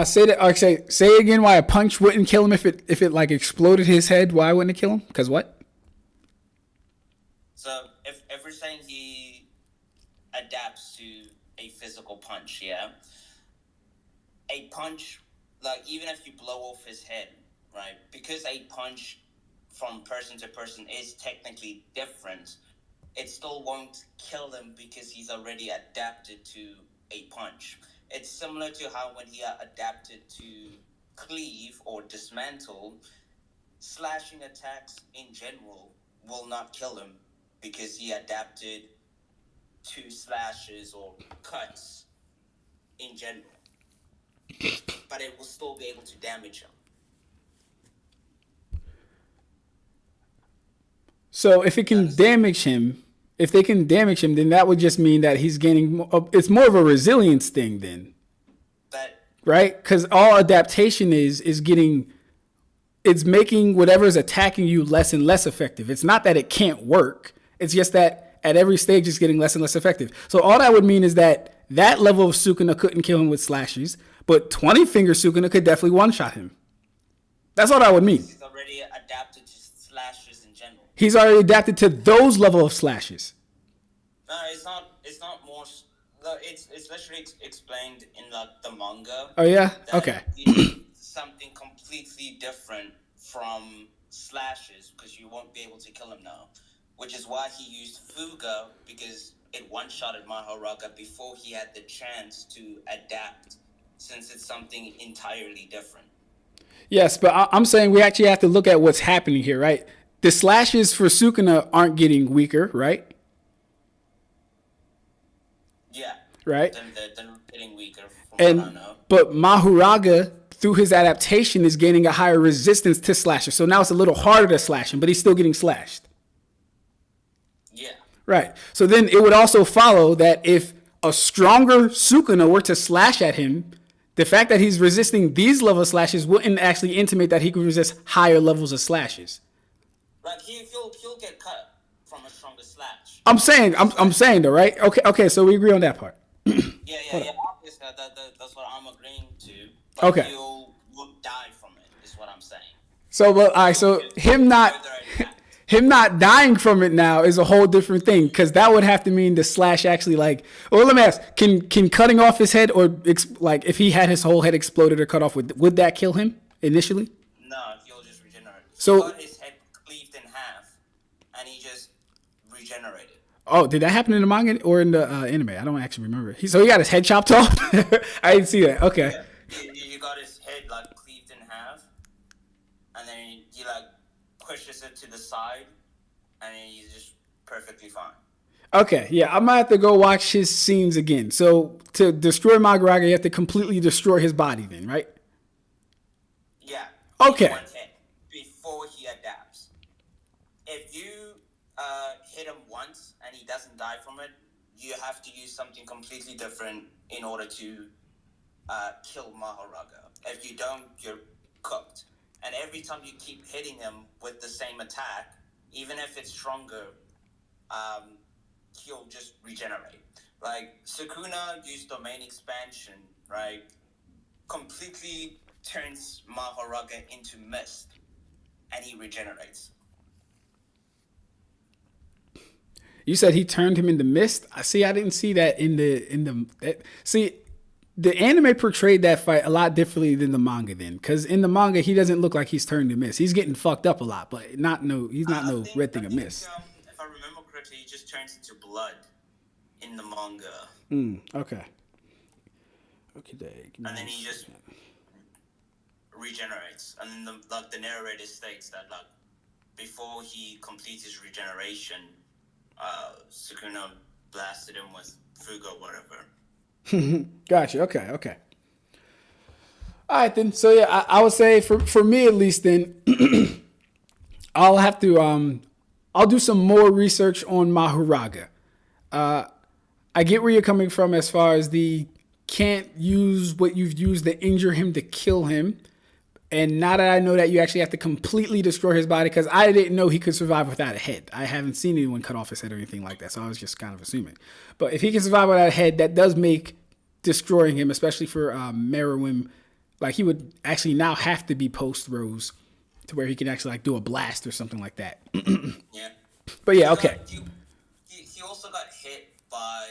Say again why a punch wouldn't kill him if it like exploded his head. Why wouldn't it kill him? Because what? So if we're saying he adapts to a physical punch, yeah, a punch, like even if you blow off his head, right? Because a punch from person to person is technically different, it still won't kill him because he's already adapted to a punch. It's similar to how when he adapted to cleave or dismantle, slashing attacks in general will not kill him because he adapted to slashes or cuts in general. But it will still be able to damage him. So if it can damage him, if they can damage him, then that would just mean that he's gaining. It's more of a resilience thing then, right? Because all adaptation is getting, it's making whatever's attacking you less and less effective. It's not that it can't work. It's just that at every stage it's getting less and less effective. So all that would mean is that level of Sukuna couldn't kill him with slashes, but 20-finger Sukuna could definitely one-shot him. That's all that would mean. He's already adapted to slashes in general. He's already adapted to those level of slashes. No, it's not more. It's especially explained in the manga. Oh yeah. Okay. Something completely different from slashes because you won't be able to kill him now, which is why he used Fuga because it one-shotted Mahoraga before he had the chance to adapt, since it's something entirely different. Yes, but I'm saying we actually have to look at what's happening here, right? The slashes for Sukuna aren't getting weaker, right? Yeah. Right? They're getting weaker from what I know. But Mahoraga, through his adaptation, is gaining a higher resistance to slashes. So now it's a little harder to slash him, but he's still getting slashed. Yeah. Right. So then it would also follow that if a stronger Sukuna were to slash at him, the fact that he's resisting these level of slashes wouldn't actually intimate that he could resist higher levels of slashes. Like he'll get cut. from a stronger slash. I'm saying though, right? Okay, so we agree on that part. Yeah. Obviously, that's what I'm agreeing to. But Okay. he'll die from it, is what I'm saying. So, all right. So him not dying from it now is a whole different thing, because that would have to mean the slash actually like. Well, let me ask: Can cutting off his head, or like if he had his whole head exploded or cut off, would that kill him initially? No, he'll just regenerate. So he got his head cleaved in half, and he just regenerated. Oh, did that happen in the manga or in the anime? I don't actually remember. So he got his head chopped off? I didn't see that. Okay. Yeah. You got his head like cleaved in half, and then he like pushes it to the side, and then he's just perfectly fine. Okay, yeah, I might have to go watch his scenes again. So to destroy Mahoraga, you have to completely destroy his body then, right? Yeah. Okay. One hit before he adapts. If you hit him once and he doesn't die from it, you have to use something completely different in order to kill Mahoraga. If you don't, you're cooked. And every time you keep hitting him with the same attack, even if it's stronger, he'll just regenerate. Like, Sukuna used domain expansion, right? Completely turns Mahoraga into mist, and he regenerates. You said he turned him into mist. I didn't see that in the. See, the anime portrayed that fight a lot differently than the manga then, because in the manga he doesn't look like he's turned to mist. He's getting fucked up a lot, but he's not no red thing of mist. If I remember correctly, he just turns into blood in the manga. Okay. And then he just regenerates, and then the narrator states that like before he completes his regeneration, Sukuna blasted him with Fugo, whatever. Gotcha. Okay. All right then. So yeah, I would say for me at least then, I'll have to I'll do some more research on Mahoraga. I get where you're coming from as far as the can't use what you've used to injure him to kill him. And now that I know that you actually have to completely destroy his body, because I didn't know he could survive without a head. I haven't seen anyone cut off his head or anything like that, so I was just kind of assuming. But if he can survive without a head, that does make destroying him, especially for Meruem, like he would actually now have to be post-Rose to where he can actually like do a blast or something like that. Yeah. But yeah, okay. He also got hit by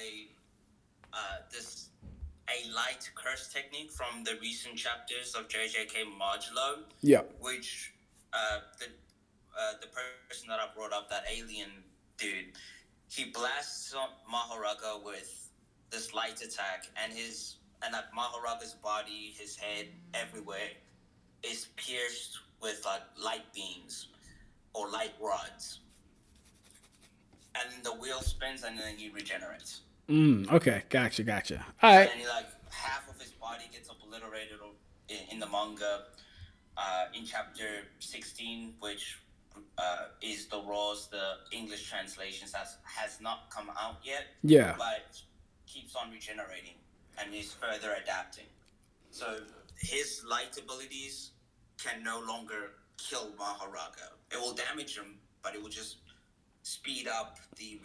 a light curse technique from the recent chapters of JJK Modulo. Yeah. Which the person that I brought up, that alien dude, he blasts Mahoraga with this light attack, and like Mahoraga's body, his head, everywhere is pierced with like light beams or light rods. And then the wheel spins, and then he regenerates. Okay, gotcha. All right. And like half of his body gets obliterated in the manga in chapter 16, which is the Raws, the English translations has not come out yet. Yeah. But keeps on regenerating and is further adapting. So his light abilities can no longer kill Mahoraga. It will damage him, but it will just speed up the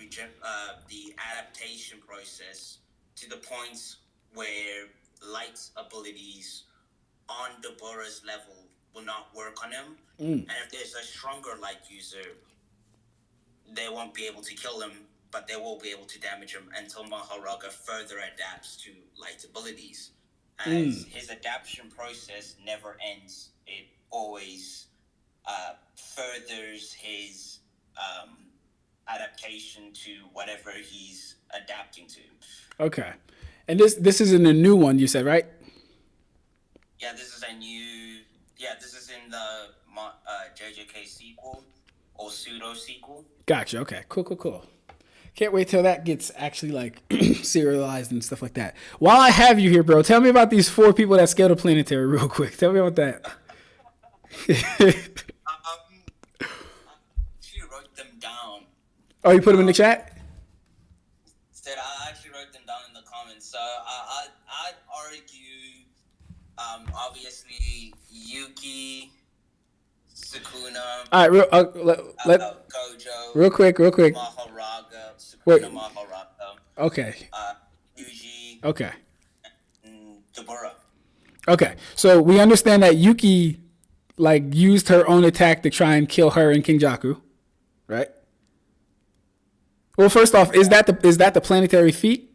adaptation process to the points where light abilities on Deborah's level will not work on him. And if there's a stronger light user, they won't be able to kill him, but they will be able to damage him until Mahoraga further adapts to light abilities. As his adaptation process never ends, it always furthers his adaptation to whatever he's adapting to. Okay. And this isn't a new one, you said, right? Yeah, this is a new... Yeah, this is in the JJK sequel or pseudo sequel. Gotcha. Okay. Cool. Can't wait till that gets actually like serialized and stuff like that. While I have you here, bro, tell me about these 4 people that scaled a planetary real quick. Tell me about that. She wrote them down. Oh, you put them in the chat? I actually wrote them down in the comments. So I'd argue, obviously, Yuki, Sukuna, All right, Gojo, real quick. Mahoraga, Wait. Sukuna Mahoraga, Okay. Yuji, Okay. and Deborah. Okay. So we understand that Yuki like used her own attack to try and kill her and Kenjaku, right? Well, first off, is that the planetary feat?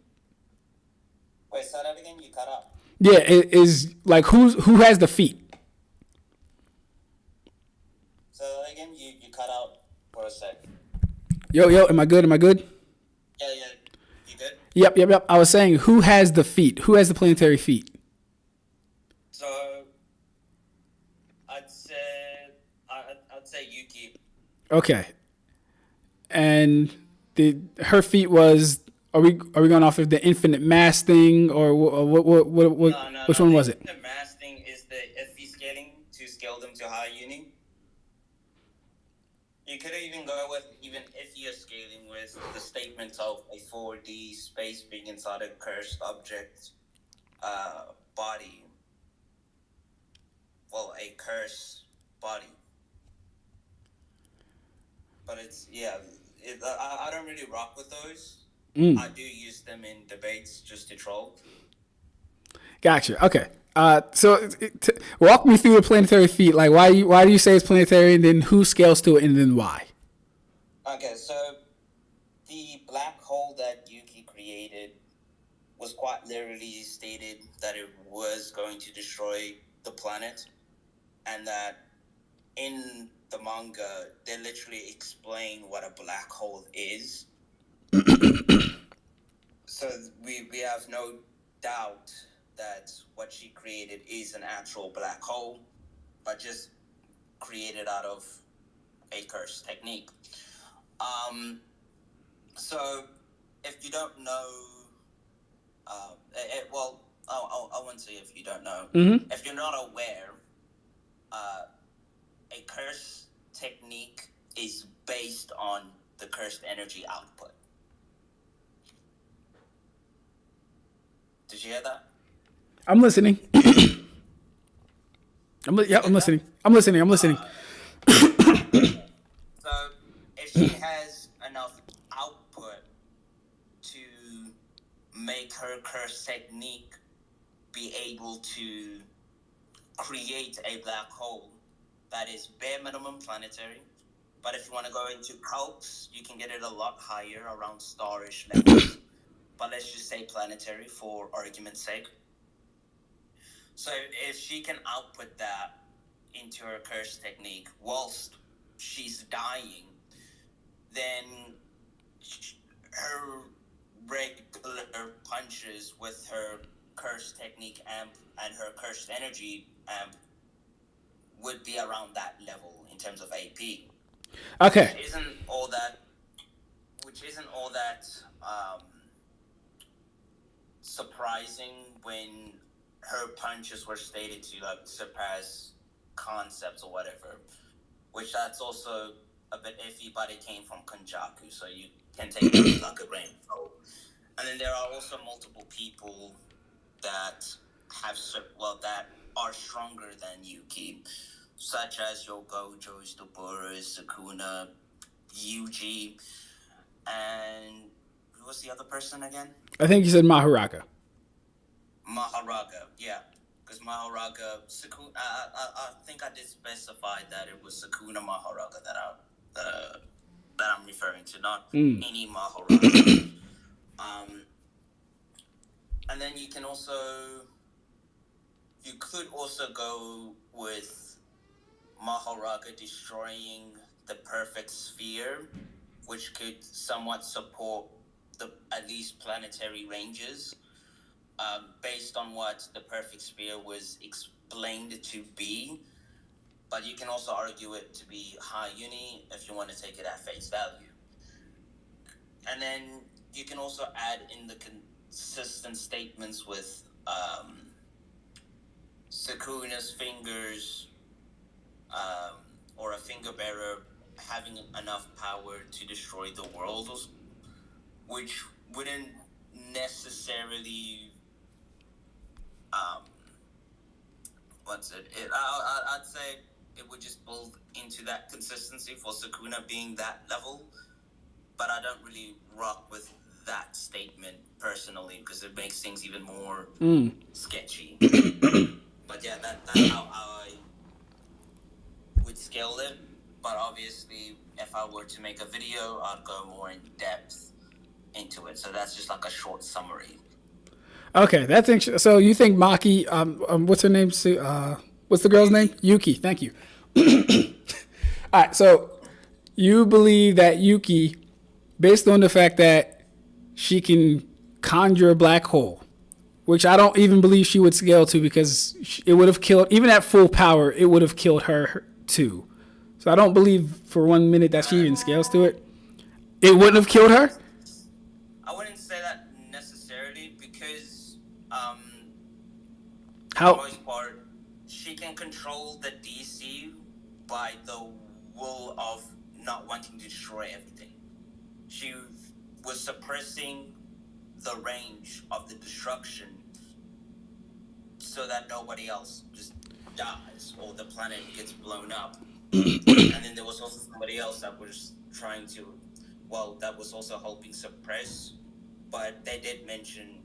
Wait, say that again. You cut out. Yeah, it is like who has the feat? Say that again. You cut out for a sec. Yo, am I good? Yeah. You good? Yep. I was saying who has the feat? Who has the planetary feat? So I'd say Yuki. Okay. And her feat was are we going off of the infinite mass thing or what No. which one was it? The mass thing is the FV scaling to scale them to high uni. You could even go with even if you're scaling with the statement of a 4D space being inside a cursed object body. Well, a curse body. But it's, I don't really rock with those. I do use them in debates just to troll. Gotcha. Okay. So walk me through the planetary feat. Like, why do you say it's planetary, and then who scales to it, and then why? Okay, so the black hole that Yuki created was quite literally stated that it was going to destroy the planet, and that in the manga they literally explain what a black hole is. So we have no doubt that what she created is an actual black hole, but just created out of a curse technique. So if you don't know, I wouldn't say if you don't know. Mm-hmm. If you're not aware, a curse technique is based on the cursed energy output. Did you hear that? I'm listening. I'm listening. So if she has enough output to make her curse technique be able to create a black hole that is bare minimum planetary, but if you want to go into calcs, you can get it a lot higher, around starish levels. But let's just say planetary for argument's sake. So if she can output that into her curse technique whilst she's dying, then her regular punches with her curse technique amp and her cursed energy amp would be around that level in terms of AP. Okay. Which isn't all that surprising when her punches were stated to like surpass concepts or whatever, which that's also a bit iffy, but it came from Kenjaku, so you can take it like a grain of salt. And then there are also multiple people that that are stronger than Yuki, such as your Gojos, Doboras, Sukuna, Yuji, and who was the other person again? I think you said Mahoraga. Mahoraga, yeah. Because Mahoraga, Sukuna, I think I did specify that it was Sukuna Mahoraga that I'm referring to, not any Mahoraga. And then you could also go with Mahoraga destroying the perfect sphere, which could somewhat support the at least planetary ranges, based on what the perfect sphere was explained to be. But you can also argue it to be high uni if you want to take it at face value. And then you can also add in the consistent statements with Sukuna's fingers, or a finger bearer having enough power to destroy the world, which wouldn't necessarily I'd say it would just build into that consistency for Sukuna being that level. But I don't really rock with that statement personally because it makes things even more sketchy. But yeah, that's how I would scale it. But obviously, if I were to make a video, I'd go more in depth into it. So that's just like a short summary. Okay, that's interesting. So you think Maki? What's her name? What's the girl's name? Yuki. Thank you. All right. So you believe that Yuki, based on the fact that she can conjure a black hole, which I don't even believe she would scale to because it would have killed, even at full power, it would have killed her too. So I don't believe for 1 minute that she even scales to it. It wouldn't have killed her? I wouldn't say that necessarily because, How? for the most part, she can control the DC by the will of not wanting to destroy everything. She was suppressing the range of the destruction so that nobody else just dies or the planet gets blown up. And then there was also somebody else that was trying to, that was also helping suppress, but they did mention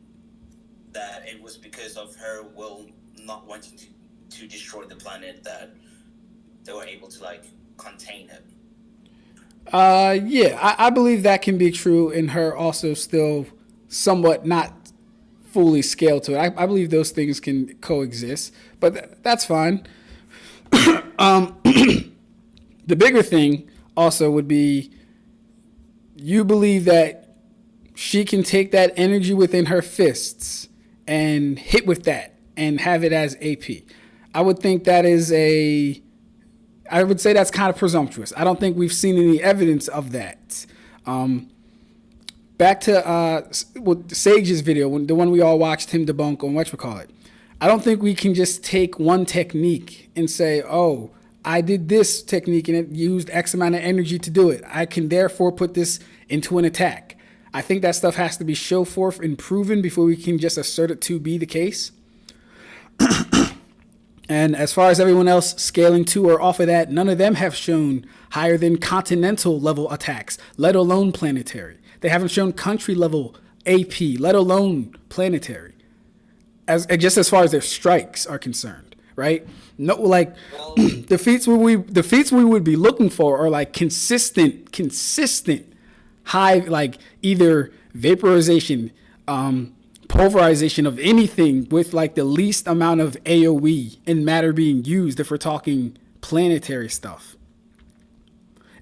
that it was because of her will not wanting to destroy the planet that they were able to like contain it. Yeah, I believe that can be true in her also still somewhat not fully scaled to it. I believe those things can coexist, but that's fine. The bigger thing also would be you believe that she can take that energy within her fists and hit with that and have it as AP. I would think that is I would say that's kind of presumptuous. I don't think we've seen any evidence of that. Back to Sage's video, the one we all watched him debunk on whatchamacallit. I don't think we can just take one technique and say, oh, I did this technique and it used X amount of energy to do it. I can therefore put this into an attack. I think that stuff has to be show forth and proven before we can just assert it to be the case. And as far as everyone else scaling to or off of that, none of them have shown higher than continental level attacks, let alone planetary. They haven't shown country level AP, let alone planetary. Just as far as their strikes are concerned, right? No, like the feats we would be looking for are like consistent high, like either vaporization, pulverization of anything with like the least amount of AoE and matter being used if we're talking planetary stuff.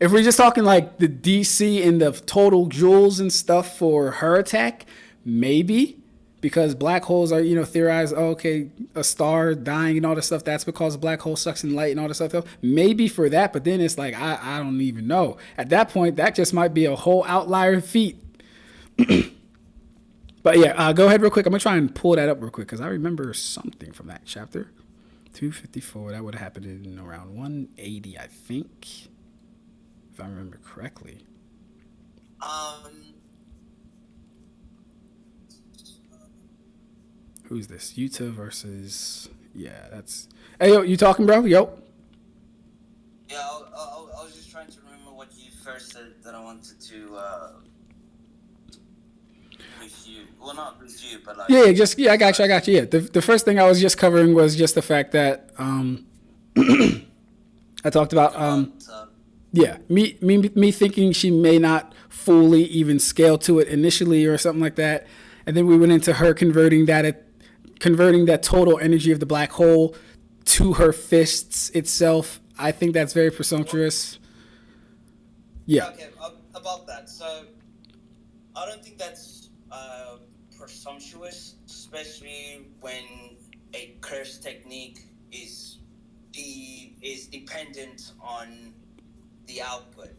If we're just talking like the DC and the total joules and stuff for her attack, maybe. Because black holes are, theorized, okay, a star dying and all this stuff, that's because a black hole sucks in light and all this stuff. Maybe for that, but then it's like, I don't even know. At that point, that just might be a whole outlier feat. But yeah, go ahead real quick. I'm going to try and pull that up real quick because I remember something from that chapter. 254, that would have happened in around 180, I think, if I remember correctly. Who's this? Yuta versus... Yeah, that's... Hey, yo, you talking, bro? Yo. Yeah, I was just trying to remember what you first said that I wanted to review. Well, not review, but like... Yeah, I got you. Yeah, the first thing I was just covering was just the fact that I talked about... yeah, me thinking she may not fully even scale to it initially or something like that. And then we went into her converting that total energy of the black hole to her fists itself. I think that's very presumptuous. Yeah. Okay, about that. So, I don't think that's presumptuous, especially when a curse technique is dependent on the output.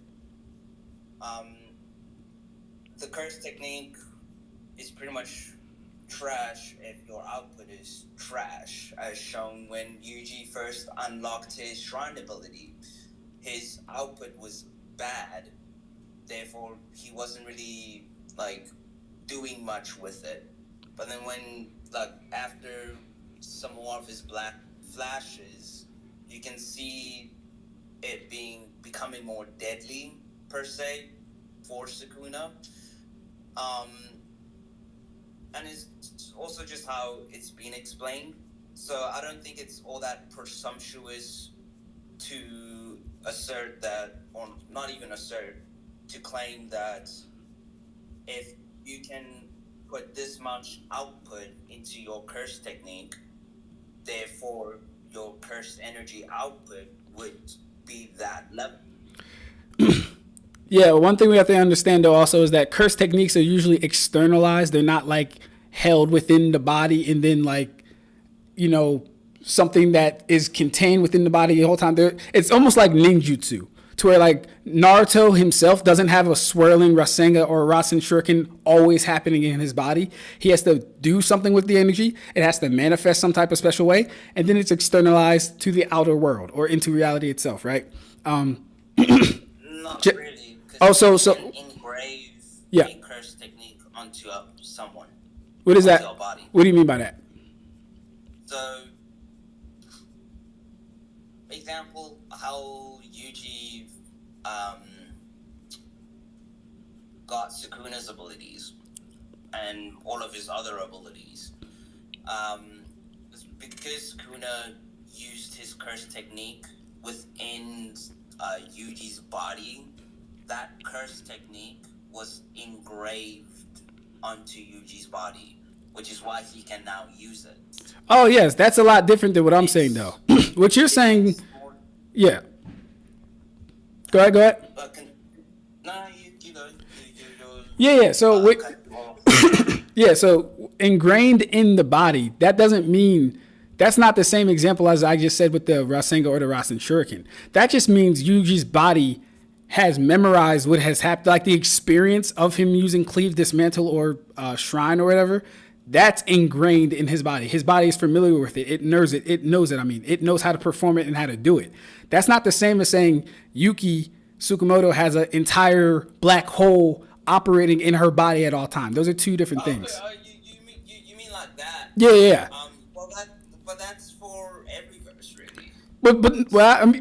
The curse technique is pretty much trash if your output is trash, as shown when Yuji first unlocked his shrine ability. His output was bad, therefore he wasn't really like doing much with it. But then when after some more of his black flashes, you can see it becoming more deadly per se for Sukuna. And it's also just how it's been explained. So I don't think it's all that presumptuous to assert that, or not even assert, to claim that if you can put this much output into your curse technique, therefore your cursed energy output would be that level. Yeah, one thing we have to understand though also is that curse techniques are usually externalized. They're not like held within the body and then like, you know, something that is contained within the body the whole time. It's almost like ninjutsu, to where like Naruto himself doesn't have a swirling Rasengan or Rasen Shuriken always happening in his body. He has to do something with the energy. It has to manifest some type of special way, and then it's externalized to the outer world or into reality itself, right? Not really. Oh, so engrave yeah. a curse technique onto someone. What is that? Body. What do you mean by that? So, example, how Yuji got Sukuna's abilities and all of his other abilities. Because Sukuna used his curse technique within Yuji's body, that curse technique was engraved onto Yuji's body, which is why he can now use it. Oh, yes. That's a lot different than what I'm saying, though. What you're saying... Yeah. Go ahead. You go. Yeah. So, yeah. So, ingrained in the body, that doesn't mean... That's not the same example as I just said with the Rasengan or the Rasen Shuriken. That just means Yuji's body has memorized what has happened, like the experience of him using Cleave, Dismantle, or Shrine or whatever. That's ingrained in his body. His body is familiar with it. It knows it. It knows how to perform it and how to do it. That's not the same as saying Yuki Tsukamoto has an entire black hole operating in her body at all times. Those are two different things. You mean like that? Yeah. But that's for every verse, really.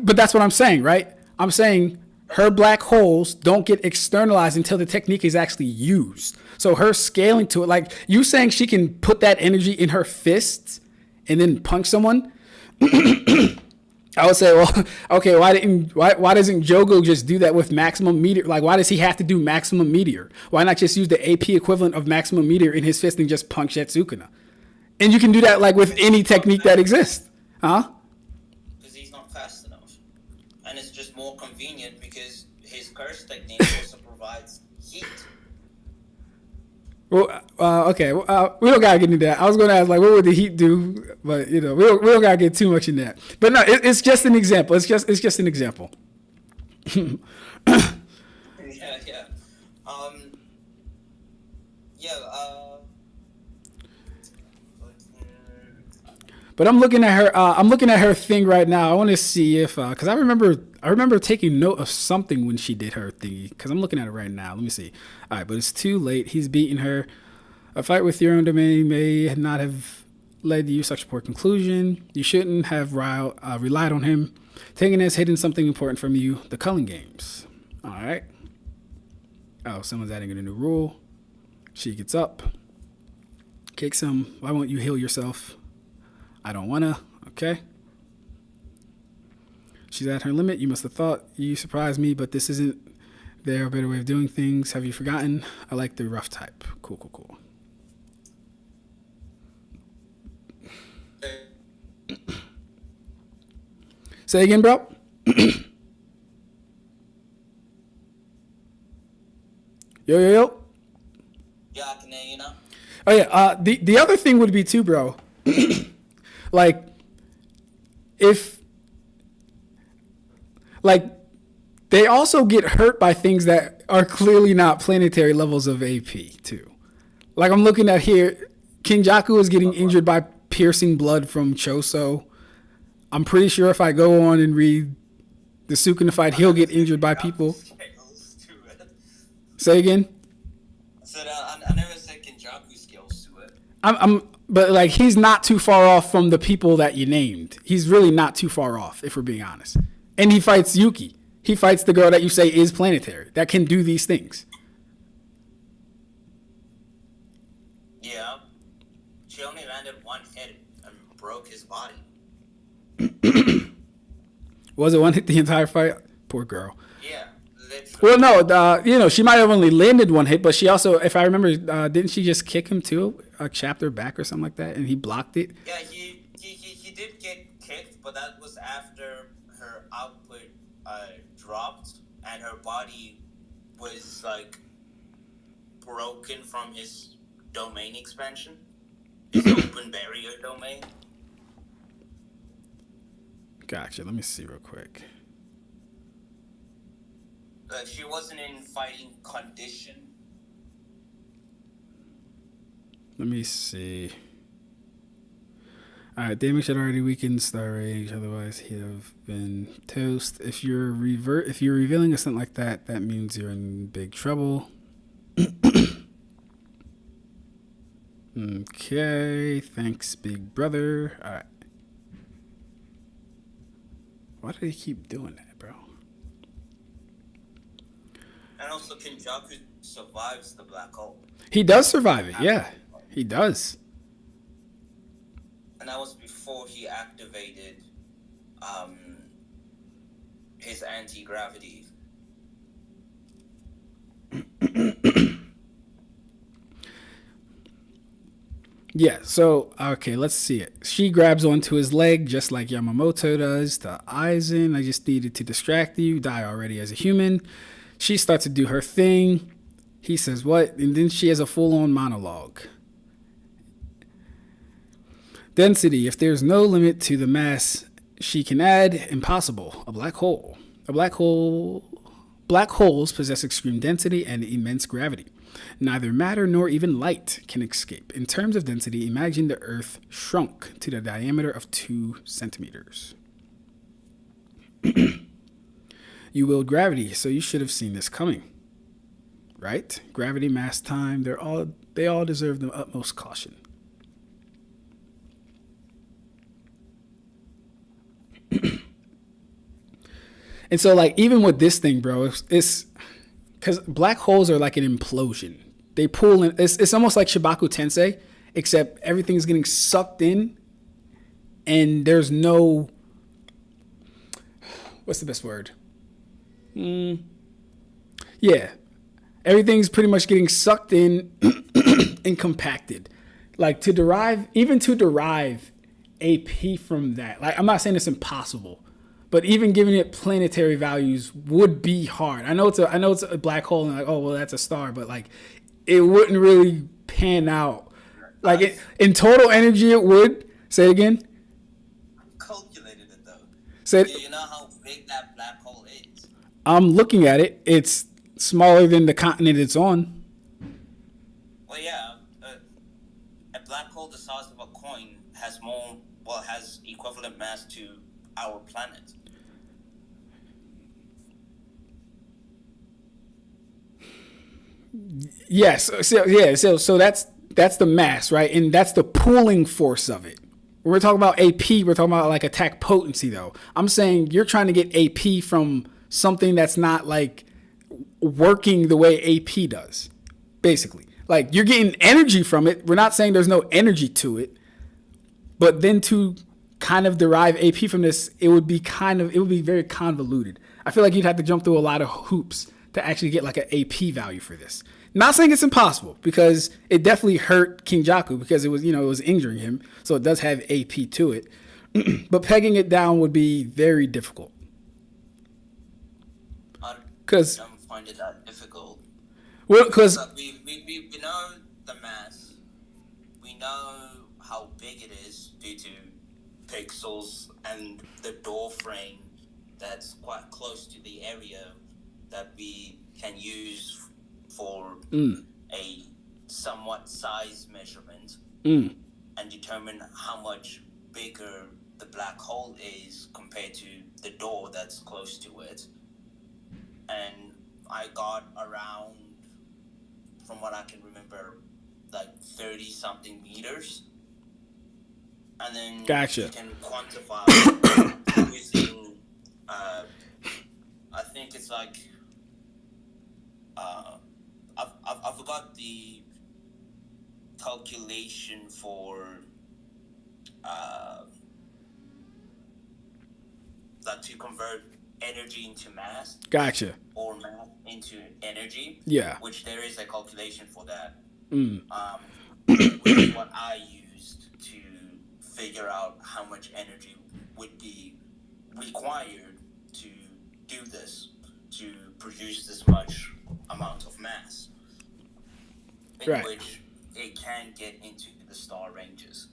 But that's what I'm saying, right? I'm saying her black holes don't get externalized until the technique is actually used. So her scaling to it, like you saying she can put that energy in her fists and then punch someone. I would say, well, okay, why doesn't Jogo just do that with maximum meteor? Like, why does he have to do maximum meteor? Why not just use the AP equivalent of maximum meteor in his fist and just punch at Sukuna? And you can do that like with any technique that exists, huh? Because he's not fast enough, and it's just more convenient because his curse technique also provides heat. Well, okay. We don't gotta get into that. I was gonna ask, like, what would the heat do? But we don't gotta get too much in that. But no, it's just an example. It's just an example. Yeah. But I'm looking at her. I'm looking at her thing right now. I want to see if, because I remember taking note of something when she did her thingy. Because I'm looking at it right now. Let me see. All right, but it's too late. He's beating her. A fight with your own domain may not have led you such a poor conclusion. You shouldn't have relied on him. Taking has hidden something important from you. The culling games. All right. Oh, someone's adding in a new rule. She gets up, kicks him. Why won't you heal yourself? I don't wanna. Okay. She's at her limit. You must have thought you surprised me, but this isn't their better way of doing things. Have you forgotten? I like the rough type. Cool. Say again, bro. Yo. Yeah, I can hear you now. Oh yeah. The other thing would be too, bro. Like, if, like, they also get hurt by things that are clearly not planetary levels of AP, too. Like, I'm looking at here, Kenjaku is getting injured by piercing blood from Choso. I'm pretty sure if I go on and read the Sukuna fight, he'll get injured by people. Say again? I never said Kenjaku skills to it. But like, he's not too far off from the people that you named. He's really not too far off, if we're being honest. And he fights Yuki. He fights the girl that you say is planetary, that can do these things. Yeah. She only landed one hit and broke his body. Was it one hit the entire fight? Poor girl. Yeah, literally. Well, no, she might have only landed one hit, but she also, if I remember, didn't she just kick him too, a chapter back or something like that, and he blocked it? Yeah, he did get kicked, but that was after her output dropped and her body was like broken from his domain expansion, his open barrier domain. Gotcha. Let me see real quick. She wasn't in fighting condition. Let me see. Alright, damage had already weakened star range, otherwise he'd have been toast. If you're revealing a stunt like that, that means you're in big trouble. Okay, thanks, big brother. Alright. Why do they keep doing that, bro? And also, Kenjaku survives the black hole. He does survive it, yeah. He does. And that was before he activated his anti-gravity. Yeah, so, okay, let's see it. She grabs onto his leg just like Yamamoto does to Aizen. I just needed to distract you. Die already as a human. She starts to do her thing. He says, what? And then she has a full-on monologue. Density. If there's no limit to the mass she can add, impossible. A black hole. Black holes possess extreme density and immense gravity. Neither matter nor even light can escape. In terms of density, imagine the Earth shrunk to the diameter of 2 centimeters. You willed gravity, so you should have seen this coming. Right? Gravity, mass, time, they all deserve the utmost caution. And so, like, even with this thing, bro, it's because black holes are like an implosion. They pull in. It's almost like Shibaku Tensei, except everything's getting sucked in, and there's no. What's the best word? Yeah, everything's pretty much getting sucked in and compacted. Like to derive AP from that. Like I'm not saying it's impossible. But even giving it planetary values would be hard. I know it's a black hole and like, oh well, that's a star, but like it wouldn't really pan out. Like in total energy, it would. Say it again. I calculated it though. Say you know how big that black hole is? I'm looking at it. It's smaller than the continent it's on. Well, yeah, a black hole the size of a coin has equivalent mass to our planet. Yes. So that's the mass, right? And that's the pulling force of it. When we're talking about AP, we're talking about like attack potency, though. I'm saying you're trying to get AP from something that's not like working the way AP does, basically. Like you're getting energy from it. We're not saying there's no energy to it, but then to kind of derive AP from this, it would be very convoluted. I feel like you'd have to jump through a lot of hoops to actually get like an AP value for this. Not saying it's impossible, because it definitely hurt Kenjaku because it was injuring him. So it does have AP to it. But pegging it down would be very difficult. Because I don't find it that difficult. Well, because we know the mass. We know how big it is due to pixels and the door frame that's quite close to the area that we can use for a somewhat size measurement and determine how much bigger the black hole is compared to the door that's close to it. And I got around, from what I can remember, like 30-something meters. And then Gotcha. you can quantify using I think it's like I forgot the calculation for that to convert energy into mass. Gotcha. Or mass into energy. Yeah. Which there is a calculation for that. Mm. Which is what I used to figure out how much energy would be required to do this, to produce this much amount of mass, in right. which it can get into the star ranges.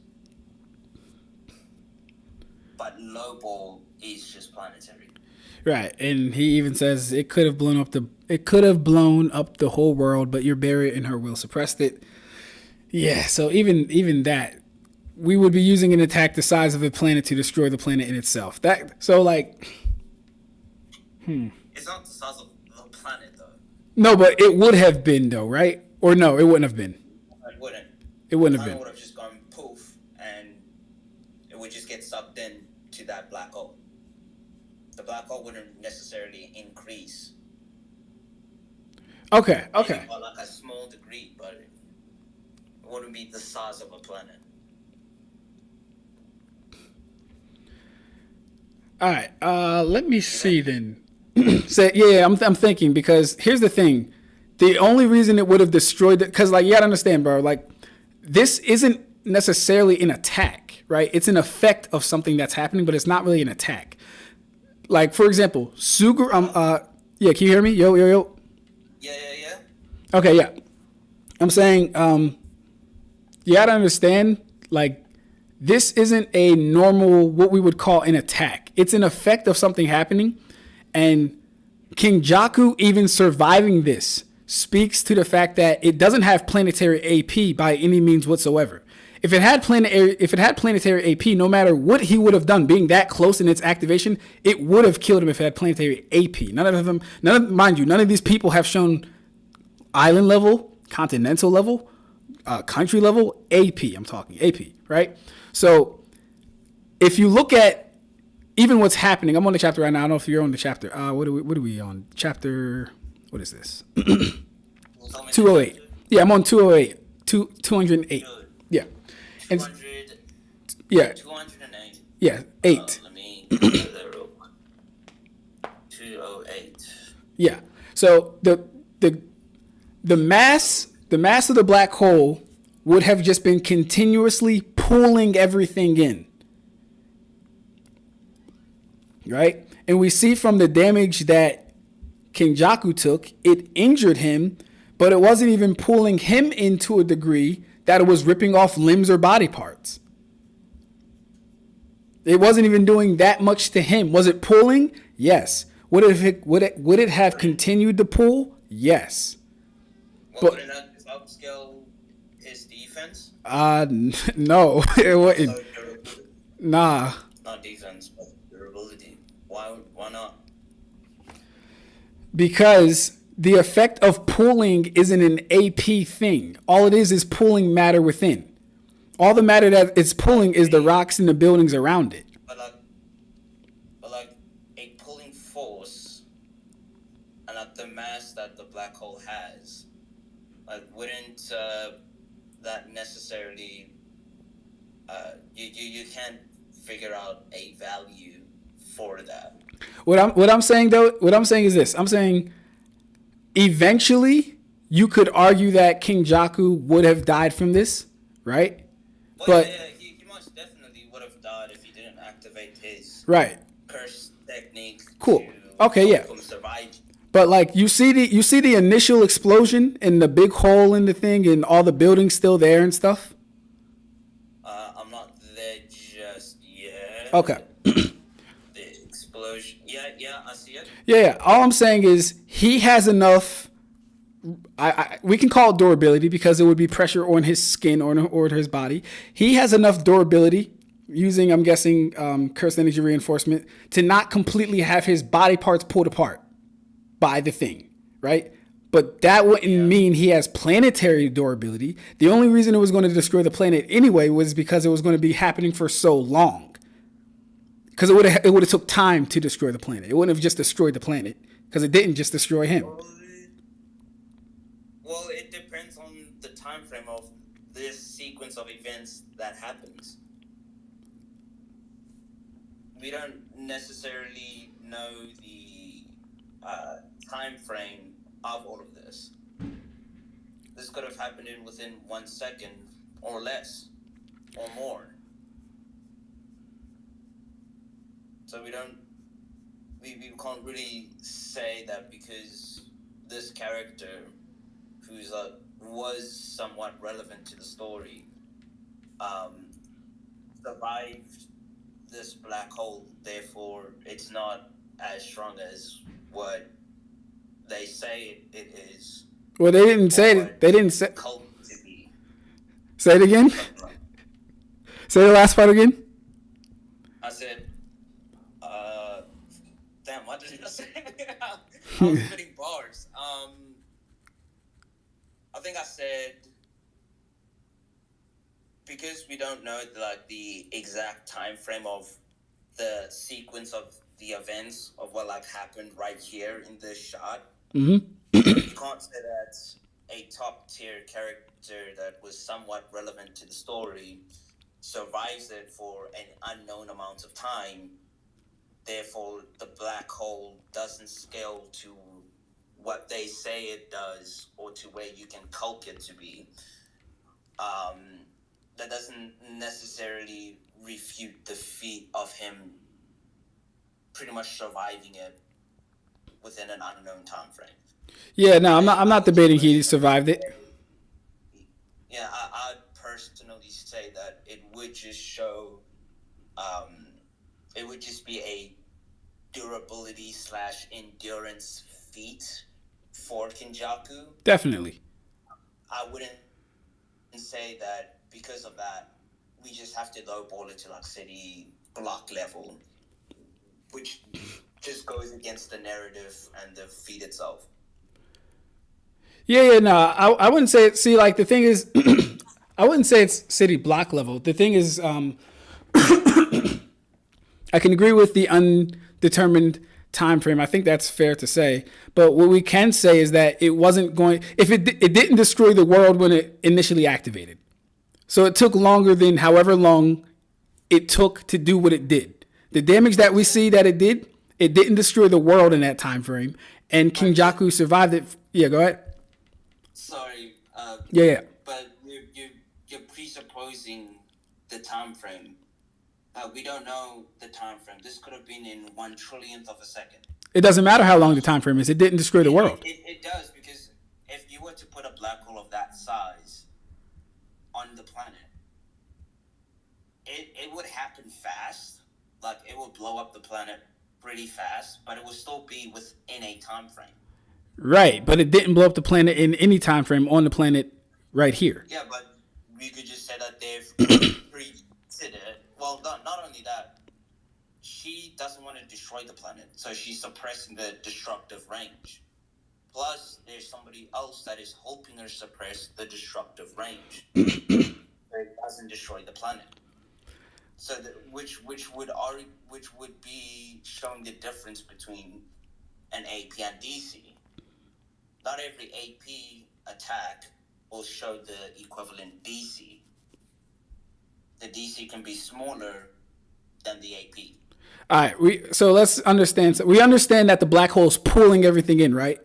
But low ball is just planetary. Right, and he even says it could have blown up the whole world, but your barrier and her will suppressed it. Yeah, so even that, we would be using an attack the size of the planet to destroy the planet in itself. It's not the size of the planet, though. No, but it would have been, though, right? Or no, it wouldn't have been. It wouldn't. It wouldn't have The been. planet would have just gone poof, and it would just get sucked in to that black hole. The black hole wouldn't necessarily increase. Okay. Maybe by like a small degree, but it wouldn't be the size of a planet. All right. Let me see then. I'm thinking, because here's the thing. The only reason it would have destroyed it, because like you gotta understand, bro, like this isn't necessarily an attack, right? It's an effect of something that's happening, but it's not really an attack. Like, for example, Suguru, yeah, can you hear me? Yo. Yeah. Okay, yeah. I'm saying, you gotta understand, like, this isn't a normal, what we would call an attack. It's an effect of something happening, and Kenjaku even surviving this speaks to the fact that it doesn't have planetary AP by any means whatsoever. If it had planetary AP, no matter what he would have done, being that close in its activation, it would have killed him if it had planetary AP. Mind you, none of these people have shown island level, continental level, country level, AP. I'm talking AP, right? So if you look at even what's happening, I'm on the chapter right now. I don't know if you're on the chapter. What are we on? Chapter, what is this? 208. Yeah, I'm on 208. 208. Yeah. 200. Yeah. 208. Yeah, 8. Let me get that real quick. 208. Yeah. So the mass of the black hole would have just been continuously pulling everything in. Right? And we see from the damage that Kenjaku took, it injured him, but it wasn't even pulling him into a degree that it was ripping off limbs or body parts. It wasn't even doing that much to him. Was it pulling? Yes. Would it have continued to pull? Yes. Would it not upscale his defense? No, it wouldn't. Nah. Not defense, but durability. Why not? Because the effect of pulling isn't an AP thing. All it is pulling matter within. All the matter that it's pulling is the rocks and the buildings around it. But like a pulling force, and at the mass that the black hole has, like wouldn't that necessarily you can't figure out a value for that. What I'm saying is this. I'm saying eventually you could argue that Kenjaku would have died from this, right? But yeah, he most definitely would have died if he didn't activate his curse technique. Cool. Okay, yeah. But like you see the initial explosion and the big hole in the thing and all the buildings still there and stuff? I'm not there just yet. Okay. The explosion. Yeah, I see it. Yeah. All I'm saying is he has enough. We can call it durability because it would be pressure on his skin or his body. He has enough durability using, I'm guessing, cursed energy reinforcement to not completely have his body parts pulled apart by the thing, right? But that wouldn't mean he has planetary durability. The only reason it was going to destroy the planet anyway was because it was going to be happening for so long. Because it would have took time to destroy the planet. It wouldn't have just destroyed the planet because it didn't just destroy him. Well, it depends on the time frame of this sequence of events that happens. We don't necessarily know the time frame of all of this. This could have happened within 1 second or less or more. So we can't really say that because this character who's was somewhat relevant to the story survived this black hole, therefore it's not as strong as what they say it is. Well, they didn't say it. They didn't say. Cult to be. Say it again. Say the last part again. I said, damn, what did I say? I was spitting bars. I think I said, because we don't know the exact time frame of the sequence of the events of what happened right here in this shot. Mm-hmm. You can't say that a top tier character that was somewhat relevant to the story survives it for an unknown amount of time. Therefore, the black hole doesn't scale to what they say it does or to where you can calc it to be. That doesn't necessarily refute the feat of him pretty much surviving it within an unknown time frame. Yeah, no, I'm not debating he survived it. Yeah, I'd personally say that it would just show, it would just be a durability / endurance feat for Kenjaku. Definitely. I wouldn't say that because of that, we just have to lowball it to city block level, which just goes against the narrative and the feat itself. Yeah, no, I wouldn't say it. See, the thing is, I wouldn't say it's city block level. The thing is, I can agree with the undetermined time frame. I think that's fair to say. But what we can say is that it wasn't going. If it didn't destroy the world when it initially activated, so it took longer than however long it took to do what it did. The damage that we see that it didn't destroy the world in that time frame, and Kenjaku survived it. Yeah, go ahead. Sorry. Yeah. But you're presupposing the time frame. We don't know the time frame. This could have been in 1/1,000,000th of a second. It doesn't matter how long the time frame is. It didn't destroy the world. It does, because if you were to put a black hole of that size on the planet, it would happen fast. It would blow up the planet pretty fast, but it would still be within a time frame. Right, but it didn't blow up the planet in any time frame on the planet right here. Yeah, but we could just say that they've predicted it. Well, not only that, she doesn't want to destroy the planet, so she's suppressing the destructive range. Plus, there's somebody else that is helping her suppress the destructive range, so it doesn't destroy the planet. So, which would be showing the difference between an AP and DC. Not every AP attack will show the equivalent DC. The DC can be smaller than the AP. All right, so let's understand. We understand that the black hole is pulling everything in, right?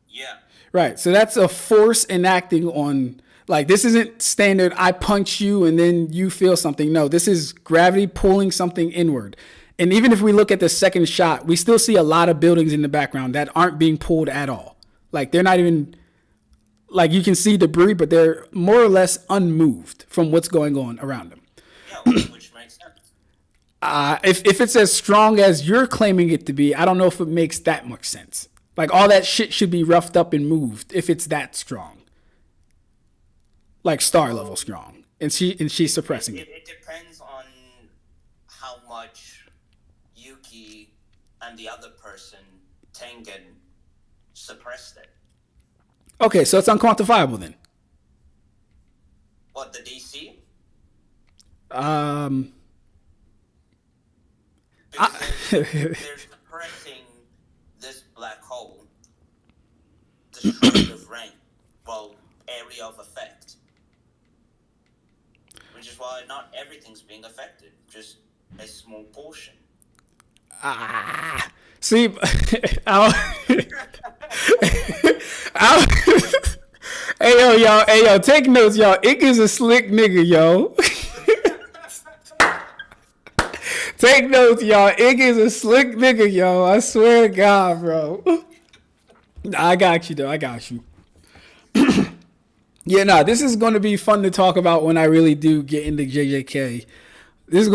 Yeah. Right, so that's a force enacting on, this isn't standard, I punch you and then you feel something. No, this is gravity pulling something inward. And even if we look at the second shot, we still see a lot of buildings in the background that aren't being pulled at all. They're not even, you can see debris, but they're more or less unmoved from what's going on around them. Yeah, which makes sense. If it's as strong as you're claiming it to be, I don't know if it makes that much sense. All that shit should be roughed up and moved if it's that strong. Star level strong. And she's suppressing it. It depends on how much Yuki and the other person, Tengen, suppressed it. Okay, so it's unquantifiable then. What, the DC? Because they're suppressing this black hole, destructive range, area of effect. Which is why not everything's being affected, just a small portion. See, hey yo, take notes, y'all. Ick is a slick nigga, yo. Take notes, y'all. Ick is a slick nigga, yo. I swear to God, bro. I got you, though. I got you. Yeah, this is going to be fun to talk about when I really do get into JJK. This is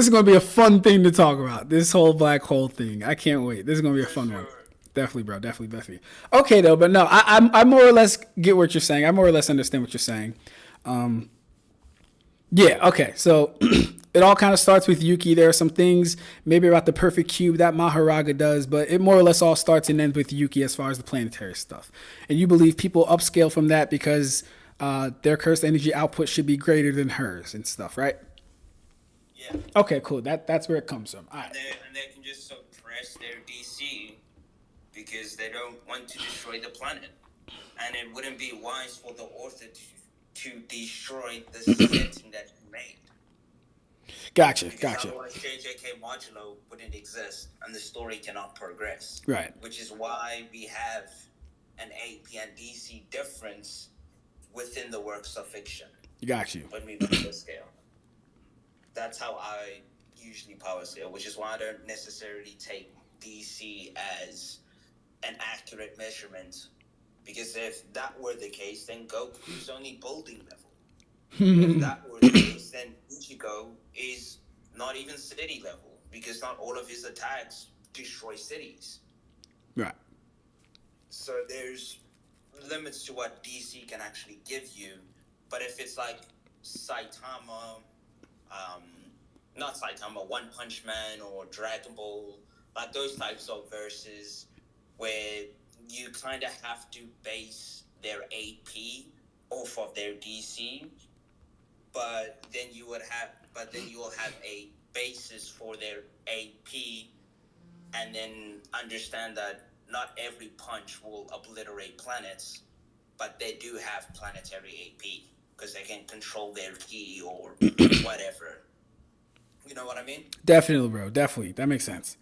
gonna be a fun thing to talk about. This whole black hole thing. I can't wait. This is gonna be a fun one. Definitely, bro. Definitely. Okay, though, but no, I more or less get what you're saying. I more or less understand what you're saying. Yeah. Okay. So it all kind of starts with Yuki. There are some things maybe about the perfect cube that Mahoraga does, but it more or less all starts and ends with Yuki as far as the planetary stuff. And you believe people upscale from that because their cursed energy output should be greater than hers and stuff, right? Yeah. Okay, cool. That's where it comes from. All right. And they can just suppress their DC because they don't want to destroy the planet. And it wouldn't be wise for the author to destroy the setting that he made. Gotcha. Otherwise, JJK Modulo wouldn't exist and the story cannot progress. Right. Which is why we have an AP and DC difference within the works of fiction. Got you. When we power scale. That's how I usually power scale, which is why I don't necessarily take DC as an accurate measurement. Because if that were the case, then Goku's only building level. If that were the case, then Ichigo is not even city level. Because not all of his attacks destroy cities. Right. So there's limits to what DC can actually give you. But if it's like Saitama, not Saitama, One Punch Man or Dragon Ball, like those types of verses where you kind of have to base their AP off of their DC, but then you will have a basis for their AP, and then understand that not every punch will obliterate planets, but they do have planetary AP because they can control their ki or whatever. You know what I mean? Definitely, bro. Definitely. That makes sense.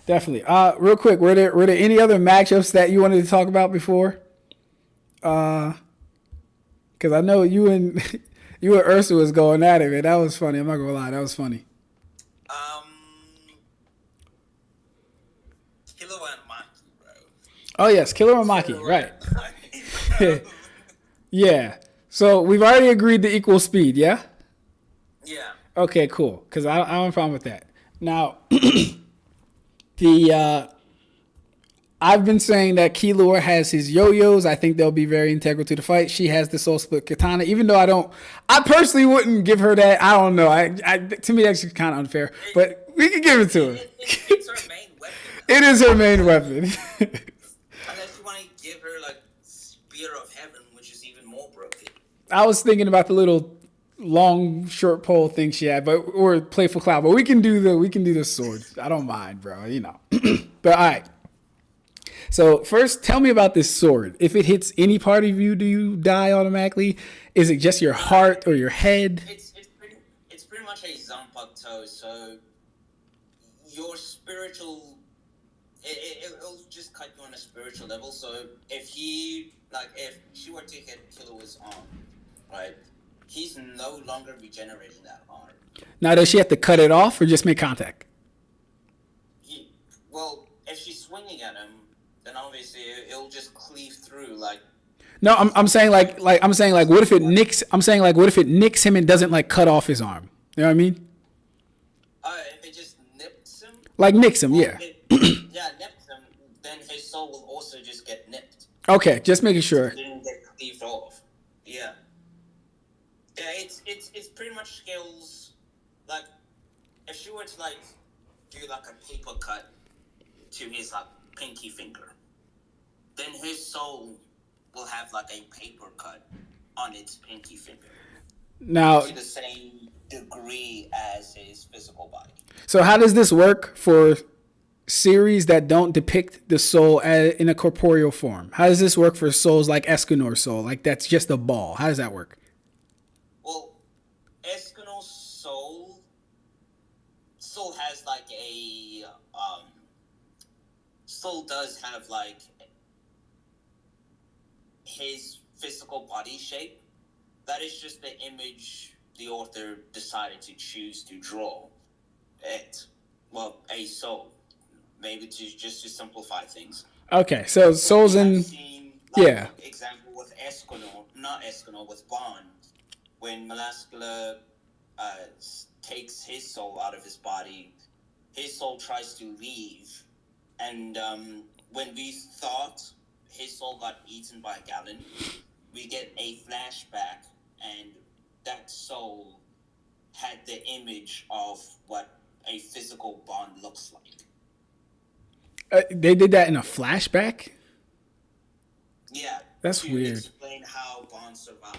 Definitely. Real quick, were there any other matchups that you wanted to talk about before? Because I know you and Ursa was going at it, man. That was funny. I'm not gonna lie, that was funny. Killua and Maki, bro. Oh yes, Killua and Maki, right? Yeah. So we've already agreed to equal speed, yeah? Yeah. Okay, cool. Because I don't have a problem with that. Now, I've been saying that Killua has his yo-yos. I think they'll be very integral to the fight. She has the soul split katana, even though I personally wouldn't give her that. I don't know. To me, that's kind of unfair, but we can give it to her. It's her main weapon. It is her main weapon. Unless you want to give her like Spear of Heaven, which is even more broken. I was thinking about the little long short pole thing she had, or Playful Cloud, but we can do the sword. I don't mind, bro. You know. But all right. So first, tell me about this sword. If it hits any part of you, do you die automatically? Is it just your heart or your head? It's pretty much a Zanpakuto. So your spiritual, it'll just cut you on a spiritual level. So if she were to hit Killua's arm, right, he's no longer regenerating that arm. Now, does she have to cut it off or just make contact? If she's swinging at him, then obviously it'll just cleave through. Like, no, I'm saying like what if it nicks? I'm saying like what if it nicks him and doesn't like cut off his arm? You know what I mean? If it just nips him. Like nicks him, yeah. Nips him. Then his soul will also just get nipped. Okay, just making sure. It didn't get cleaved off. Yeah. Yeah, it's pretty much scales. Like, if she were to like do like a paper cut to his like pinky finger, then his soul will have like a paper cut on its pinky finger. Now, to the same degree as his physical body. so how does this work for series that don't depict the soul in a corporeal form? How does this work for souls like Escanor's soul? Like that's just a ball. How does that work? Well, Escanor's soul has like a soul does have like his physical body shape. That is just the image the author decided to choose to draw it. Well, a soul. Maybe to simplify things. Okay, so souls in example with Escanor, not Escanor, with Bond, when Melascula takes his soul out of his body, his soul tries to leave, and when we thought his soul got eaten by a Gallon, we get a flashback, and that soul had the image of what a physical Bond looks like. They did that in a flashback? Yeah. That's weird. Explain how Bond survived.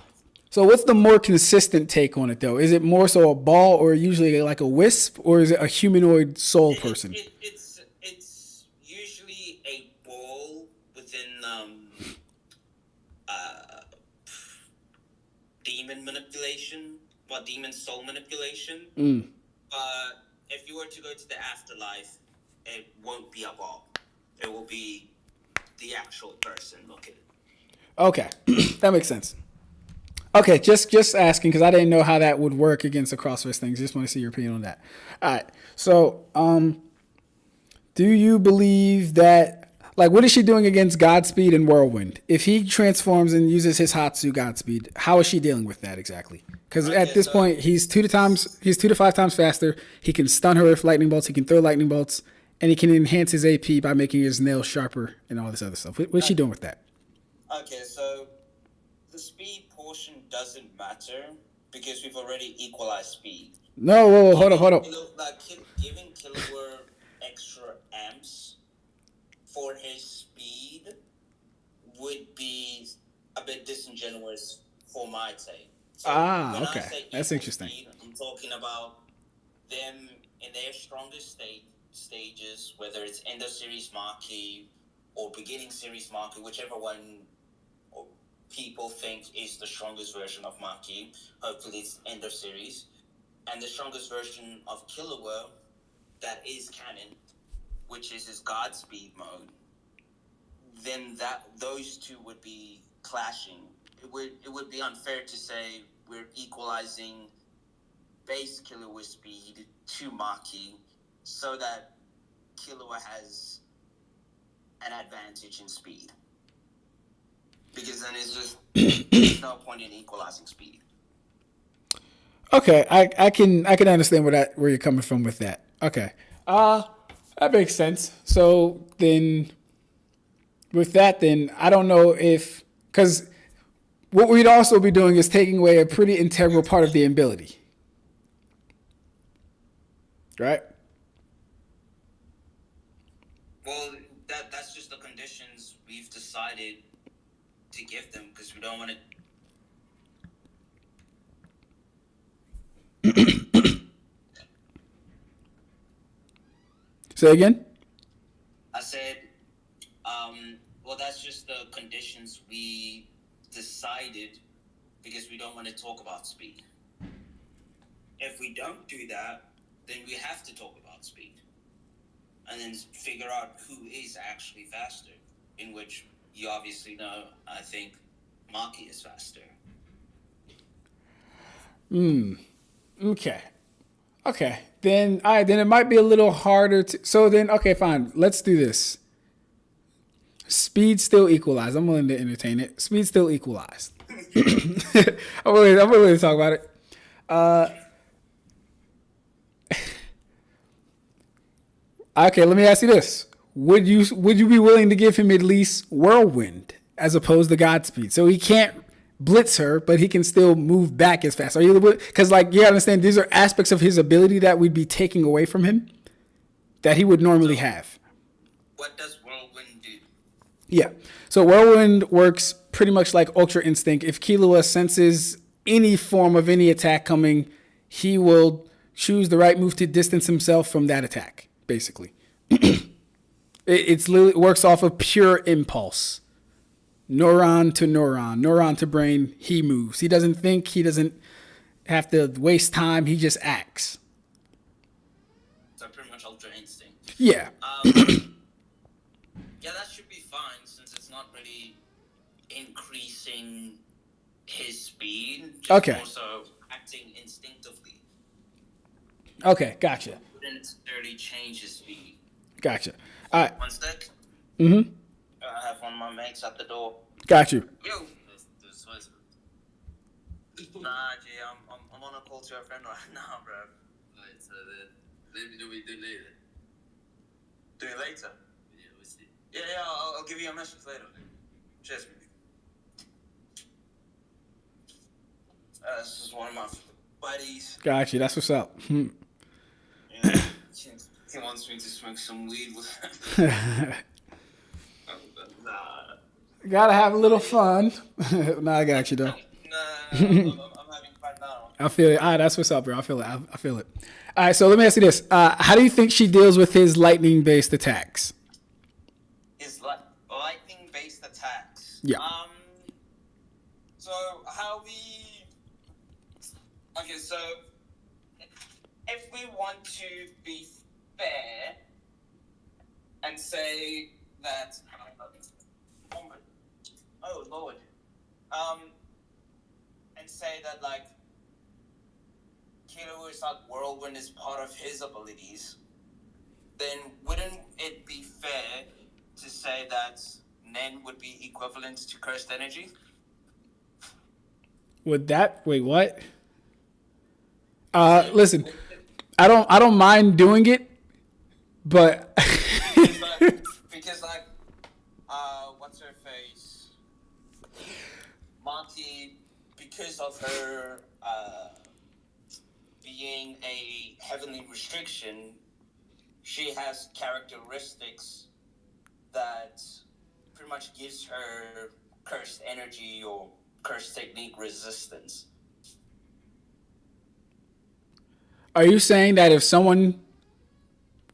So what's the more consistent take on it, though? Is it more so a ball or usually like a wisp, or is it a humanoid soul person? It's usually a ball within demon manipulation, or demon soul manipulation. But if you were to go to the afterlife, it won't be a ball. It will be the actual person looking. Okay, that makes sense. Okay, just asking because I didn't know how that would work against the CrossFit things. Just want to see your opinion on that. All right, so do you believe that, like, what is she doing against Godspeed and Whirlwind? If he transforms and uses his Hatsu Godspeed, how is she dealing with that exactly? Because at this point, he's 2 to 5 times faster. He can stun her with lightning bolts. He can throw lightning bolts. And he can enhance his AP by making his nails sharper and all this other stuff. What's she doing with that? Okay, so the speed portion doesn't matter because we've already equalized speed. No, whoa, hold up. Giving Killua extra amps for his speed would be a bit disingenuous for my take. So okay. That's interesting. Speed, I'm talking about them in their strongest stages, whether it's end of series Maki or beginning series Maki, whichever one people think is the strongest version of Maki. Hopefully it's end of series. And the strongest version of Killua that is canon, which is his Godspeed mode, then those two would be clashing. It would be unfair to say we're equalizing base Killua speed to Maki so that Killua has an advantage in speed. Because then it's just there's no point in equalizing speed. Okay, I can understand where you're coming from with that. Okay, that makes sense. So then, with that, then I don't know if because what we'd also be doing is taking away a pretty integral part of the ability, right? Well, that's just the conditions we've decided to give them because we don't want to. Say again? I said, well, that's just the conditions we decided because we don't want to talk about speed. If we don't do that, then we have to talk about speed. And then figure out who is actually faster, in which you obviously know, I think, Maki is faster. Okay. Then it might be a little harder to. So then, okay, fine. Let's do this. Speed still equalized. I'm willing to entertain it. Speed still equalized. I'm willing to talk about it. Okay, let me ask you this: Would you be willing to give him at least Whirlwind as opposed to Godspeed? So he can't blitz her, but he can still move back as fast. Are you because you understand these are aspects of his ability that we'd be taking away from him that he would normally have. What does Whirlwind do? Yeah, so Whirlwind works pretty much like Ultra Instinct. If Killua senses any form of any attack coming, he will choose the right move to distance himself from that attack, basically. It works off of pure impulse. Neuron to neuron, neuron to brain, he moves. He doesn't think, he doesn't have to waste time, he just acts. So pretty much Ultra Instinct. Yeah. Yeah, that should be fine since it's not really increasing his speed. Just Okay. more so acting instinctively. Okay, gotcha. Wouldn't necessarily change his speed. Gotcha. All right. One sec. Mm-hmm. I have one of my mates at the door. Got you. Yo. Nah, G, I'm on a call to a friend right now, bro. Alright, so then let me know what you do later. Do it later. Yeah, we'll see. Yeah, I'll give you a message later. Cheers, man. This is one of my buddies. Got you. That's what's up. Yeah, he wants me to smoke some weed with him. Nah. Gotta have a little fun. Nah, I got you though. Nah, I'm having fun now. I feel it. All right, that's what's up, bro. I feel it. I feel it. All right, so let me ask you this: how do you think she deals with his lightning-based attacks? His lightning-based attacks. Yeah. So how we? Okay, so if we want to be fair and say that, oh Lord, and say that like Killua's like whirlwind is part of his abilities, then wouldn't it be fair to say that Nen would be equivalent to cursed energy? Would that? Wait, what? Listen, I don't mind doing it, but because what's her face? Maki, because of her being a heavenly restriction, she has characteristics that pretty much gives her cursed energy or cursed technique resistance. are you saying that if someone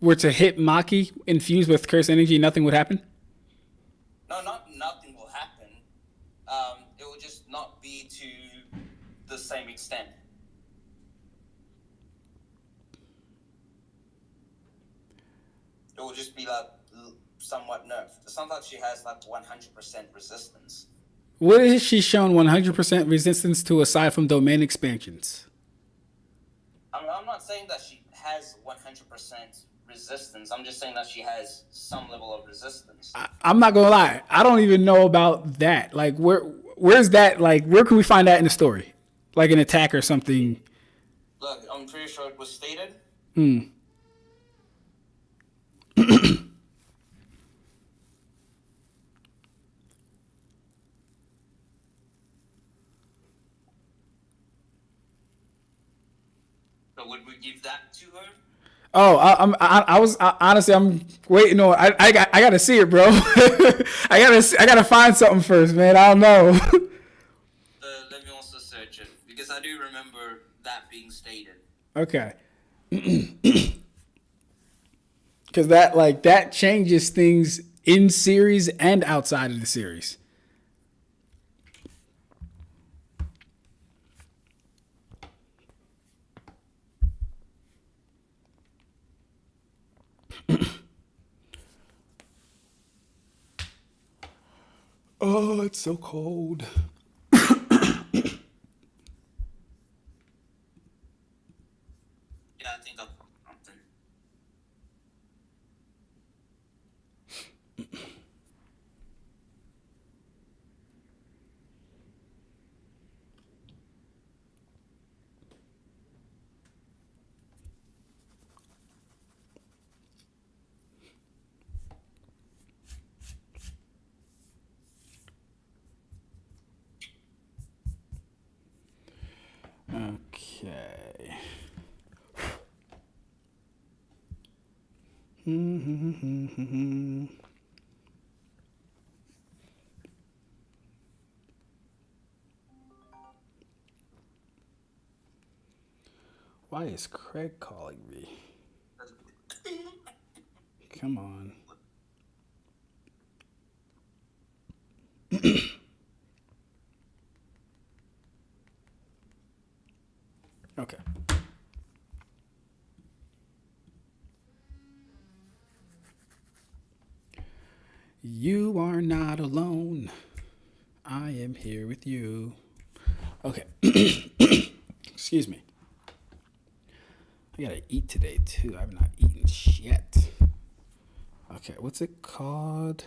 were to hit Maki infused with cursed energy, nothing would happen? No, not nothing will happen. It will just not be to the same extent. It will just be like somewhat nerfed. Sometimes she has like 100% resistance. What has she shown 100% resistance to aside from domain expansions? I'm not saying that she has 100% resistance. I'm just saying that she has some level of resistance. I'm not gonna lie. I don't even know about that. Like, where's that? Like, where can we find that in the story? Like an attack or something? Look, I'm pretty sure it was stated. So would we give that to her? Oh, honestly, I'm waiting on. I gotta see it, bro. I gotta find something first, man. I don't know. Let me also search it because I do remember that being stated. Okay. Because that changes things in series and outside of the series. Oh, it's so cold. Yeah, I think I've something. Okay. Why is Craig calling me? Come on. Okay. You are not alone. I am here with you. Okay. Excuse me. I gotta eat today too. I've not eaten shit. Okay, what's it called?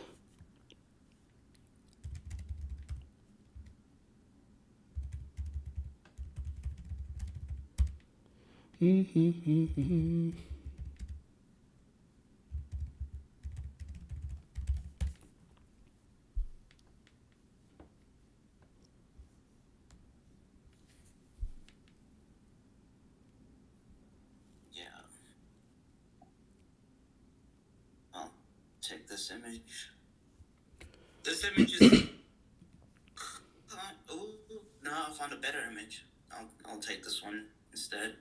Check this image. This image is. Oh, no, I found a better image. I'll take this one instead.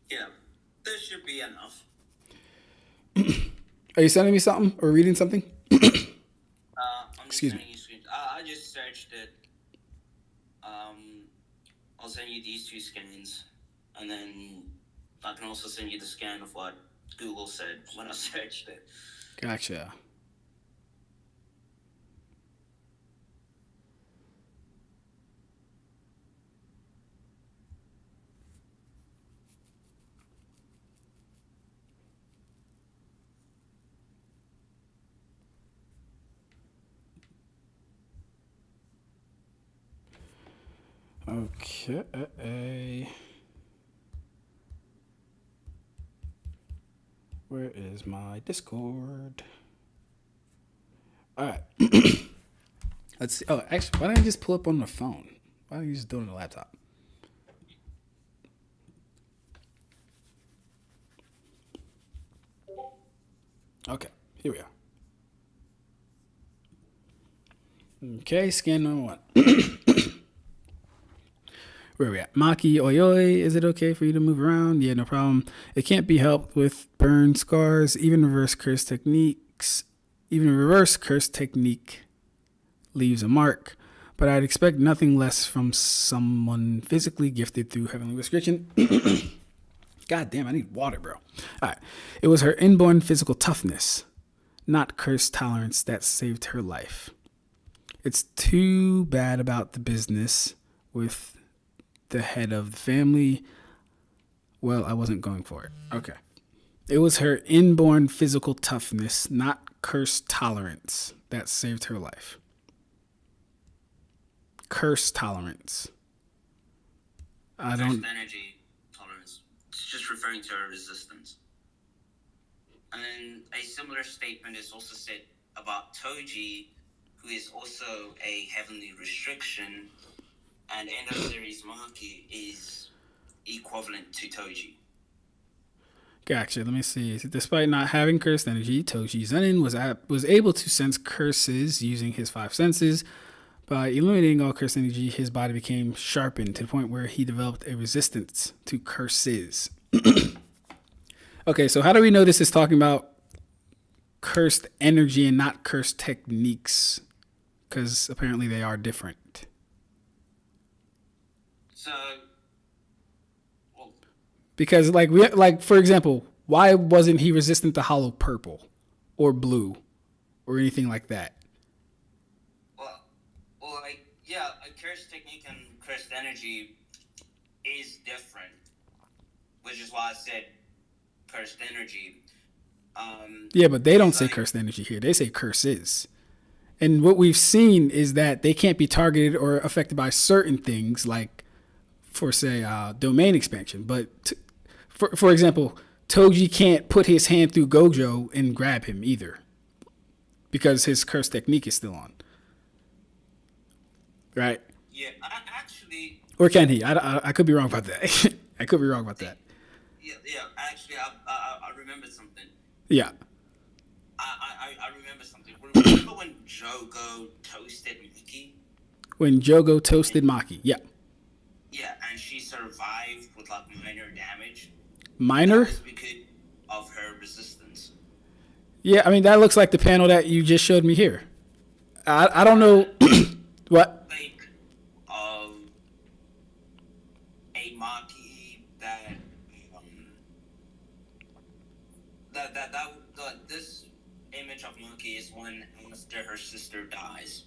Yeah, this should be enough. Are you sending me something or reading something? Excuse me. I just searched it. I'll send you these two scans, and then I can also send you the scan of what Google said when I searched it. Gotcha. Okay. Where is my Discord? All right. Let's see. Oh, actually, why don't I just pull up on the phone? Why don't you just do it on the laptop? Okay, here we are. Okay, scan number 1. Where are we at? Maki, oi oi, is it okay for you to move around? Yeah, no problem. It can't be helped with burn scars, even reverse curse techniques. Even a reverse curse technique leaves a mark, but I'd expect nothing less from someone physically gifted through heavenly restriction. God damn, I need water, bro. All right. It was her inborn physical toughness, not curse tolerance, that saved her life. It's too bad about the business with the head of the family. Well, I wasn't going for it. Okay. It was her inborn physical toughness, not curse tolerance, that saved her life. Curse tolerance. I don't. Curse energy tolerance. It's just referring to her resistance. And then a similar statement is also said about Toji, who is also a heavenly restriction, and end of series Maki is equivalent to Toji. Gotcha. Let me see. Despite not having cursed energy, Toji Zenin was able to sense curses using his 5 senses. By eliminating all cursed energy, his body became sharpened to the point where he developed a resistance to curses. Okay, so how do we know this is talking about cursed energy and not cursed techniques? Because apparently they are different. So, well, because for example, why wasn't he resistant to hollow purple or blue or anything like that? Yeah, a cursed technique and cursed energy is different, which is why I said cursed energy. Yeah, but they don't say cursed energy here. They say curses. And what we've seen is that they can't be targeted or affected by certain things, like, for, say, domain expansion. But, for example, Toji can't put his hand through Gojo and grab him either, because his cursed technique is still on. Right? Yeah, actually... Or can he? I could be wrong about that. I could be wrong about that. yeah. Actually, I remembered something. Yeah. I remember something. Remember when Jogo toasted Miki? When Jogo toasted Maki. Yeah. Yeah, and she survived with like minor damage. Minor? That was because of her resistance. Yeah, I mean, that looks like the panel that you just showed me here. I don't know. What? Like, a Maki that, this image of Maki is when after her sister dies.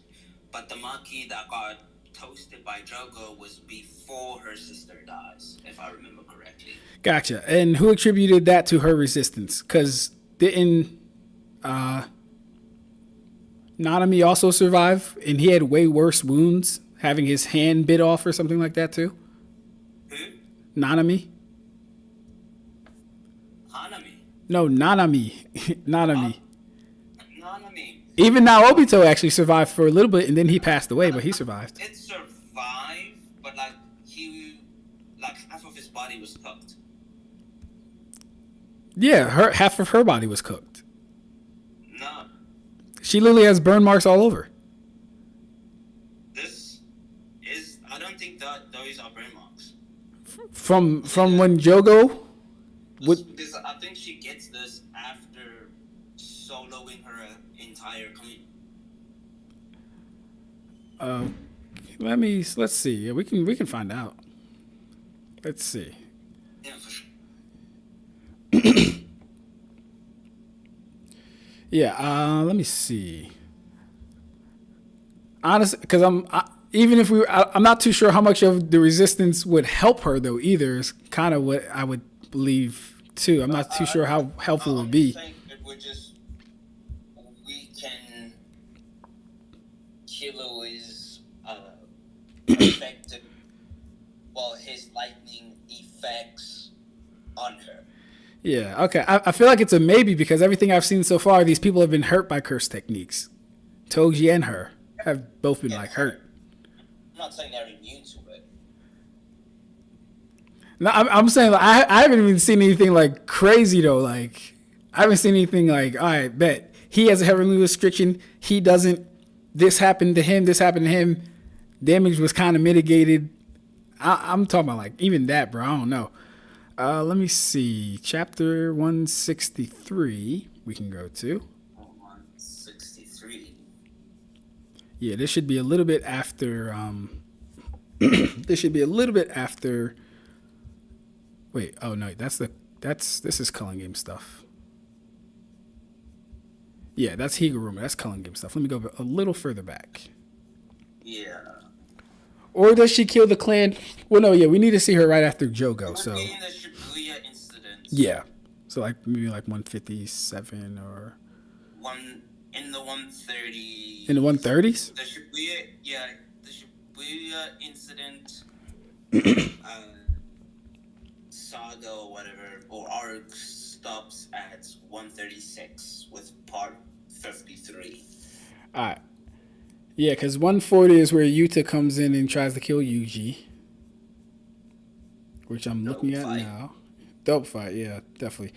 But the Maki that got toasted by Jogo was before her sister dies, if I remember correctly. Gotcha. And who attributed that to her resistance? Because didn't Nanami also survive? And he had way worse wounds, having his hand bit off or something like that too? Who? Nanami? Hanami. No, Nanami. Nanami. Nanami. Even now, Obito actually survived for a little bit, and then he passed away, but he survived. It survived, but like half of his body was cooked. Yeah, half of her body was cooked. No. She literally has burn marks all over. I don't think that those are burn marks. From when Jogo Because I think she gets this after soloing her entire clean. Let's see. Yeah, we can find out. Let's see. Yeah, for sure. Yeah, let me see. Honestly, because I'm not too sure how much of the resistance would help her though either. Is kind of what I would believe too. I'm not too sure how helpful it would be. I think it would just weaken Killua's effective, his lightning effects on her. Yeah, okay. I feel like it's a maybe because everything I've seen so far, these people have been hurt by curse techniques. Toji and her have both been hurt. I'm not saying they're immune to it. No, I'm saying like, I haven't even seen anything like crazy though. Like I haven't seen anything like, all right, bet he has a heavenly restriction. He doesn't. This happened to him. This happened to him. Damage was kind of mitigated. I'm talking about like even that, bro. I don't know. Let me see. Chapter 163 we can go to. 163. Yeah, this should be a little bit after. This should be a little bit after. Wait. Oh no, this is Culling Game stuff. Yeah, that's Higuruma. That's Culling Game stuff. Let me go a little further back. Yeah. Or does she kill the clan? Well, no. Yeah, we need to see her right after Jogo. So. In the Shibuya incident. Yeah. So like maybe like 157 or. In the 130s. In the 130s? The Shibuya incident, saga or whatever, or arc stops at 136 with part 53. All right. Yeah, because 140 is where Yuta comes in and tries to kill Yuji, which I'm looking at now. Dope fight, yeah, definitely.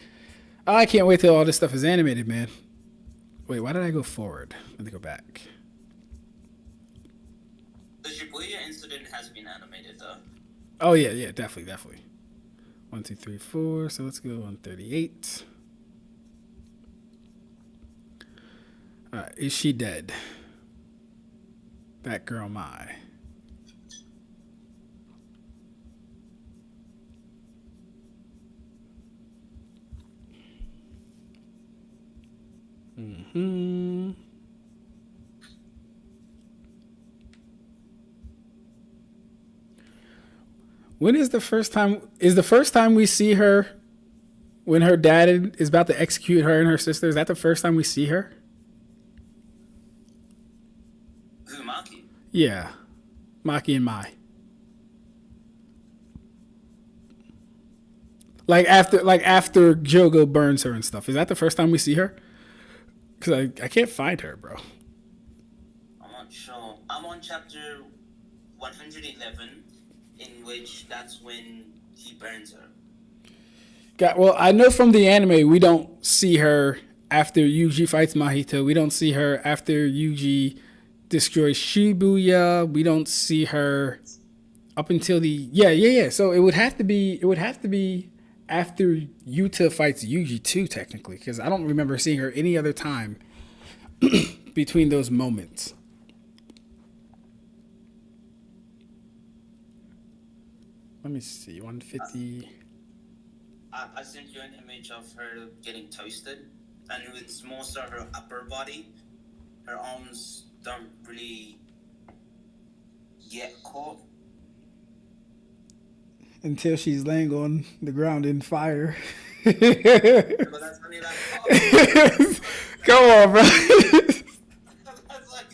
I can't wait till all this stuff is animated, man. Wait, why did I go forward? Let me go back. The Shibuya incident has been animated, though. Oh, yeah, definitely. 1, 2, 3, 4. So let's go 138. All right, is she dead? That girl, Mai. Mm-hmm. When is the first time? Is the first time we see her when her dad is about to execute her and her sister? Is that the first time we see her? Who, Maki? Yeah, Maki and Mai. Like after Jogo burns her and stuff. Is that the first time we see her? Because I can't find her, bro. I'm not sure. I'm on chapter 111, in which that's when he burns her. Well, I know from the anime we don't see her after Yuji fights Mahito. We don't see her after Yuji destroys Shibuya. We don't see her up until the yeah. So it would have to be after Yuta fights Yuji too, technically, because I don't remember seeing her any other time between those moments. Let me see, 150. I sent you an image of her getting toasted, and it's more so her upper body. Her arms don't really get caught. Until she's laying on the ground in fire. But that's only like Come on, bro. that's like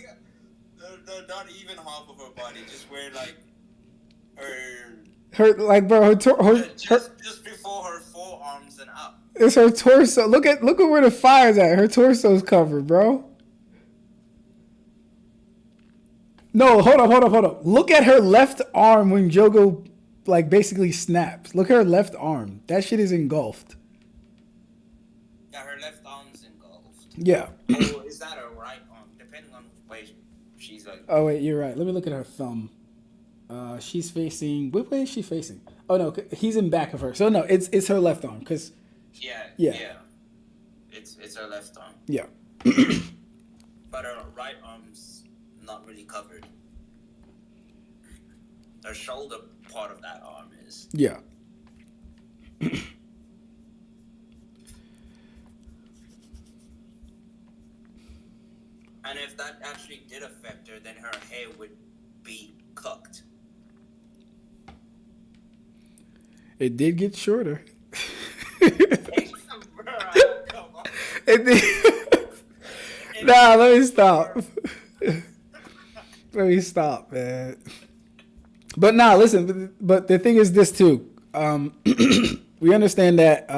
not even half of her body, just where like her like, bro, just before her forearms and up. It's her torso. Look at where the fire's at. Her torso's covered, bro. No, hold up. Look at her left arm when Jogo like basically snaps. Look at her left arm. That shit is engulfed. Yeah, her left arm's engulfed. Yeah. Or is that her right arm? Depending on where she's like. Oh wait, you're right. Let me look at her thumb. She's facing. What way is she facing? Oh no, he's in back of her. So no, it's her left arm. Cause Yeah. It's her left arm. Yeah. But her right arm's not really covered. Her shoulder part of that arm is. Yeah. And if that actually did affect her, then her hair would be cooked. It did get shorter. Bruh, come on. It did. Nah, let me stop. Let me stop, man. But nah, listen. But the thing is this too. We understand that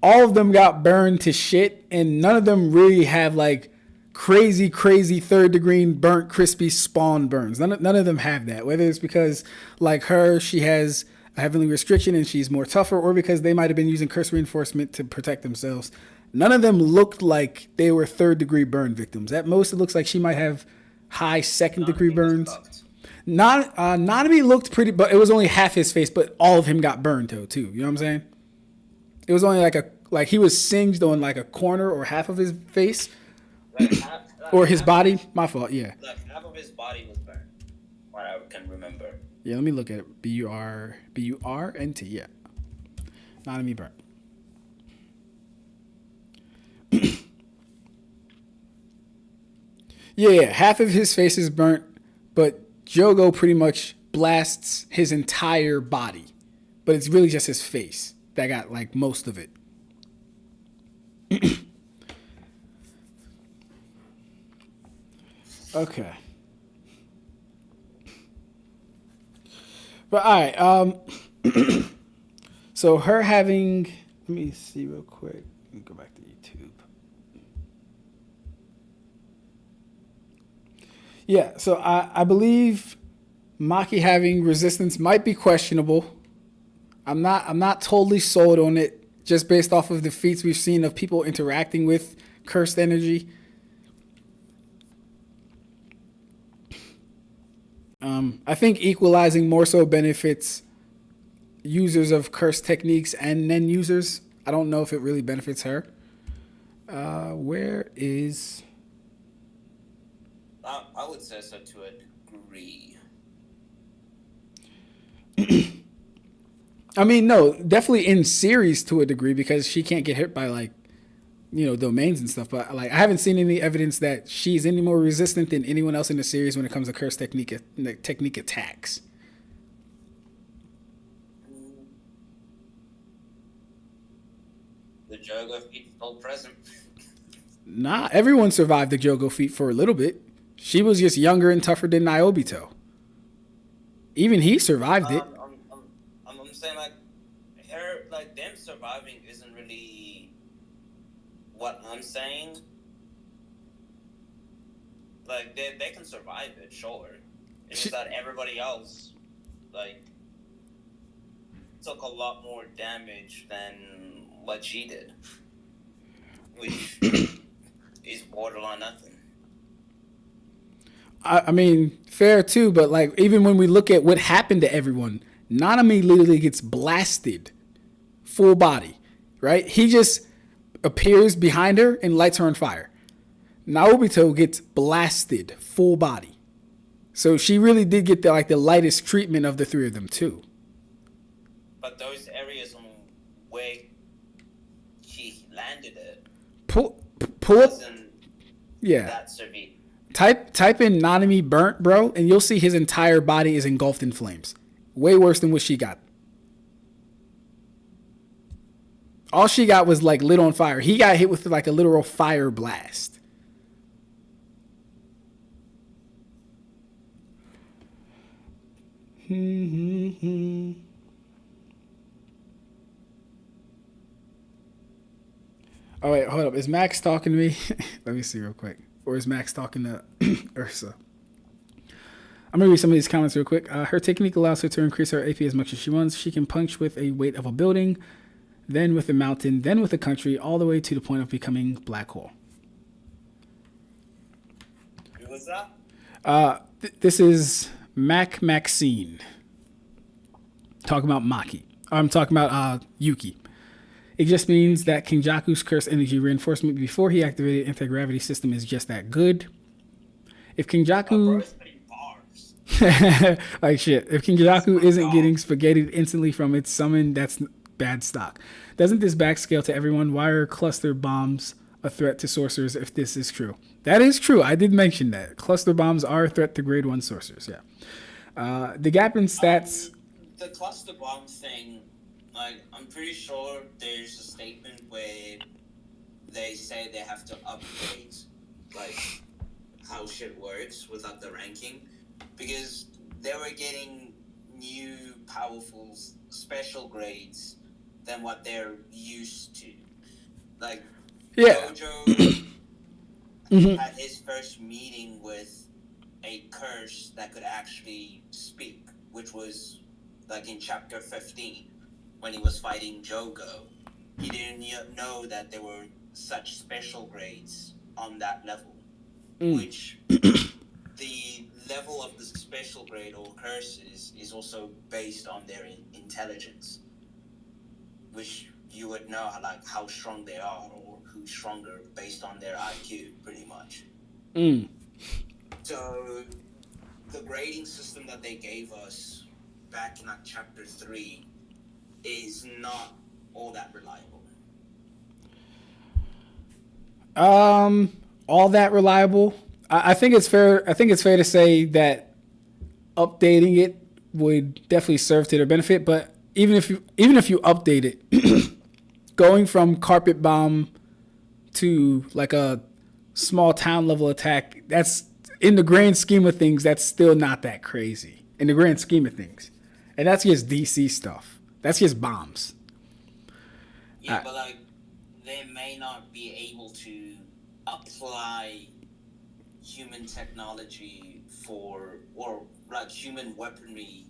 all of them got burned to shit, and none of them really have like crazy third degree burnt crispy spawn burns. None of them have that. Whether it's because like her, she has a heavenly restriction and she's more tougher, or because they might have been using curse reinforcement to protect themselves. None of them looked like they were third degree burn victims. At most, it looks like she might have high second degree burns. Nanami looked pretty, but it was only half his face, but all of him got burned too. You know what I'm saying? It was only like he was singed on like a corner or half of his face. Or his body. My fault, yeah. Like half of his body was burned. What I can remember. Yeah, let me look at it. B-U-R-N-T, yeah. Nanami burnt. Yeah, half of his face is burnt, but Jogo pretty much blasts his entire body. But it's really just his face that got like most of it. Okay. But all right. So her having, let me see real quick. Let me go back to YouTube. Yeah, so I believe Maki having resistance might be questionable. I'm not totally sold on it, just based off of the feats we've seen of people interacting with cursed energy. I think equalizing more so benefits users of cursed techniques and then users. I don't know if it really benefits her. Where is... I would say so to a degree. I mean, no, definitely in series to a degree, because she can't get hit by like, domains and stuff. But like, I haven't seen any evidence that she's any more resistant than anyone else in the series when it comes to curse technique attacks. The Jogo feat still present. Nah, everyone survived the Jogo feat for a little bit. She was just younger and tougher than Nyobito. Even he survived it. I'm saying like her, like them surviving isn't really what I'm saying. Like they can survive it, sure. It's just that everybody else like took a lot more damage than what she did, which is borderline nothing. I mean, fair too, but like even when we look at what happened to everyone, Nanami literally gets blasted full body, right? He just appears behind her and lights her on fire. Naobito gets blasted full body. So she really did get the lightest treatment of the three of them too. But those areas on where she landed it Pull up, wasn't yeah. that severe. Type in Nanami burnt, bro, and you'll see his entire body is engulfed in flames. Way worse than what she got. All she got was like lit on fire. He got hit with like a literal fire blast. Oh wait, hold up. Is Max talking to me? Let me see real quick. Or is Max talking to Ursa? I'm going to read some of these comments real quick. Her technique allows her to increase her AP as much as she wants. She can punch with a weight of a building, then with a mountain, then with a country, all the way to the point of becoming black hole. Who was that? This is Maxine. Talking about Maki. I'm talking about Yuki. It just means that Kenjaku's curse energy reinforcement before he activated anti-gravity system is just that good. If Kenjaku... like shit. If Kenjaku isn't getting spaghettied instantly from its summon, that's bad stock. Doesn't this backscale to everyone? Why are cluster bombs a threat to sorcerers if this is true? That is true. I did mention that. Cluster bombs are a threat to grade 1 sorcerers, yeah. The gap in stats... the cluster bomb thing... Like, I'm pretty sure there's a statement where they say they have to upgrade, like, how shit works without the ranking. Because they were getting new, powerful, special grades than what they're used to. Like, yeah. Gojo had his first meeting with a curse that could actually speak, which was, like, in chapter 15. When he was fighting Jogo, he didn't know that there were such special grades on that level, which the level of the special grade or curses is also based on their intelligence, which you would know how strong they are or who's stronger based on their IQ, pretty much. So the grading system that they gave us back in chapter 3 is not all that reliable. All that reliable. I think it's fair. I think it's fair to say that updating it would definitely serve to their benefit. But even if you update it, going from carpet bomb to like a small town level attack, that's in the grand scheme of things, that's still not that crazy in the grand scheme of things, and that's just DC stuff. That's just bombs. Yeah, but like they may not be able to apply human technology or like human weaponry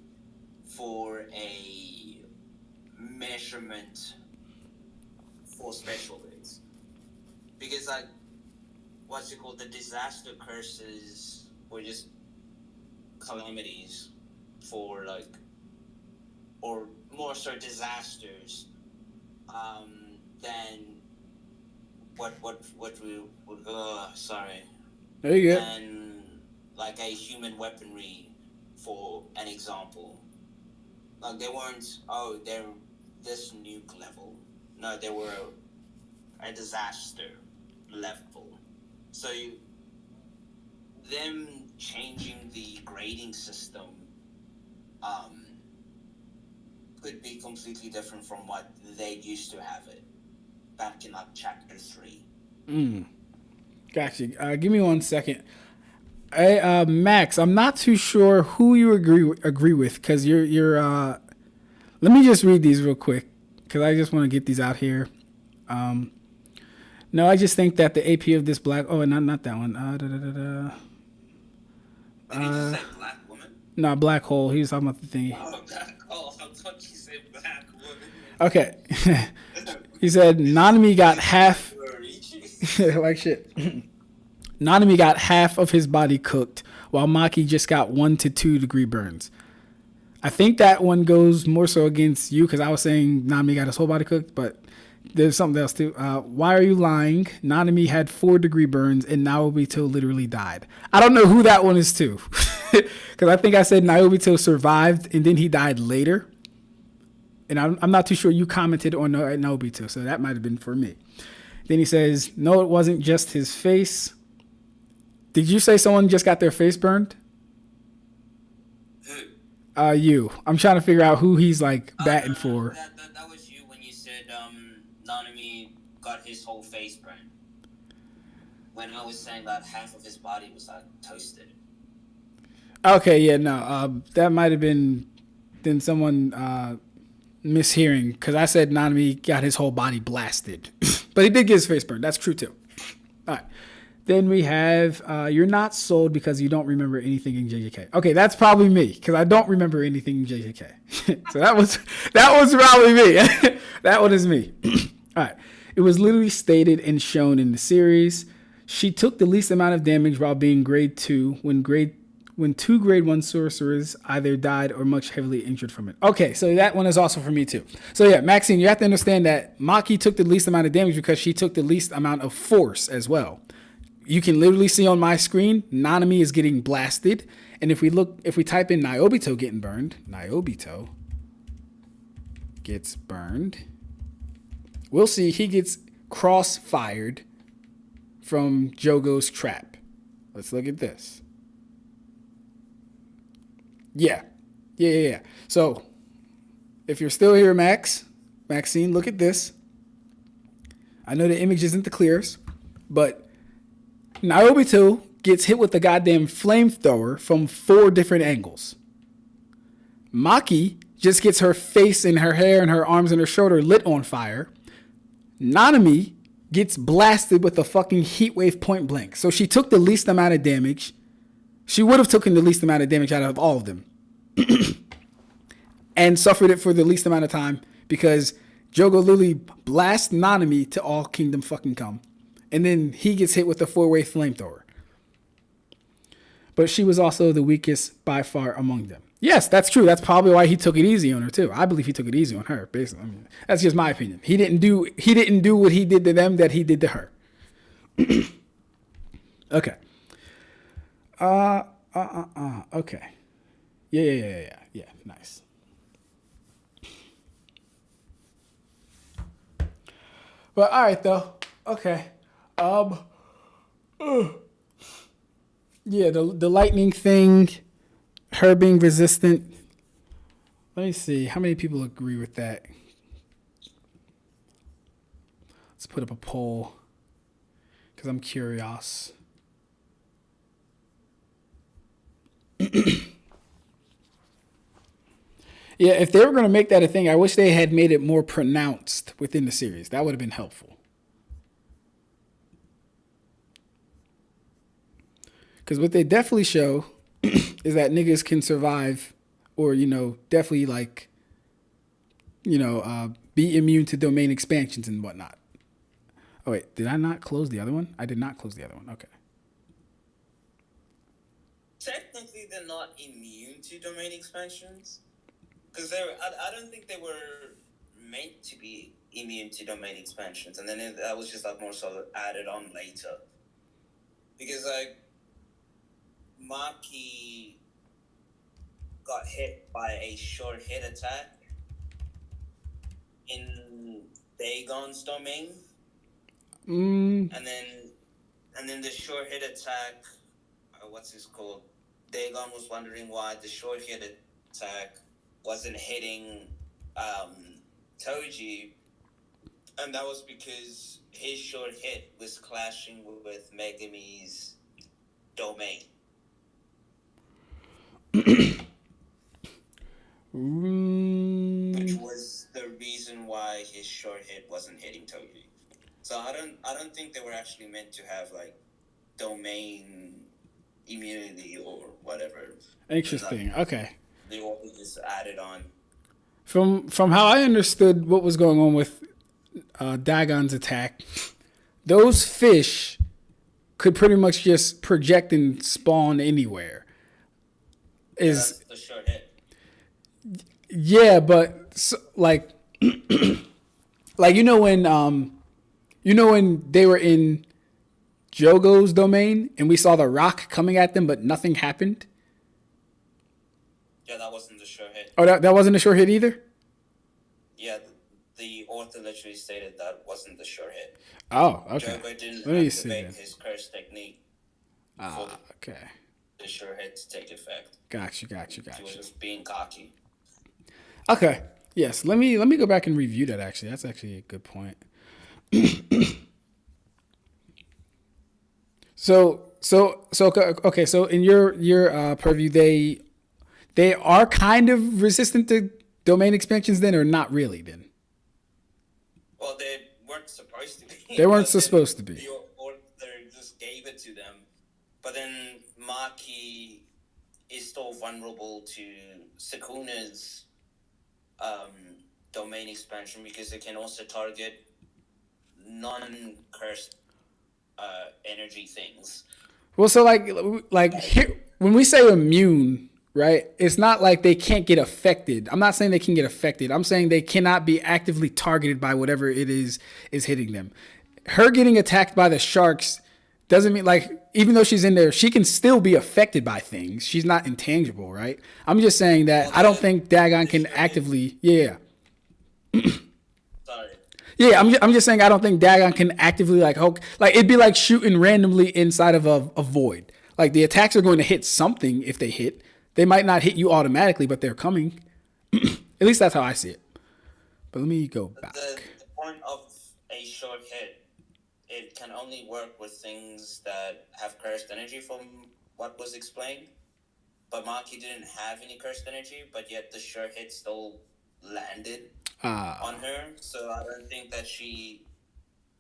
for a measurement for special grades. Because like the disaster curses were just calamities for like, or more so disasters than what we would there you go. than like a human weaponry, for an example. Like they weren't they're this nuke level. No, they were a disaster level. So them changing the grading system could be completely different from what they used to have it back in like chapter 3. Gotcha. Give me 1 second. Max, I'm not too sure who you agree with because you're. Let me just read these real quick because I just want to get these out here. No, I just think that the AP of this black. Oh, not that one. Did he just say black woman? No, black hole. He was talking about the thing. Oh, black hole. thought you said black woman. Okay. He said Nanami got half. We're reaching. Like shit. Nanami got half of his body cooked, while Maki just got 1 to 2 degree burns. I think that one goes more so against you because I was saying Nanami got his whole body cooked, but there's something else too. Why are you lying? Nanami had 4 degree burns and Naobito literally died. I don't know who that one is to. Because I think I said Naobito survived and then he died later. And I'm not too sure you commented on Naobito, so that might have been for me. Then he says, no, it wasn't just his face. Did you say someone just got their face burned? Who? You. I'm trying to figure out who he's like batting for. That was you when you said Nanami got his whole face burned. When I was saying that half of his body was like toasted. Okay, yeah, no. That might have been then someone mishearing because I said Nanami got his whole body blasted. But he did get his face burned. That's true too. All right. Then we have you're not sold because you don't remember anything in JJK. Okay, that's probably me because I don't remember anything in JJK. So that was probably me. That one is me. All right. It was literally stated and shown in the series. She took the least amount of damage while being grade 2 when 2 grade 1 sorcerers either died or much heavily injured from it. Okay, so that one is also for me too. So yeah, Maxine, you have to understand that Maki took the least amount of damage because she took the least amount of force as well. You can literally see on my screen, Nanami is getting blasted. And if we type in Naobito getting burned, Naobito gets burned, we'll see he gets cross-fired from Jogo's trap. Let's look at this. Yeah. So, if you're still here, Maxine, look at this. I know the image isn't the clearest, but Naobito gets hit with the goddamn flamethrower from 4 different angles. Maki just gets her face and her hair and her arms and her shoulder lit on fire. Nanami gets blasted with a fucking heat wave point blank. So she took the least amount of damage. She would have taken the least amount of damage out of all of them. And suffered it for the least amount of time because Jogo literally blasts Nanami to all kingdom fucking come. And then he gets hit with a 4-way flamethrower. But she was also the weakest by far among them. Yes, that's true. That's probably why he took it easy on her too. I believe he took it easy on her. Basically, I mean, that's just my opinion. He didn't do what he did to them that he did to her. Okay. Okay. Yeah. Nice. But all right though. Okay. Yeah, the lightning thing, her being resistant. Let me see how many people agree with that. Let's put up a poll because I'm curious. Yeah, if they were going to make that a thing, I wish they had made it more pronounced within the series. That would have been helpful. Because what they definitely show is that niggas can survive or, definitely be immune to domain expansions and whatnot. Oh, wait, did I not close the other one? I did not close the other one. Okay. Technically, they're not immune to domain expansions. Because I don't think they were meant to be immune to domain expansions. And then that was just more so added on later. Because, Maki got hit by a short hit attack in Dagon's domain. And then the short hit attack, what's this called? Dagon was wondering why the short hit attack wasn't hitting Toji, and that was because his short hit was clashing with Megami's domain. Which was the reason why his short hit wasn't hitting Toji. So I don't think they were actually meant to have domain immunity or whatever. Interesting. Okay. They all just added on. From how I understood what was going on with Dagon's attack, those fish could pretty much just project and spawn anywhere. That's the short hit. Yeah, but like like when they were in Jogo's domain and we saw the rock coming at them but nothing happened? Yeah, that wasn't the short hit. Oh, that wasn't a short hit either? Yeah, the author literally stated that wasn't the short hit. Oh, okay. Jogo didn't Let me see activate that. his curse technique Okay. the short hit to take effect. Gotcha. He was just being cocky. Okay. Yes. Let me go back and review that. Actually, that's actually a good point. So okay. So in your purview, they are kind of resistant to domain expansions, then, or not really? Then Well, they weren't supposed to be. they weren't supposed to be. The author just gave it to them. But then Maki is still vulnerable to Sukuna's domain expansion because it can also target non-cursed energy things. Well, so like here, when we say immune, right? It's not like they can't get affected. I'm not saying they can get affected. I'm saying they cannot be actively targeted by whatever it is hitting them. Her getting attacked by the sharks doesn't mean, like, even though she's in there, she can still be affected by things. She's not intangible, right? I'm just saying that I don't think Dagon can actively, Sorry. Yeah, I'm just saying I don't think Dagon can actively like it'd be like shooting randomly inside of a void. Like the attacks are going to hit something if they hit. They might not hit you automatically, but they're coming. At least that's how I see it. But let me go back. The point of a short hit, it can only work with things that have cursed energy from what was explained. But Maki didn't have any cursed energy, but yet the short hit still landed on her. So I don't think that she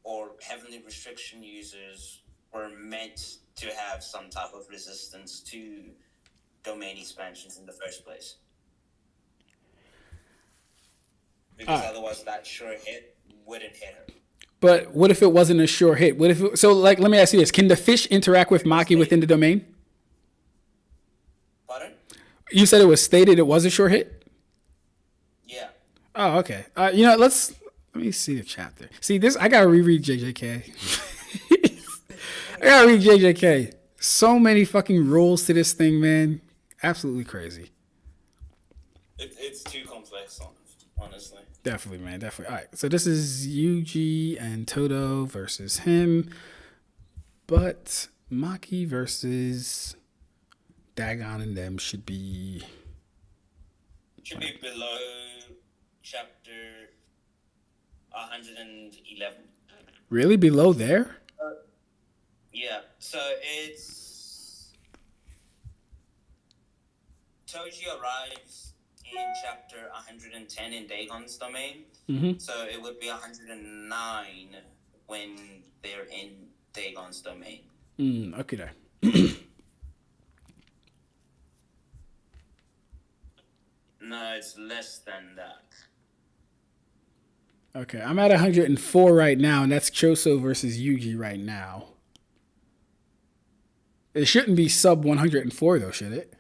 or Heavenly Restriction users were meant to have some type of resistance to domain expansions in the first place. Because otherwise that short hit wouldn't hit her. But what if it wasn't a sure hit? What if let me ask you this. Can the fish interact with Maki within the domain? Pardon? You said it was stated it was a sure hit? Yeah. Oh, okay. Let me see the chapter. See this, I gotta reread JJK. I gotta read JJK. So many fucking rules to this thing, man. Absolutely crazy. It's too complex, honestly. Definitely, man. Definitely. All right. So this is Yuji and Todo versus him. But Maki versus Dagon and them should be below chapter 111. Really? Below there? Yeah. So it's Toji arrives in chapter 110 in Dagon's domain. Mm-hmm. So it would be 109 when they're in Dagon's domain. Okay, there. No, it's less than that. Okay, I'm at 104 right now, and that's Choso versus Yuji right now. It shouldn't be sub 104 though, should it?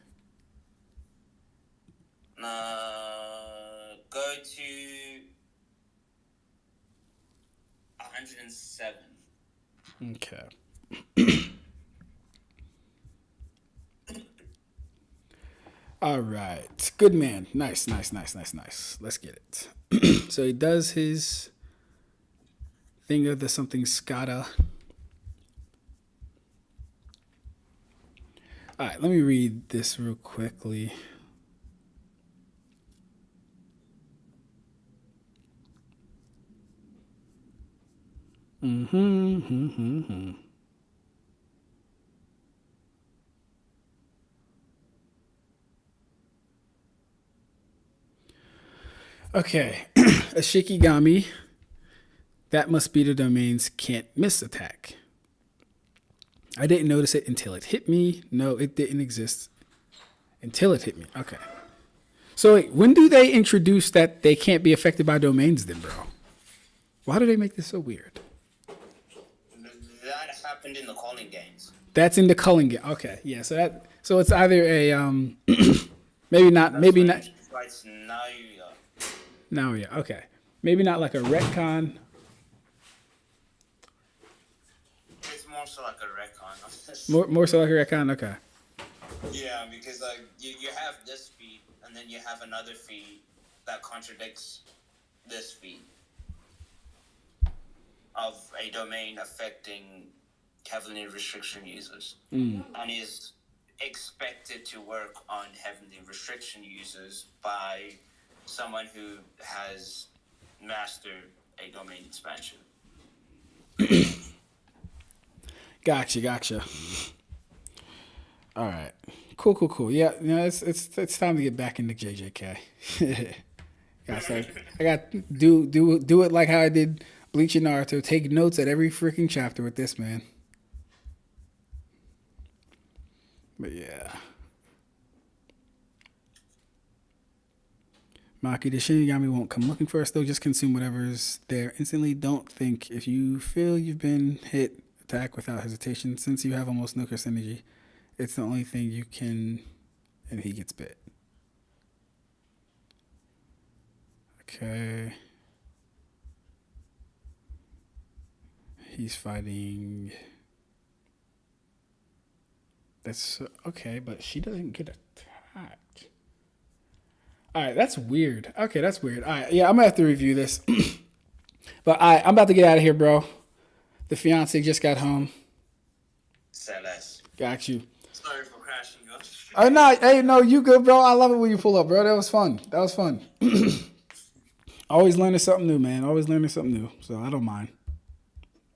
Go to 107. Okay. All right. Good man. Nice. Let's get it. So he does his thing of the something Skata. All right, let me read this real quickly. Okay, a Shikigami. That must be the domain's can't miss attack. I didn't notice it until it hit me. No, it didn't exist until it hit me. Okay. So wait, when do they introduce that they can't be affected by domains then, bro? Why do they make this so weird? That happened in the calling games. That's in the culling game. Okay, yeah. So it's either a maybe not Right now, no, yeah, okay. Maybe not like a retcon. it's more so like a retcon. More so like a retcon. Okay. Yeah, because like you have this feat, and then you have another feat that contradicts this feat of a domain affecting heavenly restriction users, and is expected to work on heavenly restriction users by someone who has mastered a domain expansion. Gotcha. All right. Cool. Yeah, it's time to get back into JJK. I got do it like how I did Bleach and Naruto. Take notes at every freaking chapter with this, man. But yeah. Maki, the Shinigami won't come looking for us. They'll just consume whatever's there instantly. Don't think. If you feel you've been hit, attack without hesitation. Since you have almost no curse energy, it's the only thing you can... And he gets bit. Okay. He's fighting... That's... Okay, but she doesn't get attacked. Alright, that's weird. Okay, that's weird. Alright, yeah, I'm gonna have to review this. But I'm about to get out of here, bro. The fiance just got home. Say less. Got you. Sorry for crashing you. Oh, no, hey, no, you good, bro. I love it when you pull up, bro. That was fun. Always learning something new, man. Always learning something new. So I don't mind.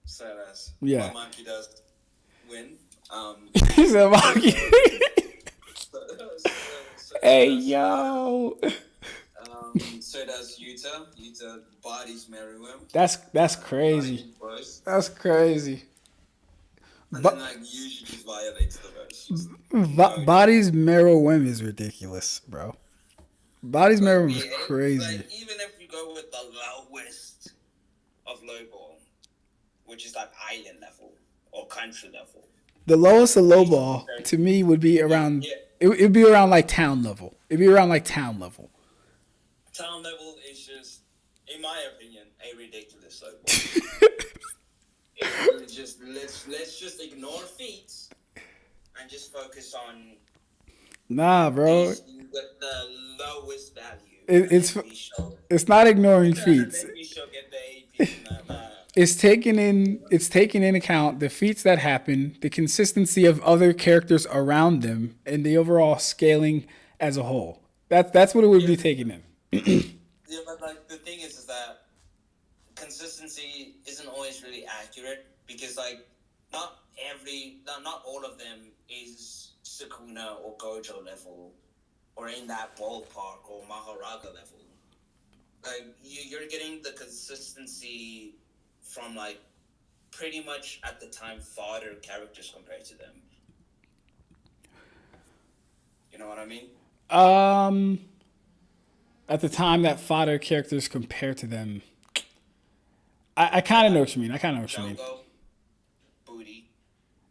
Say less. Yeah. Well, Maki does win. He said, Maki. Hey, yo. So does Yuta. Yuta bodies Meruem. That's crazy. That's crazy. And then like Yuji just violates the verse. Bodies Meruem is ridiculous, bro. Bodies Meruem is crazy. Like, even if you go with the lowest of low ball, which is like island level or country level. The lowest of low ball to me would be around. Yeah. It'd be around like town level. Town level is just, in my opinion, a ridiculous low ball. Let's just ignore feats and just focus on. Nah, bro. The lowest value. It's not ignoring feats. It's taking in account the feats that happen, the consistency of other characters around them, and the overall scaling as a whole. That's what it would be taking in. Yeah, but like the thing is that consistency isn't always really accurate because like not all of them is Sukuna or Gojo level or in that ballpark or Mahoraga level. Like you're getting the consistency from like pretty much at the time fodder characters compared to them. You know what I mean? At the time that fodder characters compare to them, I kind of know what you mean. Jogo, Booty,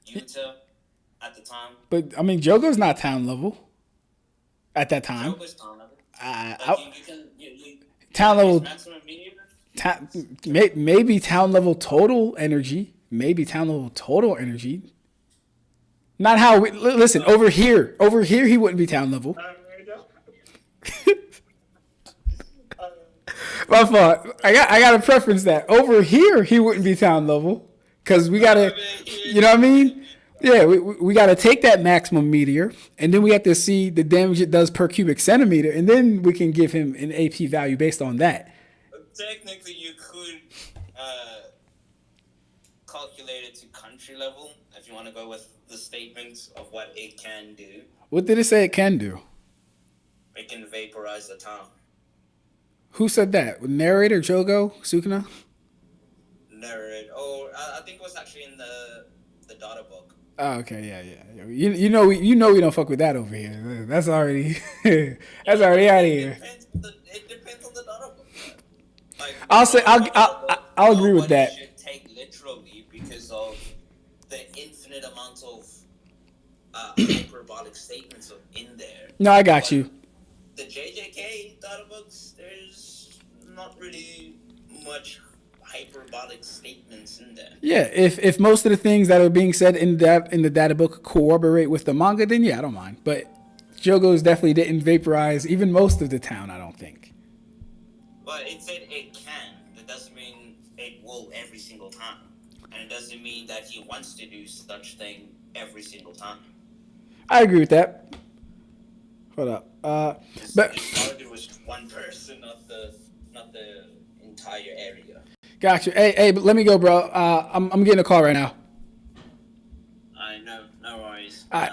Yuta, at the time. But I mean, Jogo's not town level. At that time. Jogo's town level. Town level. Maximum medium. Maybe town level total energy. Not how we listen over here. Over here, he wouldn't be town level. My fault. I got to preference that. Over here, he wouldn't be town level because we gotta. You know what I mean? Yeah, we got to take that maximum meteor, and then we have to see the damage it does per cubic centimeter, and then we can give him an AP value based on that. Technically, you could calculate it to country level if you want to go with the statements of what it can do. What did it say it can do? It can vaporize the town. Who said that? Narrator, Jogo, Sukuna? Narrator. Oh, I think it was actually in the data book. Oh, okay, yeah. You know we don't fuck with that over here. That's already that's already out of here. It depends on the data book, man. Like, I'll say I'll agree with nobody that. should take literally because of the infinite amount of hyperbolic statements in there. No, I got you. The JJK data books, there's not really much hyperbolic statements in there. Yeah, if most of the things that are being said in the data book corroborate with the manga, then yeah, I don't mind. But Jogo's definitely didn't vaporize even most of the town, I don't think. But it said it can. That doesn't mean it will every single time. And it doesn't mean that he wants to do such thing every single time. I agree with that. Hold up. But it started with one person, not the entire area. Gotcha. Hey, but let me go, bro. I'm getting a call right now. No worries. All right.